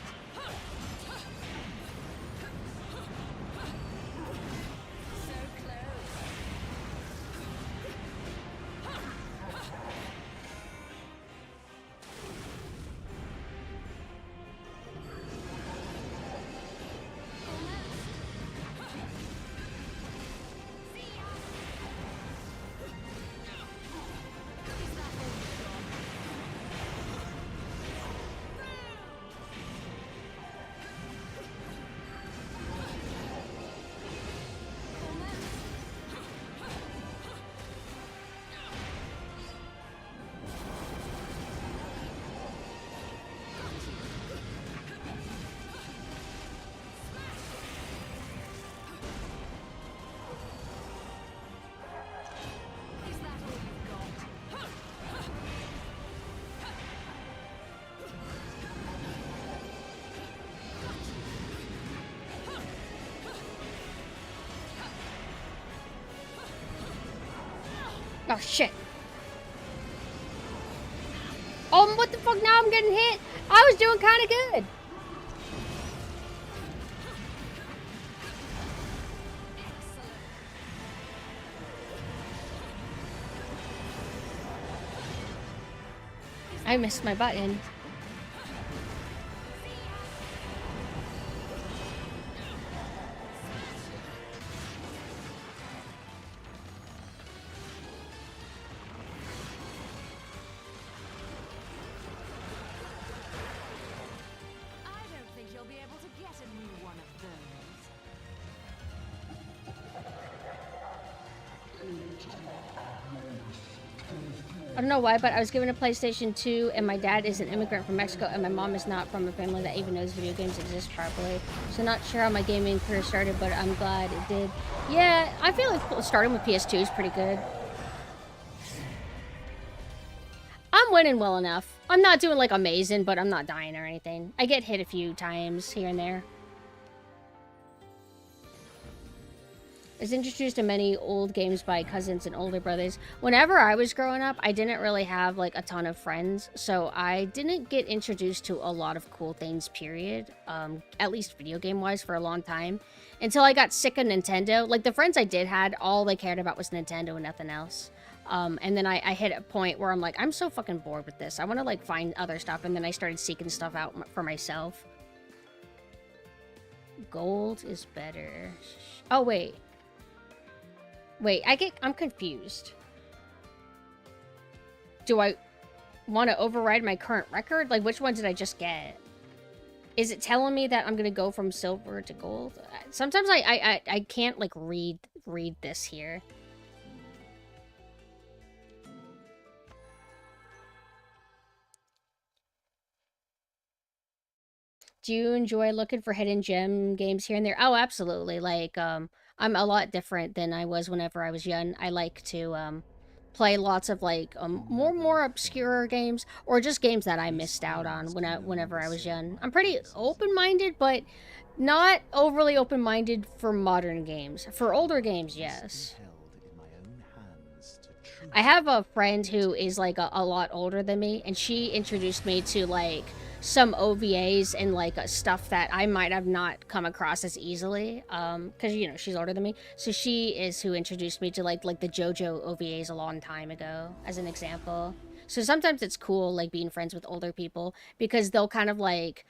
Oh, shit. Oh, what the fuck? Now I'm getting hit. I was doing kind of good. I missed my button. I don't know why, but I was given a PlayStation 2, and my dad is an immigrant from Mexico, and my mom is not from a family that even knows video games exist properly. So not sure how my gaming career started, but I'm glad it did. Yeah, I feel like starting with PS2 is pretty good. I'm winning well enough. I'm not doing, like, amazing, but I'm not dying or anything. I get hit a few times here and there. I was introduced to many old games by cousins and older brothers. Whenever I was growing up, I didn't really have, like, a ton of friends, so I didn't get introduced to a lot of cool things, period. At least video game-wise for a long time. Until I got sick of Nintendo. Like, the friends I did had, all they cared about was Nintendo and nothing else. And then I hit a point where I'm like, I'm so fucking bored with this. I want to, like, find other stuff, and then I started seeking stuff out for myself. Gold is better. Oh, wait. Wait, I'm confused. Do I want to override my current record? Like, which one did I just get? Is it telling me that I'm gonna go from silver to gold? Sometimes I can't, like, read this here. Do you enjoy looking for hidden gem games here and there? Oh, absolutely. Like, I'm a lot different than I was whenever I was young. I like to play lots of, like, more obscure games, or just games that I missed out on whenever I was young. I'm pretty open-minded, but not overly open-minded for modern games. For older games, yes. I have a friend who is, like, a lot older than me, and she introduced me to, like, some OVAs and, like, stuff that I might have not come across as easily, because, you know, she's older than me. So she is who introduced me to, like the JoJo OVAs a long time ago, as an example. So sometimes it's cool, like, being friends with older people, because they'll kind of, like,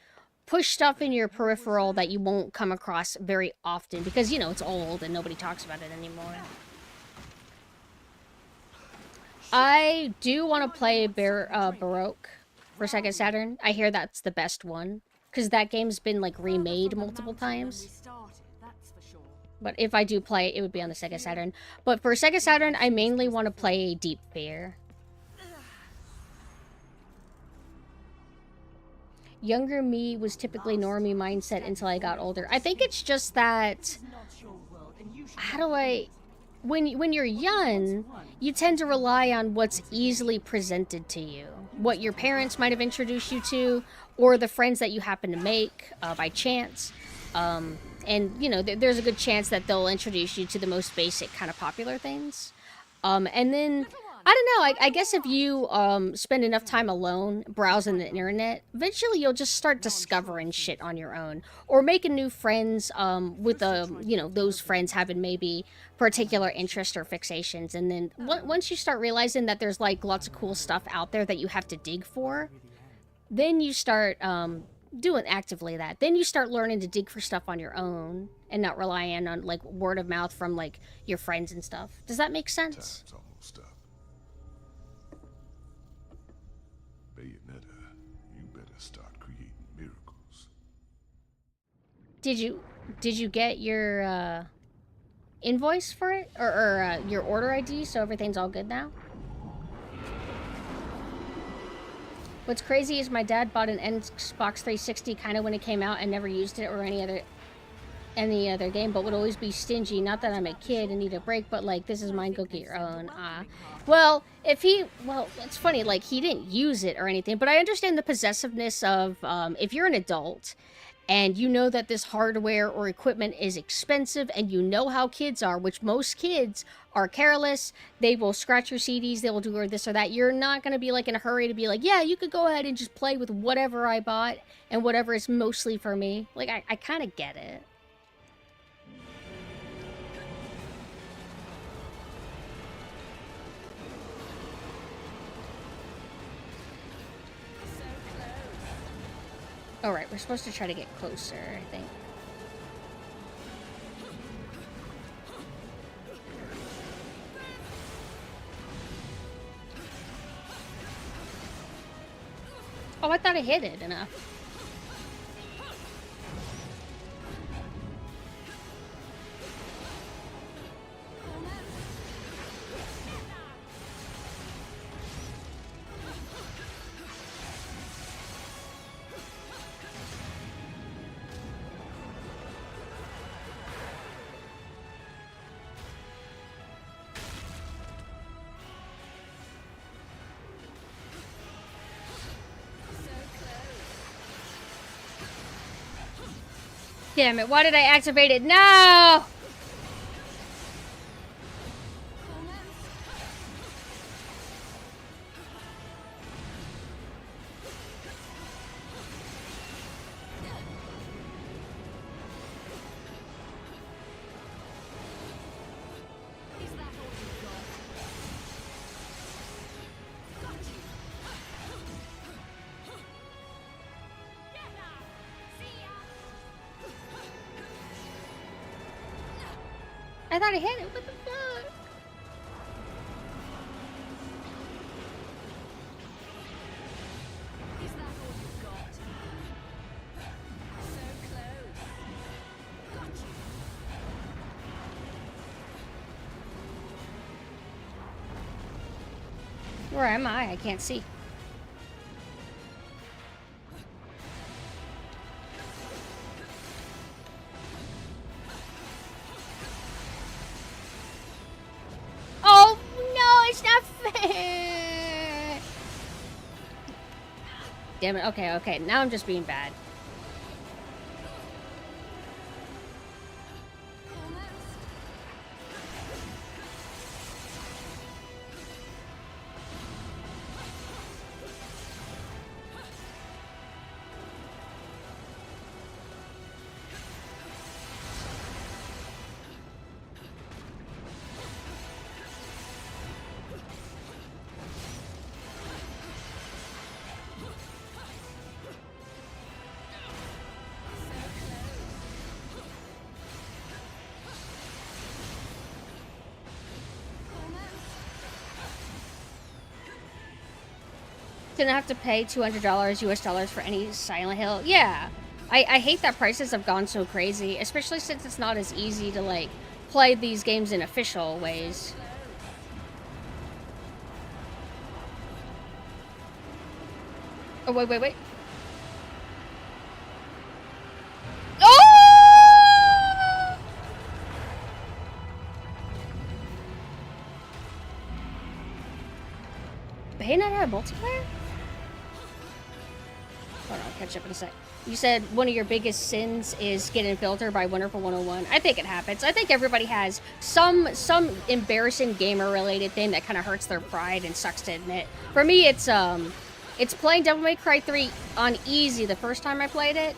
push stuff in your peripheral that you won't come across very often, because, you know, it's old and nobody talks about it anymore. I do want to play Baroque for Sega Saturn. I hear that's the best one, because that game's been, like, remade multiple times. But if I do play it, it would be on the Sega Saturn. But for Sega Saturn, I mainly want to play Deep Fear. Younger me was typically normie mindset until I got older. I think it's just that... How do I... When you're young, you tend to rely on what's easily presented to you. What your parents might have introduced you to, or the friends that you happen to make by chance. And, you know, there's a good chance that they'll introduce you to the most basic kind of popular things. And then, I don't know, I guess if you spend enough time alone browsing the internet, eventually you'll just start discovering shit on your own. Or making new friends with, you know, those friends having maybe particular interests or fixations. And then once you start realizing that there's, like, lots of cool stuff out there that you have to dig for, then you start doing actively that. Then you start learning to dig for stuff on your own and not relying on, like, word of mouth from, like, your friends and stuff. Does that make sense? Time's almost up. Bayonetta, you better start creating miracles. Did you get your invoice for it, or your order ID, so everything's all good now? What's crazy is my dad bought an Xbox 360 kind of when it came out and never used it or any other game, but would always be stingy. Not that I'm a kid and need a break, but, like, this is mine, go get your own. Well, it's funny, like, he didn't use it or anything, but I understand the possessiveness of, if you're an adult and you know that this hardware or equipment is expensive, and you know how kids are, which most kids are careless. They will scratch your CDs, they will do or this or that. You're not going to be like in a hurry to be like, yeah, you could go ahead and just play with whatever I bought and whatever is mostly for me. Like, I kind of get it. Alright, we're supposed to try to get closer, I think. Oh, I thought I hit it enough. Damn it, why did I activate it? No! I thought I hit it. What the fuck? Is that all you've got? So close. Got you. Where am I? I can't see. Oh, no, it's not fair. Damn it. Okay, okay. Now I'm just being bad. Didn't have to pay $200 US dollars for any Silent Hill. Yeah, I hate that prices have gone so crazy, especially since it's not as easy to like play these games in official ways. Oh, wait, wait, wait. Oh! Bayonetta have multiplayer? Hold on, I'll catch up in a sec. You said one of your biggest sins is getting filtered by Wonderful 101. I think it happens. I think everybody has some embarrassing gamer-related thing that kind of hurts their pride and sucks to admit. For me, it's playing Devil May Cry 3 on easy the first time I played it,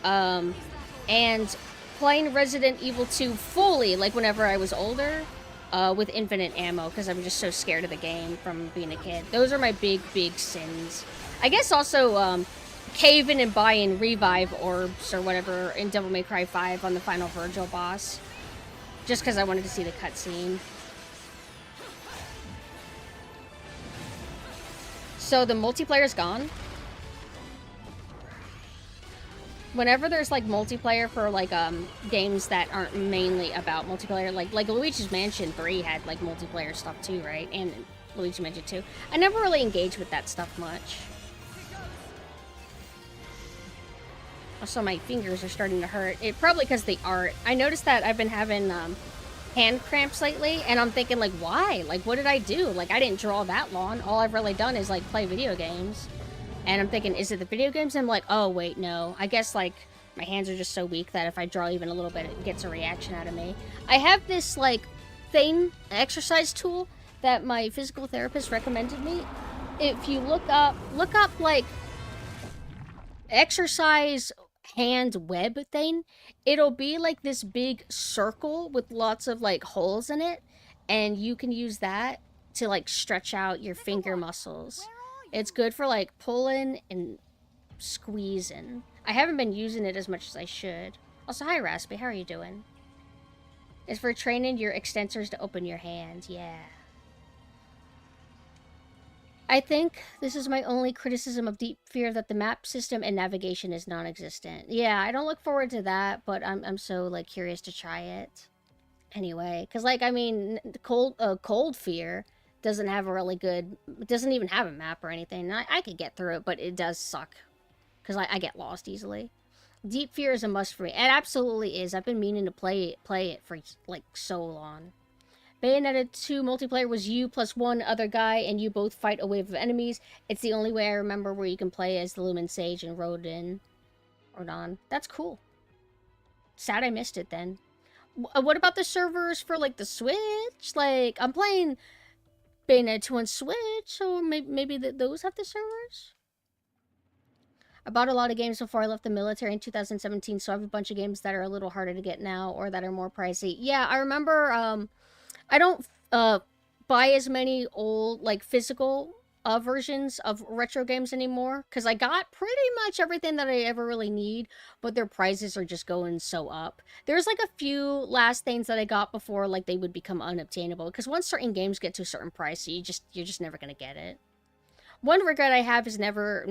and playing Resident Evil 2 fully, like whenever I was older, with infinite ammo, because I'm just so scared of the game from being a kid. Those are my big sins. I guess also, caving and buying revive orbs or whatever in Devil May Cry 5 on the final Virgil boss. Just because I wanted to see the cutscene. So the multiplayer's gone. Whenever there's like multiplayer for like games that aren't mainly about multiplayer, like Luigi's Mansion 3 had like multiplayer stuff too, right? And Luigi Mansion 2. I never really engaged with that stuff much. Also, my fingers are starting to hurt. It probably because the art. I noticed that I've been having hand cramps lately, and I'm thinking like, why? Like, what did I do? Like, I didn't draw that long. All I've really done is like play video games. And I'm thinking, is it the video games? And I'm like, oh wait, no. I guess like My hands are just so weak that if I draw even a little bit, it gets a reaction out of me. I have this, like, exercise tool that my physical therapist recommended me. If you look up, like, exercise hand web thing, it'll be like this big circle with lots of, like, holes in it, and you can use that to, like, stretch out your finger muscles. It's good for, like, pulling and squeezing. I haven't been using it as much as I should. Also, hi Raspy, how are you doing? It's for training your extensors to open your hand, yeah. I think this is my only criticism of Deep Fear, that the map system and navigation is non-existent. Yeah, I don't look forward to that, but I'm so, like, curious to try it. Anyway, because, like, I mean, Cold Fear doesn't have a really good... It doesn't even have a map or anything. I could get through it, but it does suck. Because I get lost easily. Deep Fear is a must for me. It absolutely is. I've been meaning to play it for, like, so long. Bayonetta 2 multiplayer was you plus one other guy, and you both fight a wave of enemies. It's the only way I remember where you can play as the Lumen Sage and Rodin. That's cool. Sad I missed it then. What about the servers for, like, the Switch? Like, I'm playing Bayonetta 2 on Switch, so maybe those have the servers? I bought a lot of games before I left the military in 2017, so I have a bunch of games that are a little harder to get now or that are more pricey. Yeah, I remember, I don't buy as many old, like, physical versions of retro games anymore, because I got pretty much everything that I ever really need, but their prices are just going so up. There's, like, a few last things that I got before, like, they would become unobtainable, because once certain games get to a certain price, you're just never gonna get it. One regret I have is never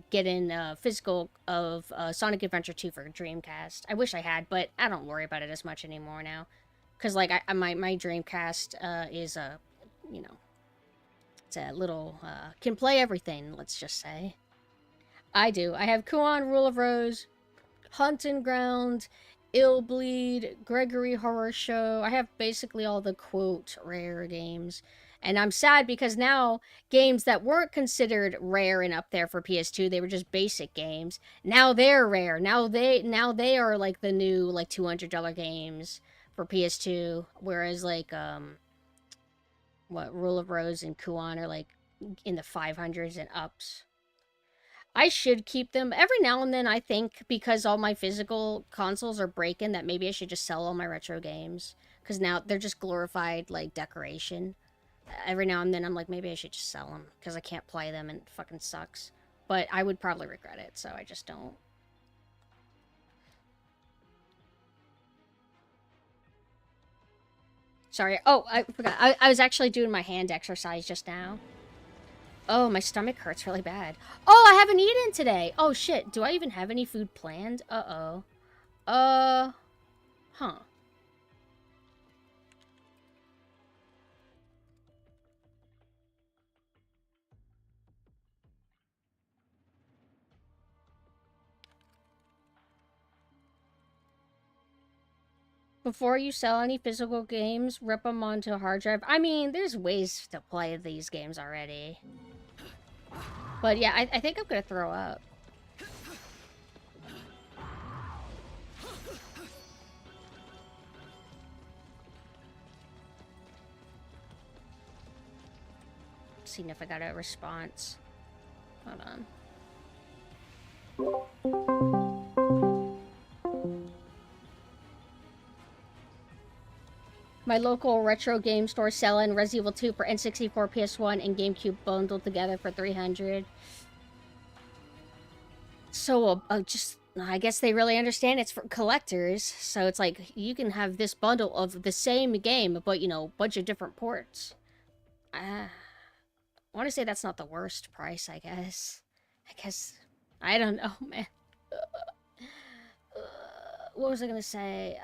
getting physical of Sonic Adventure 2 for Dreamcast. I wish I had, but I don't worry about it as much anymore now. Because, like, my Dreamcast is you know, it's a little, can play everything, let's just say. I do. I have Kuon, Rule of Rose, Hunting Ground, Illbleed, Gregory Horror Show. I have basically all the, quote, rare games. And I'm sad because now games that weren't considered rare and up there for PS2, they were just basic games. Now they're rare. Now they are like the new, like, $200 games for PS2, whereas, like, Rule of Rose and Kuon are, like, in the 500s and ups. I should keep them. Every now and then I think, because all my physical consoles are breaking, that maybe I should just sell all my retro games. Because now they're just glorified, like, decoration. Every now and then I'm like, maybe I should just sell them, because I can't play them and it fucking sucks. But I would probably regret it, so I just don't. Sorry. Oh, I forgot. I was actually doing my hand exercise just now. Oh, my stomach hurts really bad. Oh, I haven't eaten today. Oh, shit. Do I even have any food planned? Uh-oh. Huh. Before you sell any physical games, rip them onto a hard drive. I mean, there's ways to play these games already. But yeah, I think I'm gonna throw up. Seeing if I got a response. Hold on. My local retro game store selling Resident Evil 2 for N64, PS1, and GameCube bundled together for $300. So, I guess they really understand it's for collectors. So it's like, you can have this bundle of the same game, but, you know, a bunch of different ports. I want to say that's not the worst price, I guess. I don't know, man. What was I gonna say?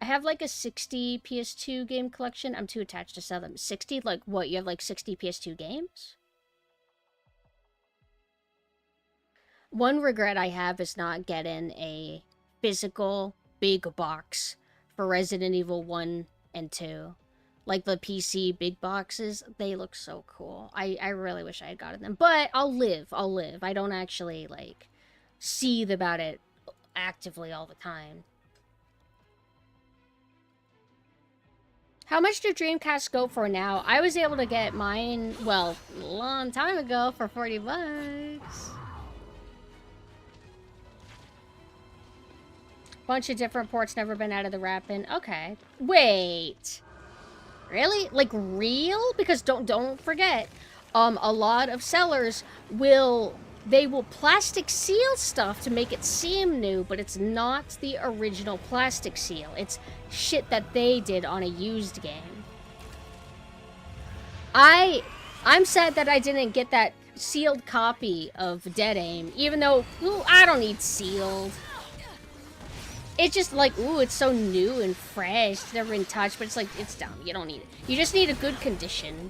I have like a 60 PS2 game collection. I'm too attached to sell them. 60? Like what? You have like 60 PS2 games? One regret I have is not getting a physical big box for Resident Evil 1 and 2. like the PC big boxes, they look so cool. I really wish I had gotten them. But I'll live. I don't actually, like, seethe about it actively all the time. How much do Dreamcast go for now? I was able to get mine, well, a long time ago for 40 bucks. Bunch of different ports, never been out of the wrapping. Okay. Wait. Really? Like, real? Because don't forget, a lot of sellers will plastic seal stuff to make it seem new, but it's not the original plastic seal. It's shit that they did on a used game. I'm sad that I didn't get that sealed copy of Dead Aim, even though, ooh, I don't need sealed. It's just like, ooh, it's so new and fresh, it's never been touched, but it's like, it's dumb. You don't need it. You just need a good condition.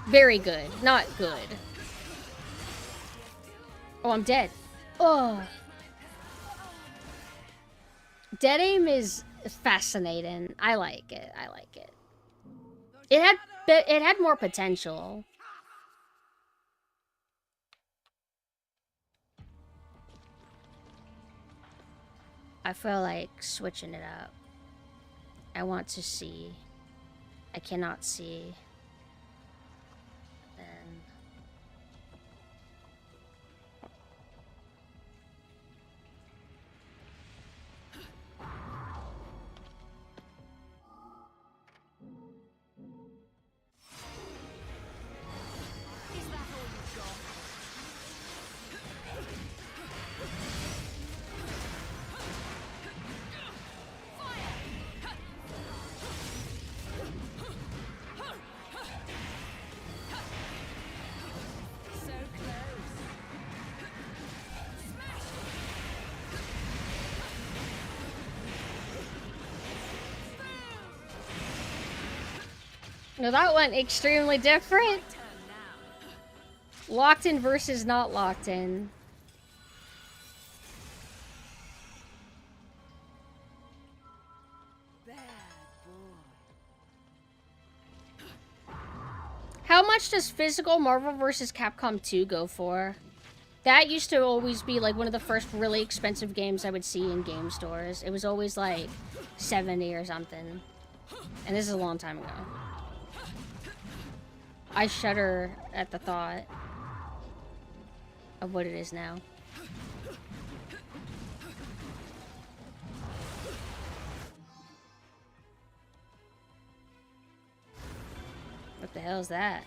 Very good, not good. Oh, I'm dead. Oh. Dead Aim is fascinating. I like it. I like it. It had more potential. I feel like switching it up. I want to see. I cannot see. Then no, that went extremely different. Locked in versus not locked in. How much does physical Marvel vs. Capcom 2 go for? That used to always be like one of the first really expensive games I would see in game stores. It was always like 70 or something. And this is a long time ago. I shudder at the thought of what it is now. What the hell is that?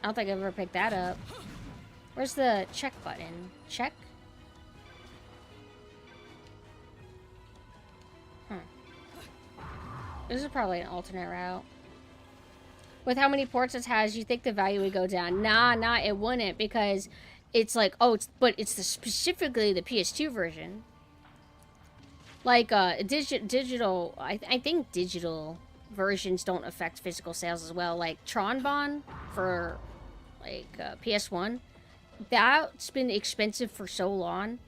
I don't think I've ever picked that up. Where's the check button? Check? This is probably an alternate route. With how many ports it has, you think the value would go down. Nah, it wouldn't, because it's like, oh, but it's specifically the PS2 version. Like, digital, I think digital versions don't affect physical sales as well. Like, Tronbon for, like, PS1, that's been expensive for so long.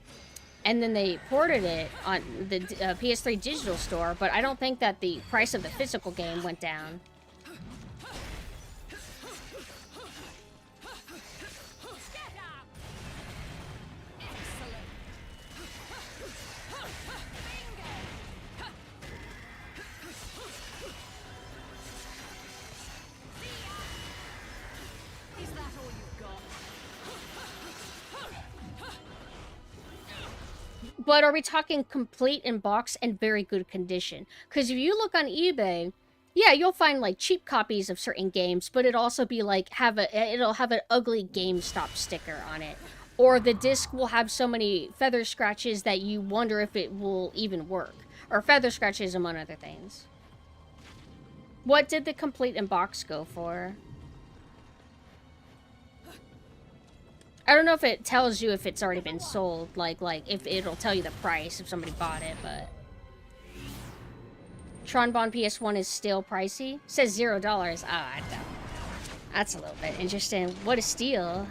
And then they ported it on the PS3 digital store, but I don't think that the price of the physical game went down. But are we talking complete in box and very good condition? Because if you look on eBay, yeah, you'll find like cheap copies of certain games, but it'll also be like it'll have an ugly GameStop sticker on it, or the disc will have so many feather scratches that you wonder if it will even work, or feather scratches among other things. What did the complete in box go for? I don't know if it tells you if it's already been sold, like if it'll tell you the price if somebody bought it, but Tronbon PS1 is still pricey. It says $0. I don't. That's a little bit interesting. What a steal.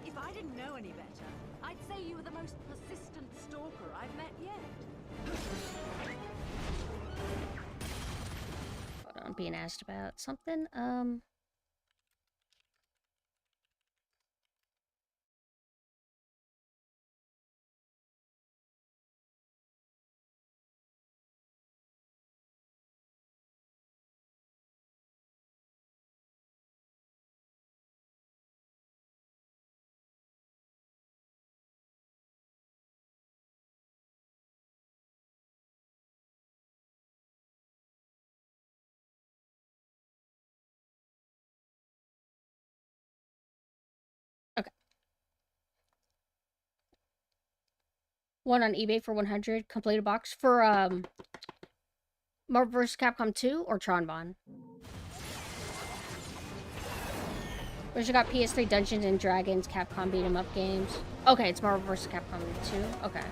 If I didn't know any better, I'd say you were the most persistent stalker I've met yet. Hold on, being asked about. Something, okay. One on eBay for 100. Complete a box for, Marvel vs. Capcom 2 or Tron Bon? Where's you got PS3 Dungeons and Dragons, Capcom beat 'em up games? Okay, it's Marvel vs. Capcom 2. Okay.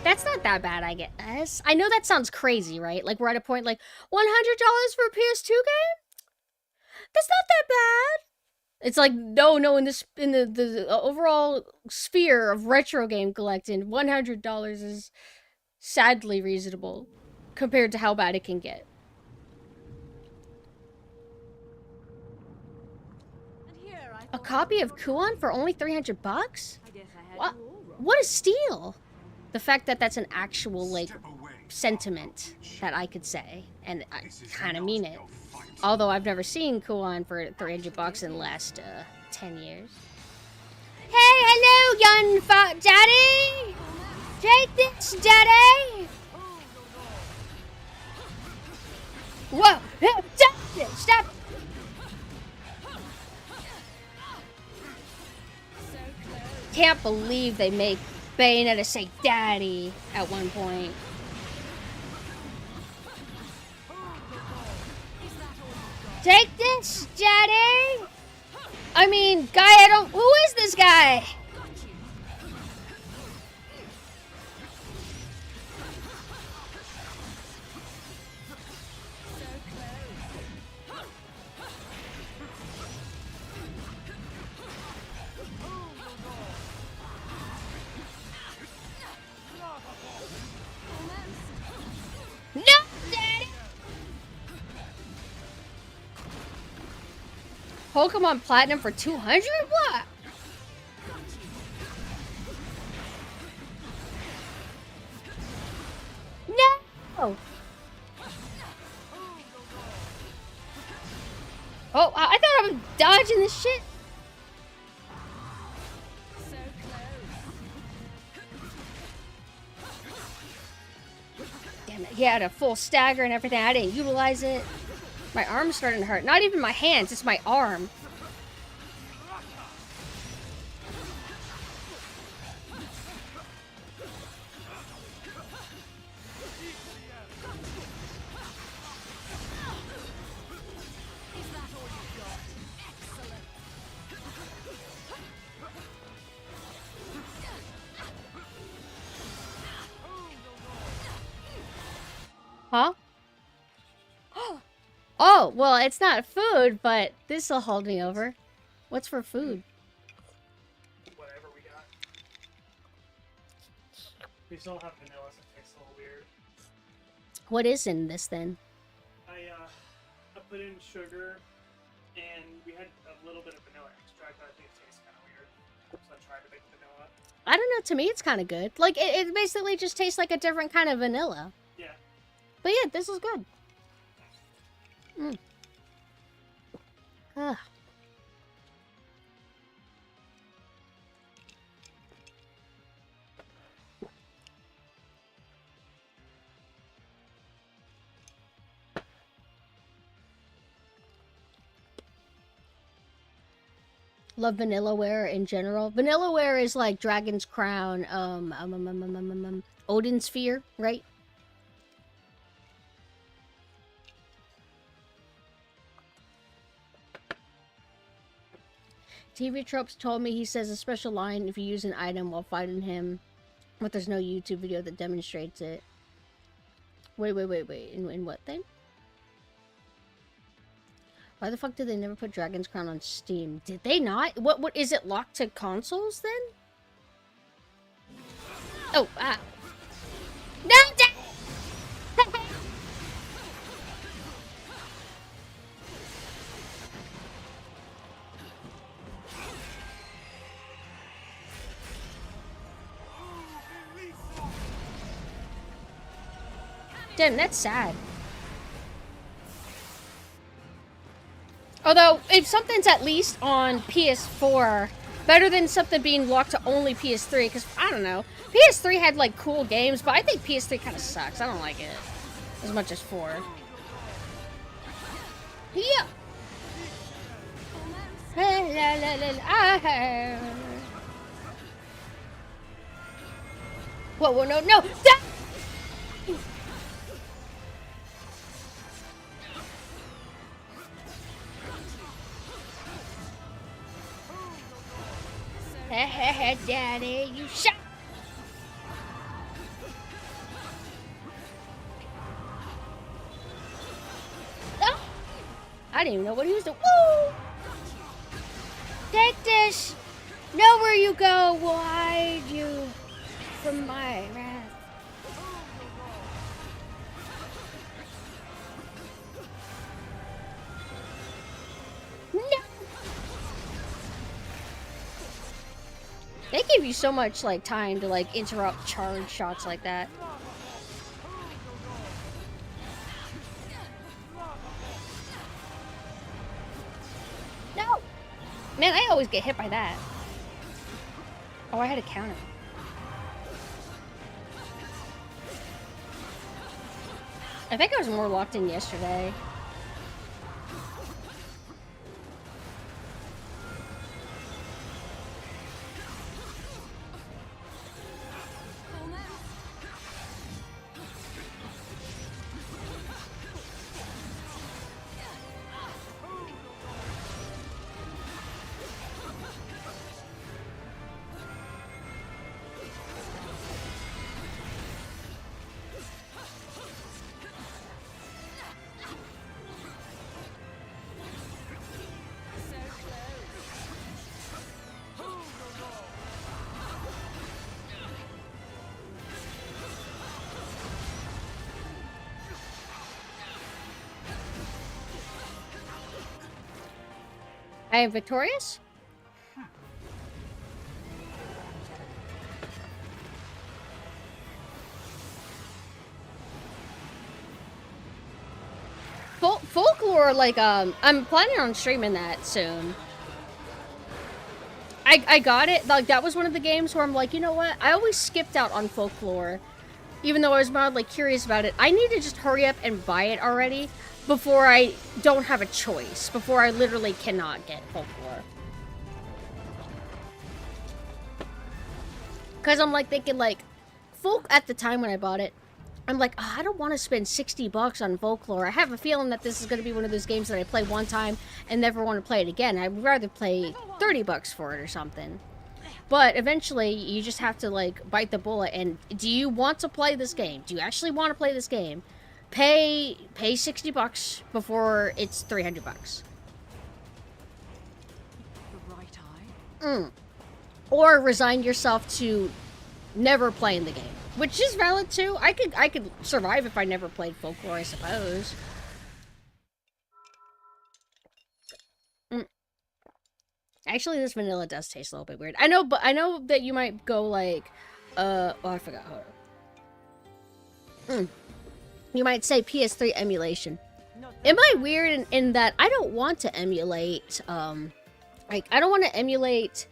That's not that bad, I guess. I know that sounds crazy, right? Like, we're at a point like, $100 for a PS2 game? That's not that bad. It's like, no, in the overall sphere of retro game collecting, $100 is sadly reasonable compared to how bad it can get. And here I A thought copy I of was Kuon for only $300? I guess I had What? you all wrong. What a steal! The fact that that's an actual, like, sentiment that I could say, and I kind of mean it. Although I've never seen Kuon for $300 in the last 10 years. Hey, hello, young fuck daddy! Take this, daddy! Whoa! Stop it! Stop! Can't believe they make Bayonetta say daddy at one point. Take this, daddy! I mean, guy, I don't... Who is this guy? No, daddy! Pokemon Platinum for 200? What? No! Oh, I thought I was dodging this shit. So close. Damn it, he had a full stagger and everything. I didn't utilize it. My arm's starting to hurt. Not even my hands, it's my arm. Huh? Oh, well, it's not food, but this'll hold me over. What's for food? Whatever we got. We still have vanilla, so it tastes a little weird. What is in this, then? I put in sugar, and we had a little bit of vanilla extract, but I think it tastes kind of weird. So I tried to make vanilla. I don't know, to me it's kind of good. Like, it basically just tastes like a different kind of vanilla. Yeah. But yeah, this is good. Mm. Ugh. Love Vanillaware in general. Vanillaware is like Dragon's Crown, Odin Sphere, right? TV Tropes told me he says a special line if you use an item while fighting him, but there's no YouTube video that demonstrates it. Wait. In what thing? Why the fuck did they never put Dragon's Crown on Steam? Did they not? What is it locked to consoles then? Oh, ah. No! Damn, that's sad. Although, if something's at least on PS4, better than something being locked to only PS3, because, I don't know. PS3 had, like, cool games, but I think PS3 kind of sucks. I don't like it as much as 4. Yeah! Whoa, no, no! Daddy, you shot! Oh! I didn't even know what he was doing. Woo! Take this! Know where you go, will hide you from my wrath. No! They give you so much, like, time to, like, interrupt charge shots like that. No! Man, I always get hit by that. Oh, I had a counter. I think I was more locked in yesterday. I am victorious? Folklore, like, I'm planning on streaming that soon. I got it. Like, that was one of the games where I'm like, you know what? I always skipped out on Folklore. Even though I was mildly curious about it. I need to just hurry up and buy it already before I don't have a choice. Before I literally cannot get Folklore. Because I'm, like, thinking, like, at the time when I bought it, I'm like, oh, I don't want to spend 60 bucks on Folklore. I have a feeling that this is going to be one of those games that I play one time and never want to play it again. I'd rather pay 30 bucks for it or something. But eventually, you just have to, like, bite the bullet. And do you want to play this game? Do you actually want to play this game? Pay 60 bucks before it's 300 bucks. The right eye? Or resign yourself to never playing the game. Which is valid too. I could survive if I never played Folklore, I suppose. Actually, this vanilla does taste a little bit weird. I know, but I know that you might go like, oh, I forgot. Hold on. You might say PS3 emulation. Am I weird in that I don't want to emulate, like, I don't want to emulate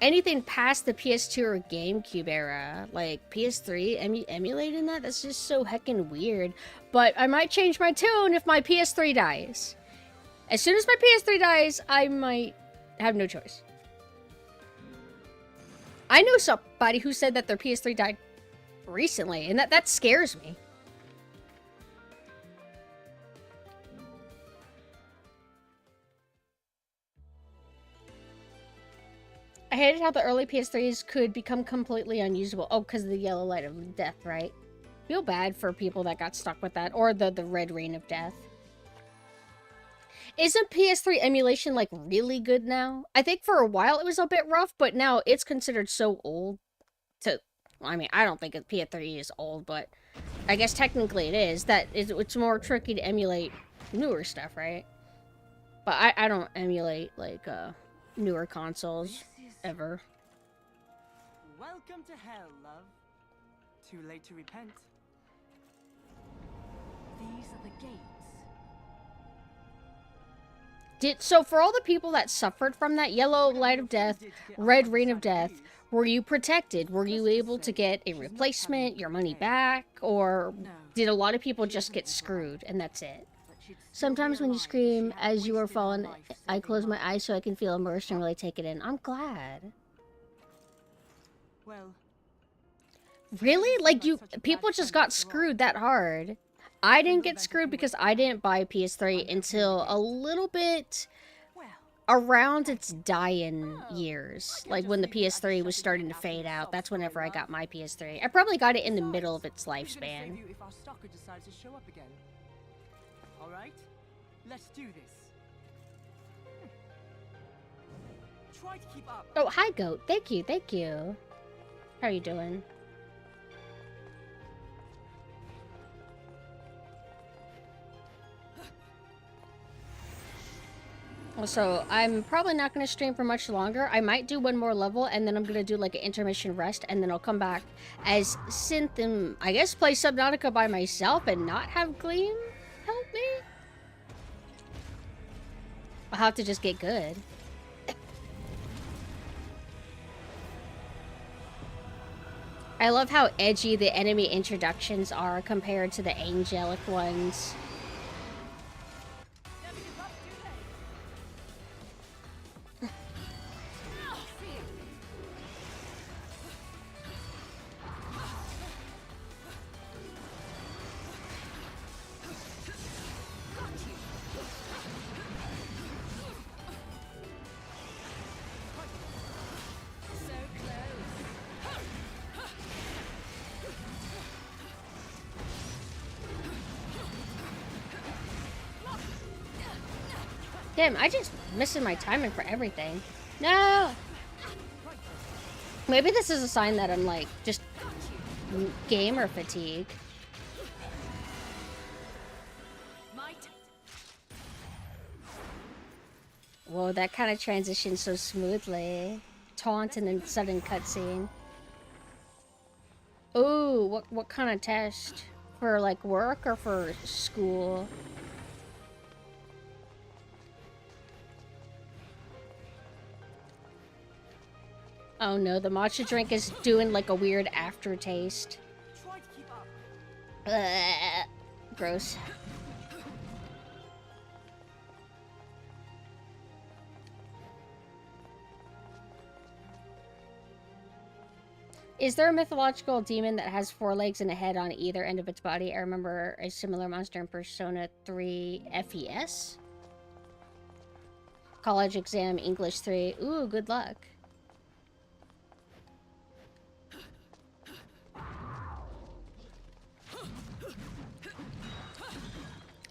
anything past the PS2 or GameCube era. Like, PS3, emulating that? That's just so heckin' weird. But I might change my tune if my PS3 dies. As soon as my PS3 dies, I might have no choice. I know somebody who said that their PS3 died recently, and that scares me. I hated how the early PS3s could become completely unusable. Oh, because of the yellow light of death, right? Feel bad for people that got stuck with that. Or the red rain of death. Isn't PS3 emulation, like, really good now? I think for a while it was a bit rough, but now it's considered so old to... Well, I mean, I don't think PS3 is old, but I guess technically it is. It's more tricky to emulate newer stuff, right? But I don't emulate, like, newer consoles. Ever. Welcome to hell, love. Too late to repent. These are the gates. So for all the people that suffered from that yellow light of death, red rain of death, were you protected? Were you able to get a replacement, your money back, or did a lot of people just get screwed and that's it? Sometimes when you scream as you are falling, I close my eyes so I can feel immersed and really take it in. I'm glad. Well, Really? Like people just got screwed that hard. I didn't get screwed because I didn't buy a PS3 until a little bit around its dying years. Like when the PS3 was starting to fade out. That's whenever I got my PS3. I probably got it in the middle of its lifespan. if our stalker decides to show up again. All right, let's do this. Try to keep up. Oh, hi, Goat. Thank you, thank you. How are you doing? So, I'm probably not going to stream for much longer. I might do one more level, and then I'm going to do, like, an intermission rest, and then I'll come back as Synth and, I guess, play Subnautica by myself and not have Gleam help me? I'll have to just get good. I love how edgy the enemy introductions are compared to the angelic ones. Damn, I just missing my timing for everything. No! Maybe this is a sign that I'm like, just gamer fatigue. Whoa, that kind of transitioned so smoothly. Taunt and then sudden cutscene. Ooh, what kind of test? For like work or for school? Oh no, the matcha drink is doing like a weird aftertaste. Try to keep up. Gross. Is there a mythological demon that has 4 legs and a head on either end of its body? I remember a similar monster in Persona 3 FES. College exam, English 3. Ooh, good luck.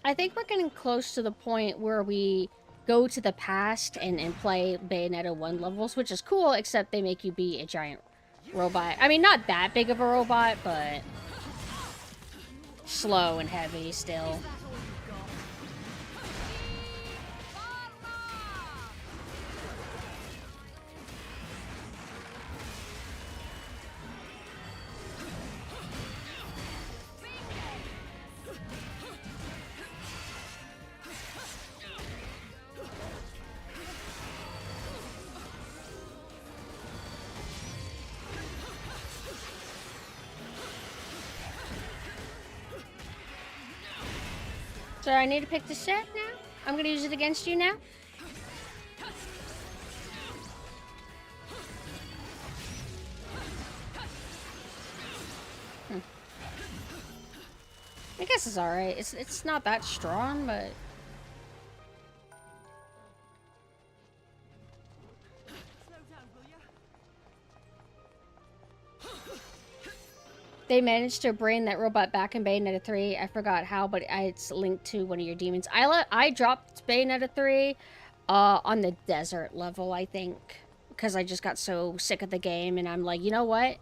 I think we're getting close to the point where we go to the past and play Bayonetta 1 levels, which is cool, except they make you be a giant robot. I mean, not that big of a robot, but slow and heavy still. So I need to pick the set now? I'm gonna use it against you now? I guess it's alright. It's not that strong, but... They managed to bring that robot back in Bayonetta 3. I forgot how, but it's linked to one of your demons. I dropped Bayonetta 3 on the desert level, I think. Because I just got so sick of the game, and I'm like, you know what?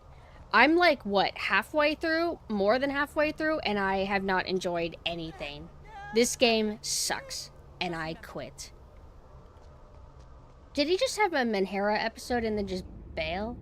I'm like, what, halfway through? More than halfway through, and I have not enjoyed anything. This game sucks, and I quit. Did he just have a Menhera episode and then just bail?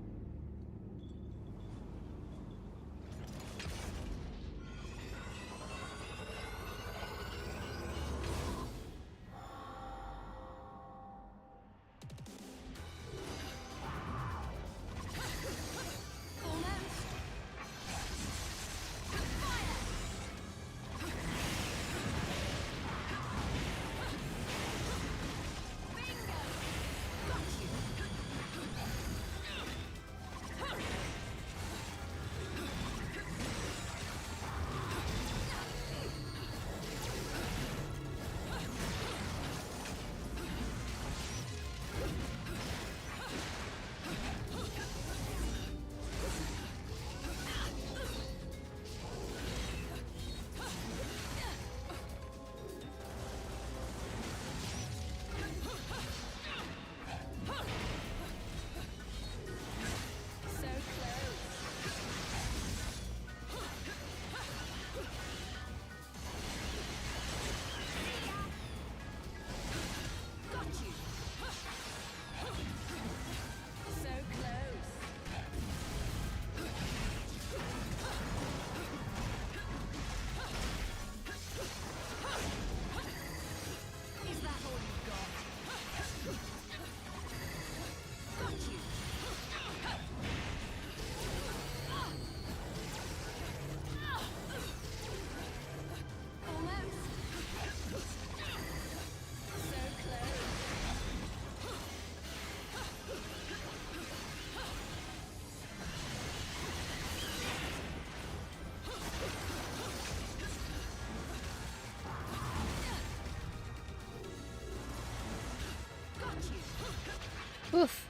Oof.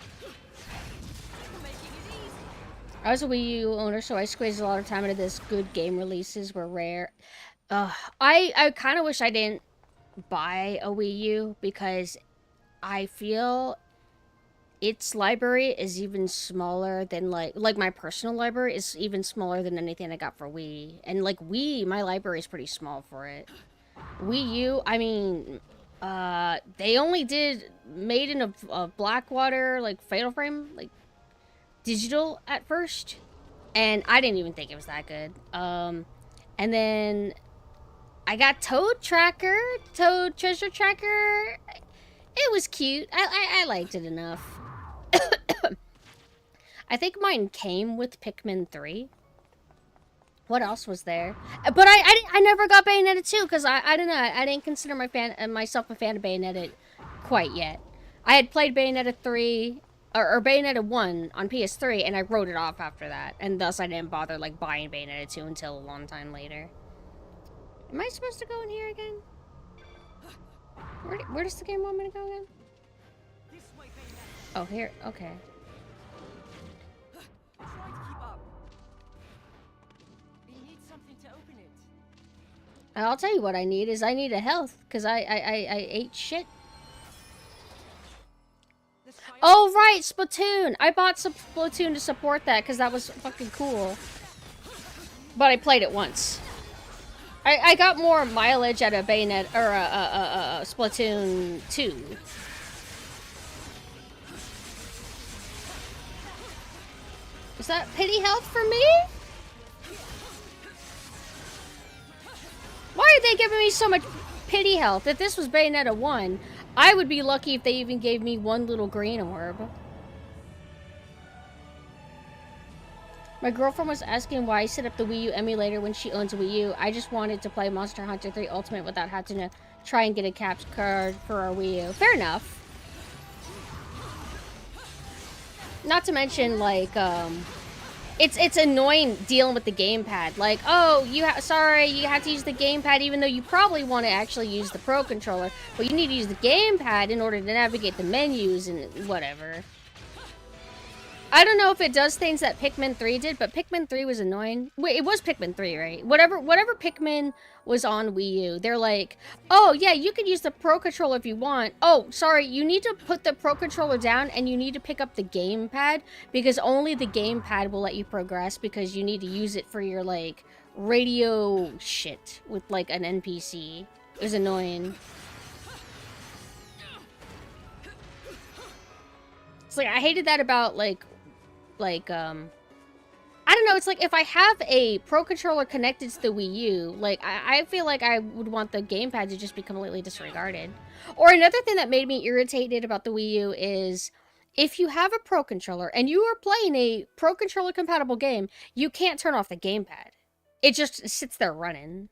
I was a Wii U owner, so I squeezed a lot of time into this. Good game releases were rare. I kind of wish I didn't buy a Wii U because I feel its library is even smaller than like my personal library is even smaller than anything I got for Wii. And like Wii, my library is pretty small for it. Wii U, I mean, they only did made in a Blackwater, like Fatal Frame, like digital at first, and I didn't even think it was that good. And then I got Toad Treasure Tracker. It was cute. I liked it enough. I think mine came with Pikmin 3. What else was there? But I never got Bayonetta 2 because I don't know. I didn't consider myself a fan of Bayonetta quite yet. I had played Bayonetta 3 or Bayonetta 1 on PS3 and I wrote it off after that, and thus I didn't bother like buying Bayonetta 2 until a long time later. Am I supposed to go in here again? Where does the game want me to go again? Oh, here. Okay. Try to keep up. We need something to open it. I'll tell you what I need is I need a health because I ate shit. Oh right, Splatoon. I bought some Splatoon to support that because that was fucking cool. But I played it once. I got more mileage out of Bayonetta or Splatoon 2. Is that pity health for me? Why are they giving me so much pity health? If this was Bayonetta 1, I would be lucky if they even gave me one little green orb. My girlfriend was asking why I set up the Wii U emulator when she owns a Wii U. I just wanted to play Monster Hunter 3 Ultimate without having to try and get a capture card for our Wii U. Fair enough. Not to mention, like, it's annoying dealing with the gamepad. Like, oh, sorry, you have to use the gamepad even though you probably want to actually use the Pro Controller. But you need to use the gamepad in order to navigate the menus and whatever. I don't know if it does things that Pikmin 3 did, but Pikmin 3 was annoying. Wait, it was Pikmin 3, right? Whatever Pikmin was on Wii U, they're like, oh, yeah, you can use the Pro Controller if you want. Oh, sorry, you need to put the Pro Controller down and you need to pick up the gamepad because only the gamepad will let you progress because you need to use it for your, like, radio shit with, like, an NPC. It was annoying. It's like, I hated that about, like, I don't know, it's like if I have a Pro Controller connected to the Wii U, like, I feel like I would want the gamepad to just be completely disregarded. Or another thing that made me irritated about the Wii U is if you have a Pro Controller and you are playing a Pro Controller compatible game, you can't turn off the gamepad. It just sits there running.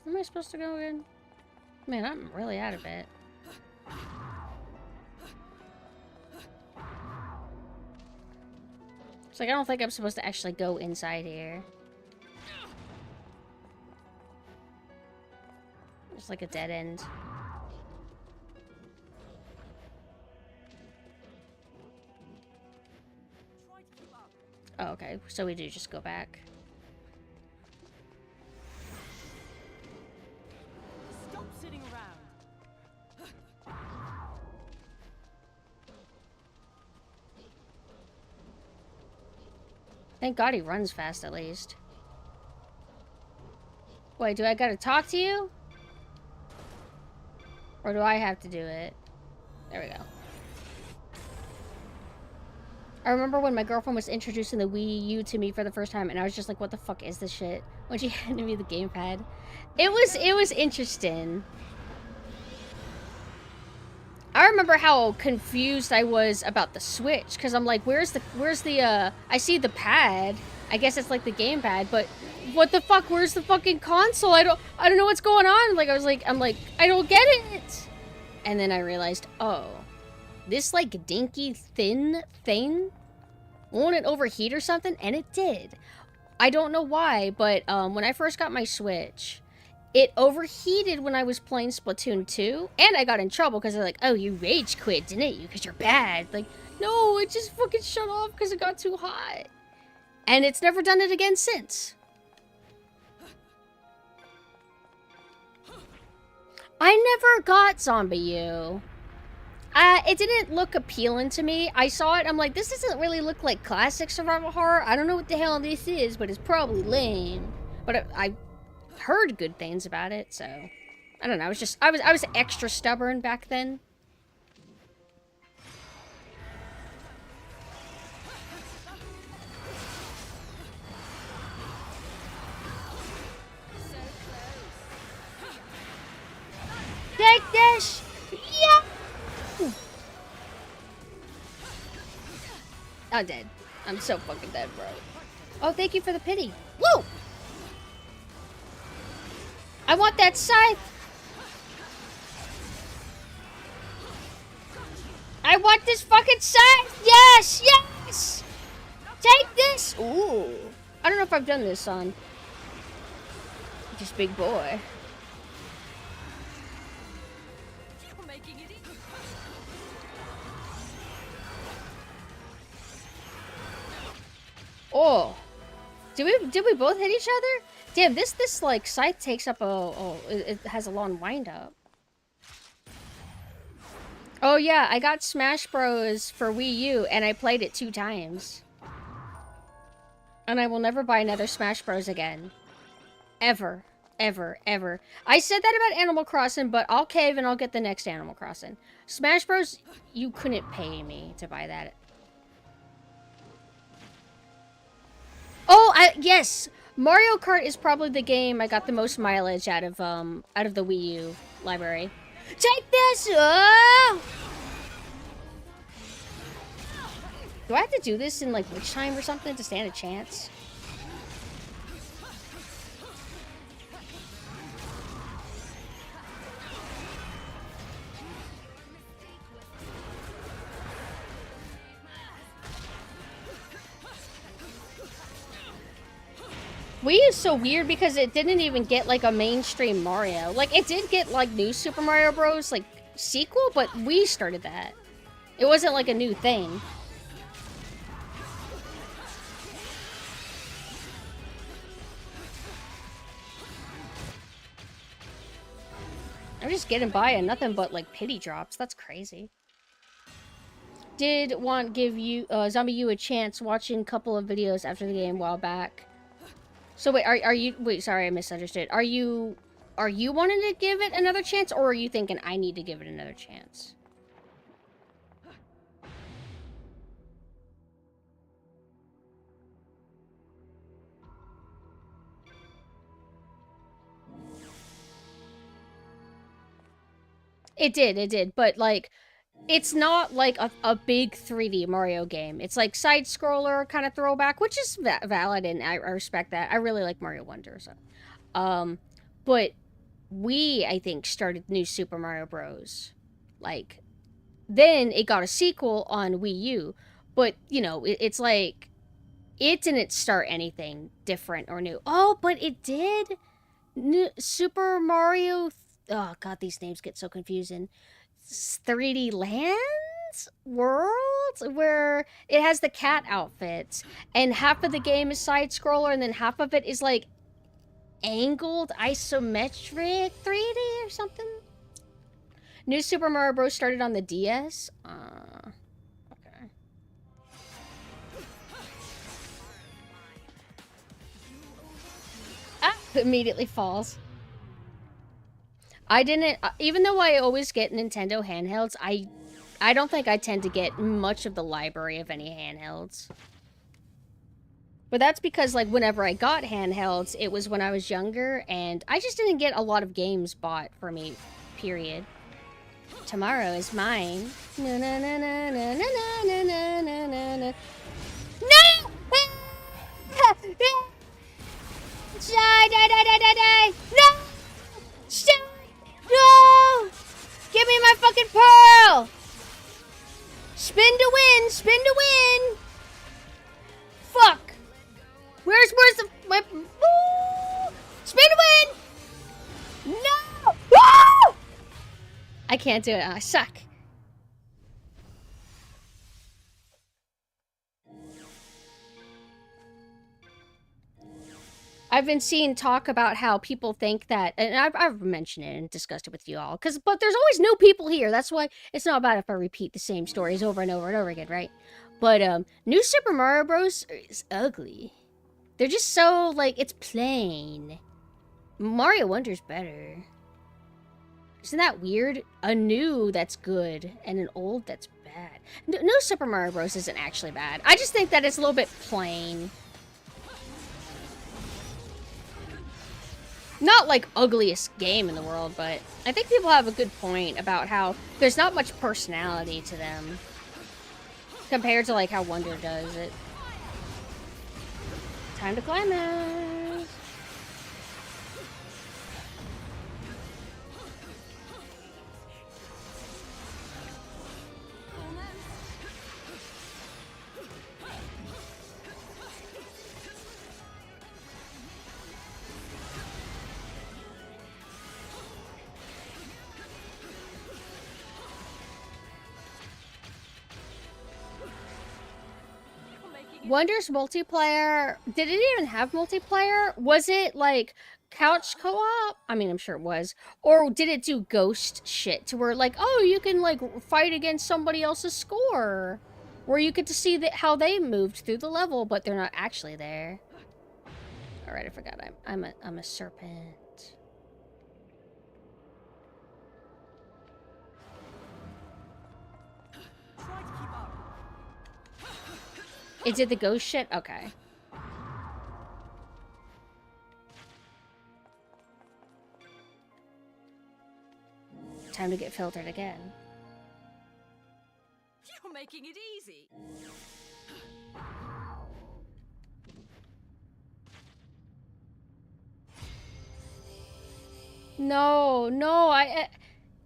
Where am I supposed to go again? Man, I'm really out of it. It's like, I don't think I'm supposed to actually go inside here. It's like a dead end. Oh, okay. So we do just go back. Stop sitting around. Thank God he runs fast at least. Wait, do I gotta talk to you? Or do I have to do it? There we go. I remember when my girlfriend was introducing the Wii U to me for the first time, and I was just like, what the fuck is this shit? When she handed me the gamepad. It was interesting. I remember how confused I was about the Switch, because I'm like, where's the, I see the pad. I guess it's like the gamepad, but what the fuck, where's the fucking console? I don't know what's going on. Like, I'm like, I don't get it. And then I realized, oh, this like dinky thin thing, won't it overheat or something? And it did. I don't know why, but when I first got my Switch, it overheated when I was playing Splatoon 2, and I got in trouble because they're like, oh, you rage quit, didn't you? Because you're bad. Like, no, it just fucking shut off because it got too hot. And it's never done it again since. I never got Zombie U. It didn't look appealing to me. I saw it, I'm like, this doesn't really look like classic survival horror. I don't know what the hell this is, but it's probably lame. But I heard good things about it, so I don't know. I was extra stubborn back then. Take this! Yeah! I'm dead. I'm so fucking dead, bro. Oh, thank you for the pity. Woo! I want that scythe! I want this fucking scythe! Yes! Yes! Take this! Ooh. I don't know if I've done this on just big boy. You're making it easy. Oh. Did we both hit each other? Damn, this like scythe takes up it has a long wind up. Oh yeah, I got Smash Bros for Wii U and I played it 2 times. And I will never buy another Smash Bros again. Ever. Ever. Ever. I said that about Animal Crossing, but I'll cave and I'll get the next Animal Crossing. Smash Bros, you couldn't pay me to buy that. Oh, yes! Mario Kart is probably the game I got the most mileage out of the Wii U library. Take this! Oh! Do I have to do this in like witch time or something to stand a chance? Wii is so weird because it didn't even get like a mainstream Mario. Like it did get like new Super Mario Bros. Like sequel, but Wii started that. It wasn't like a new thing. I'm just getting by on nothing but like pity drops. That's crazy. Did want give you Zombie U a chance watching a couple of videos after the game a while back. So wait, are you wait, sorry, I misunderstood. Are you wanting to give it another chance, or are you thinking I need to give it another chance? It did, but like it's not like a big 3D Mario game. It's like side-scroller kind of throwback, which is valid, and I respect that. I really like Mario Wonder, so. But we, I think, started New Super Mario Bros. Like, then it got a sequel on Wii U, but, you know, it's like, it didn't start anything different or new. Oh, but it did? Super Mario... Oh, God, these names get so confusing. 3D Lands? Worlds? Where it has the cat outfits, and half of the game is side-scroller, and then half of it is, like, angled isometric 3D or something? New Super Mario Bros. Started on the DS? Okay. Ah! Immediately falls. I didn't, even though I always get Nintendo handhelds, I I don't think I tend to get much of the library of any handhelds. But that's because, like, whenever I got handhelds, it was when I was younger, and I just didn't get a lot of games bought for me, period. Tomorrow is mine. Na na na na na na na na na na na. No! Die, die, die, die, die, die! No! Stop! No! Give me my fucking pearl! Spin to win! Spin to win! Fuck! Where's the... my... Woo! Spin to win! No! Woo! I can't do it. I suck. I've been seeing talk about how people think that, and I've mentioned it and discussed it with you all, but there's always new people here. That's why it's not bad if I repeat the same stories over and over and over again, right? But, New Super Mario Bros. Is ugly. They're just so, like, it's plain. Mario Wonder's better. Isn't that weird? A new that's good, and an old that's bad. New Super Mario Bros. Isn't actually bad. I just think that it's a little bit plain. Not, like, ugliest game in the world, but I think people have a good point about how there's not much personality to them compared to, like, how Wonder does it. Time to climax! Wonder's multiplayer, did it even have multiplayer? Was it like couch co-op? I mean, I'm sure it was. Or did it do ghost shit to where like, oh, you can like fight against somebody else's score? Where you get to see how they moved through the level, but they're not actually there. All right, I forgot. I'm a serpent. Is it the ghost shit? Okay. Time to get filtered again. You're making it easy. No, I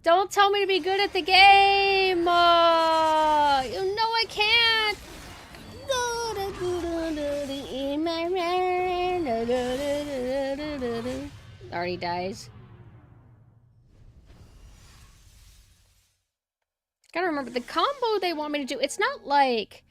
don't tell me to be good at the game. You know I can't. Already dies. Gotta remember the combo they want me to do. It's not like.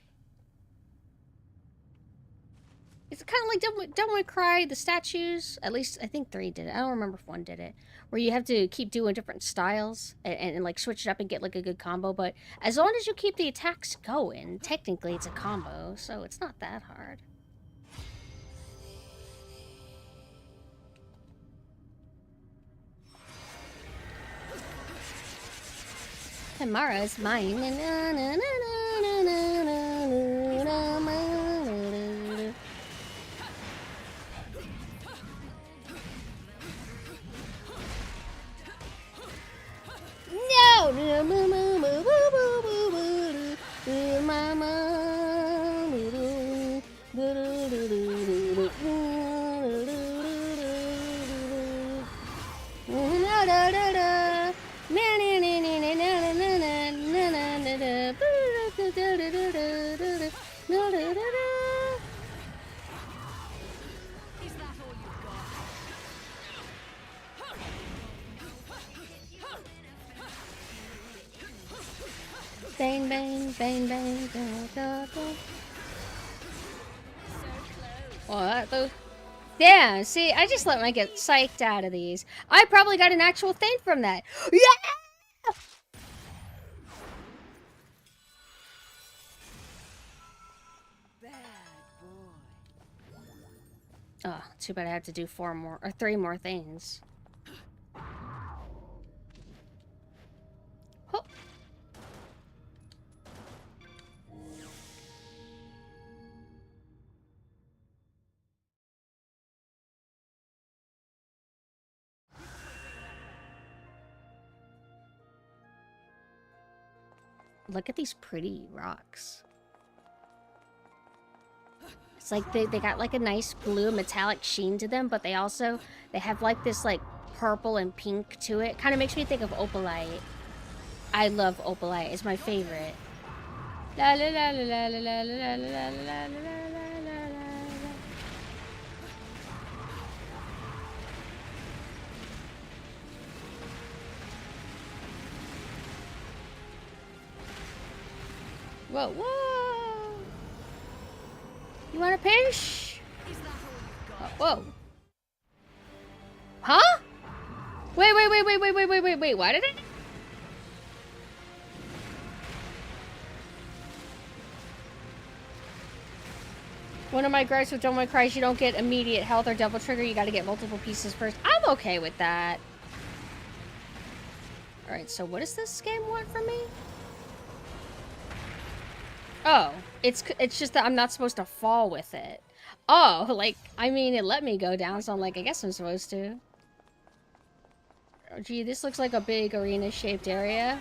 It's kind of like Devil May Cry, the statues. At least I think 3 did it. I don't remember if 1 did it. Where you have to keep doing different styles and like switch it up and get like a good combo. But as long as you keep the attacks going, technically it's a combo. So it's not that hard. Tomorrow's mine. Bang, bang, bang, bang, da, da, da. What? Those? Yeah, see, I just let my get psyched out of these. I probably got an actual thing from that. Yeah! Bad boy. Oh, too bad I have to do 4 more, or 3 more things. Oh. Look at these pretty rocks. It's like they got like a nice blue metallic sheen to them, but they have like this like purple and pink to it. Kind of makes me think of opalite. I love opalite. It's my favorite. La la la la la la la la la la la la. Whoa, whoa! You want a pinch? Whoa. Huh? Wait, why did it? One of my gripes with Don't Mind Cry is you don't get immediate health or double trigger. You gotta get multiple pieces first. I'm okay with that. Alright, so what does this game want from me? Oh, it's just that I'm not supposed to fall with it. Oh, like, I mean, it let me go down, so I'm like, I guess I'm supposed to. Oh, gee, this looks like a big arena-shaped area.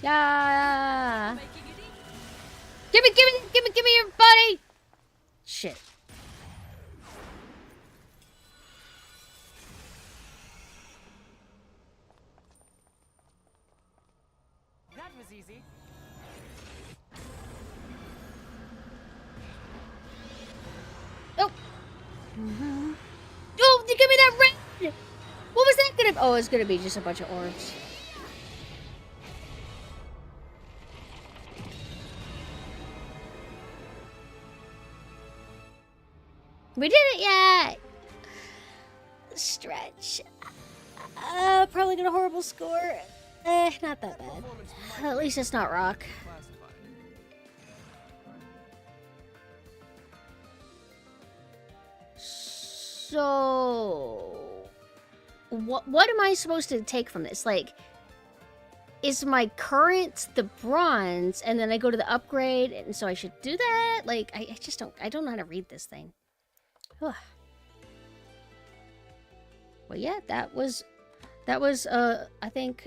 Yeah. Give me your buddy. Shit. That was easy. Oh. Oh, give me that red. What was that gonna? Oh, it's gonna be just a bunch of orbs. We did it yet! Stretch. Probably got a horrible score. Not that bad. At least it's not rock. So... What am I supposed to take from this? Like, is my current the bronze, and then I go to the upgrade, and so I should do that? Like, I just don't... I don't know how to read this thing. Well, yeah, that was I think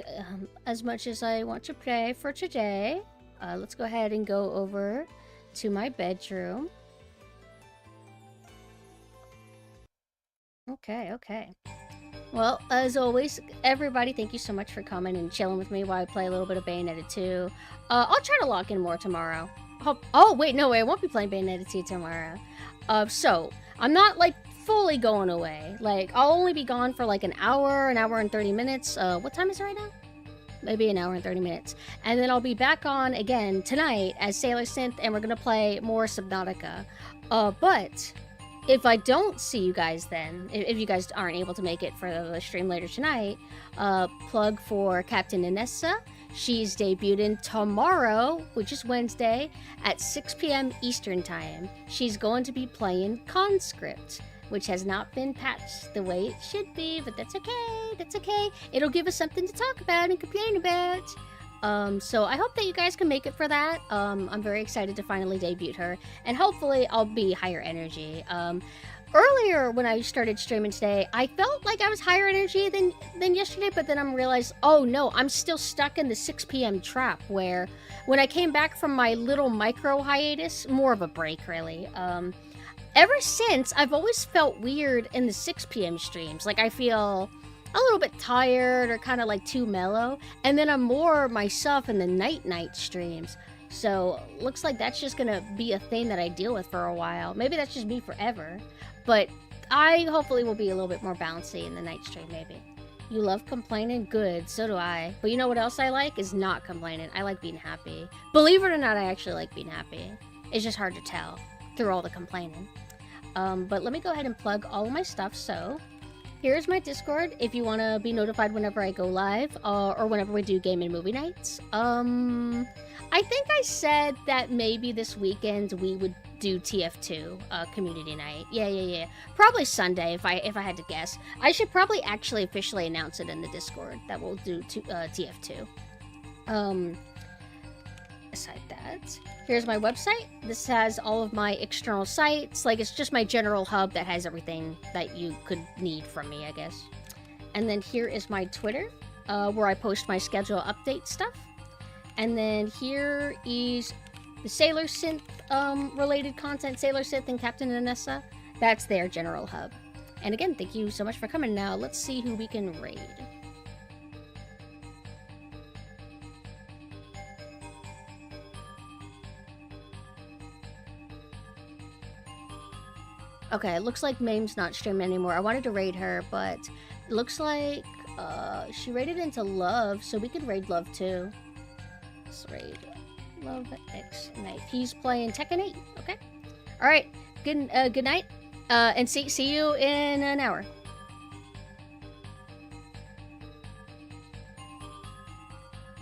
as much as I want to play for today. Let's go ahead and go over to my bedroom. Okay. Well, as always, everybody, thank you so much for coming and chilling with me while I play a little bit of Bayonetta 2. I'll try to lock in more tomorrow. Oh, wait, no way, I won't be playing Bayonetta 2 tomorrow. So, I'm not, like, fully going away. Like, I'll only be gone for, like, an hour and 30 minutes. What time is it right now? Maybe an hour and 30 minutes. And then I'll be back on again tonight as Sailor Synth, and we're gonna play more Subnautica. But if I don't see you guys then, if you guys aren't able to make it for the stream later tonight, plug for Captain Inessa. She's debuting tomorrow, which is Wednesday, at 6 p.m. Eastern Time. She's going to be playing Conscript, which has not been patched the way it should be, but that's okay. It'll give us something to talk about and complain about. So I hope that you guys can make it for that. I'm very excited to finally debut her, and hopefully I'll be higher energy. earlier when I started streaming today, I felt like I was higher energy than yesterday, but then I'm realized, oh no, I'm still stuck in the 6 p.m. trap where when I came back from my little micro hiatus, more of a break really, ever since, I've always felt weird in the 6 p.m. streams. Like, I feel a little bit tired or kind of like too mellow. And then I'm more myself in the night streams. So, looks like that's just gonna be a thing that I deal with for a while. Maybe that's just me forever. But I hopefully will be a little bit more bouncy in the night stream, maybe. You love complaining? Good, so do I. But you know what else I like? Is not complaining. I like being happy. Believe it or not, I actually like being happy. It's just hard to tell through all the complaining. But let me go ahead and plug all of my stuff. So, here's my Discord if you want to be notified whenever I go live or whenever we do game and movie nights. I think I said that maybe this weekend we would do TF2 community night. Yeah. Probably Sunday if I had to guess. I should probably actually officially announce it in the Discord that we'll do TF2. Aside that, here's my website. This has all of my external sites. Like, it's just my general hub that has everything that you could need from me, I guess. And then here is my Twitter, where I post my schedule update stuff. And then here is the Sailor Synth related content, Sailor Synth and Captain Anessa. That's their general hub. And again, thank you so much for coming. Now, let's see who we can raid. Okay, it looks like Mame's not streaming anymore. I wanted to raid her, but it looks like she raided into Love, so we could raid Love too. Let's raid Love X Night. He's playing Tekken 8. Okay. All right. Good night. And see you in an hour.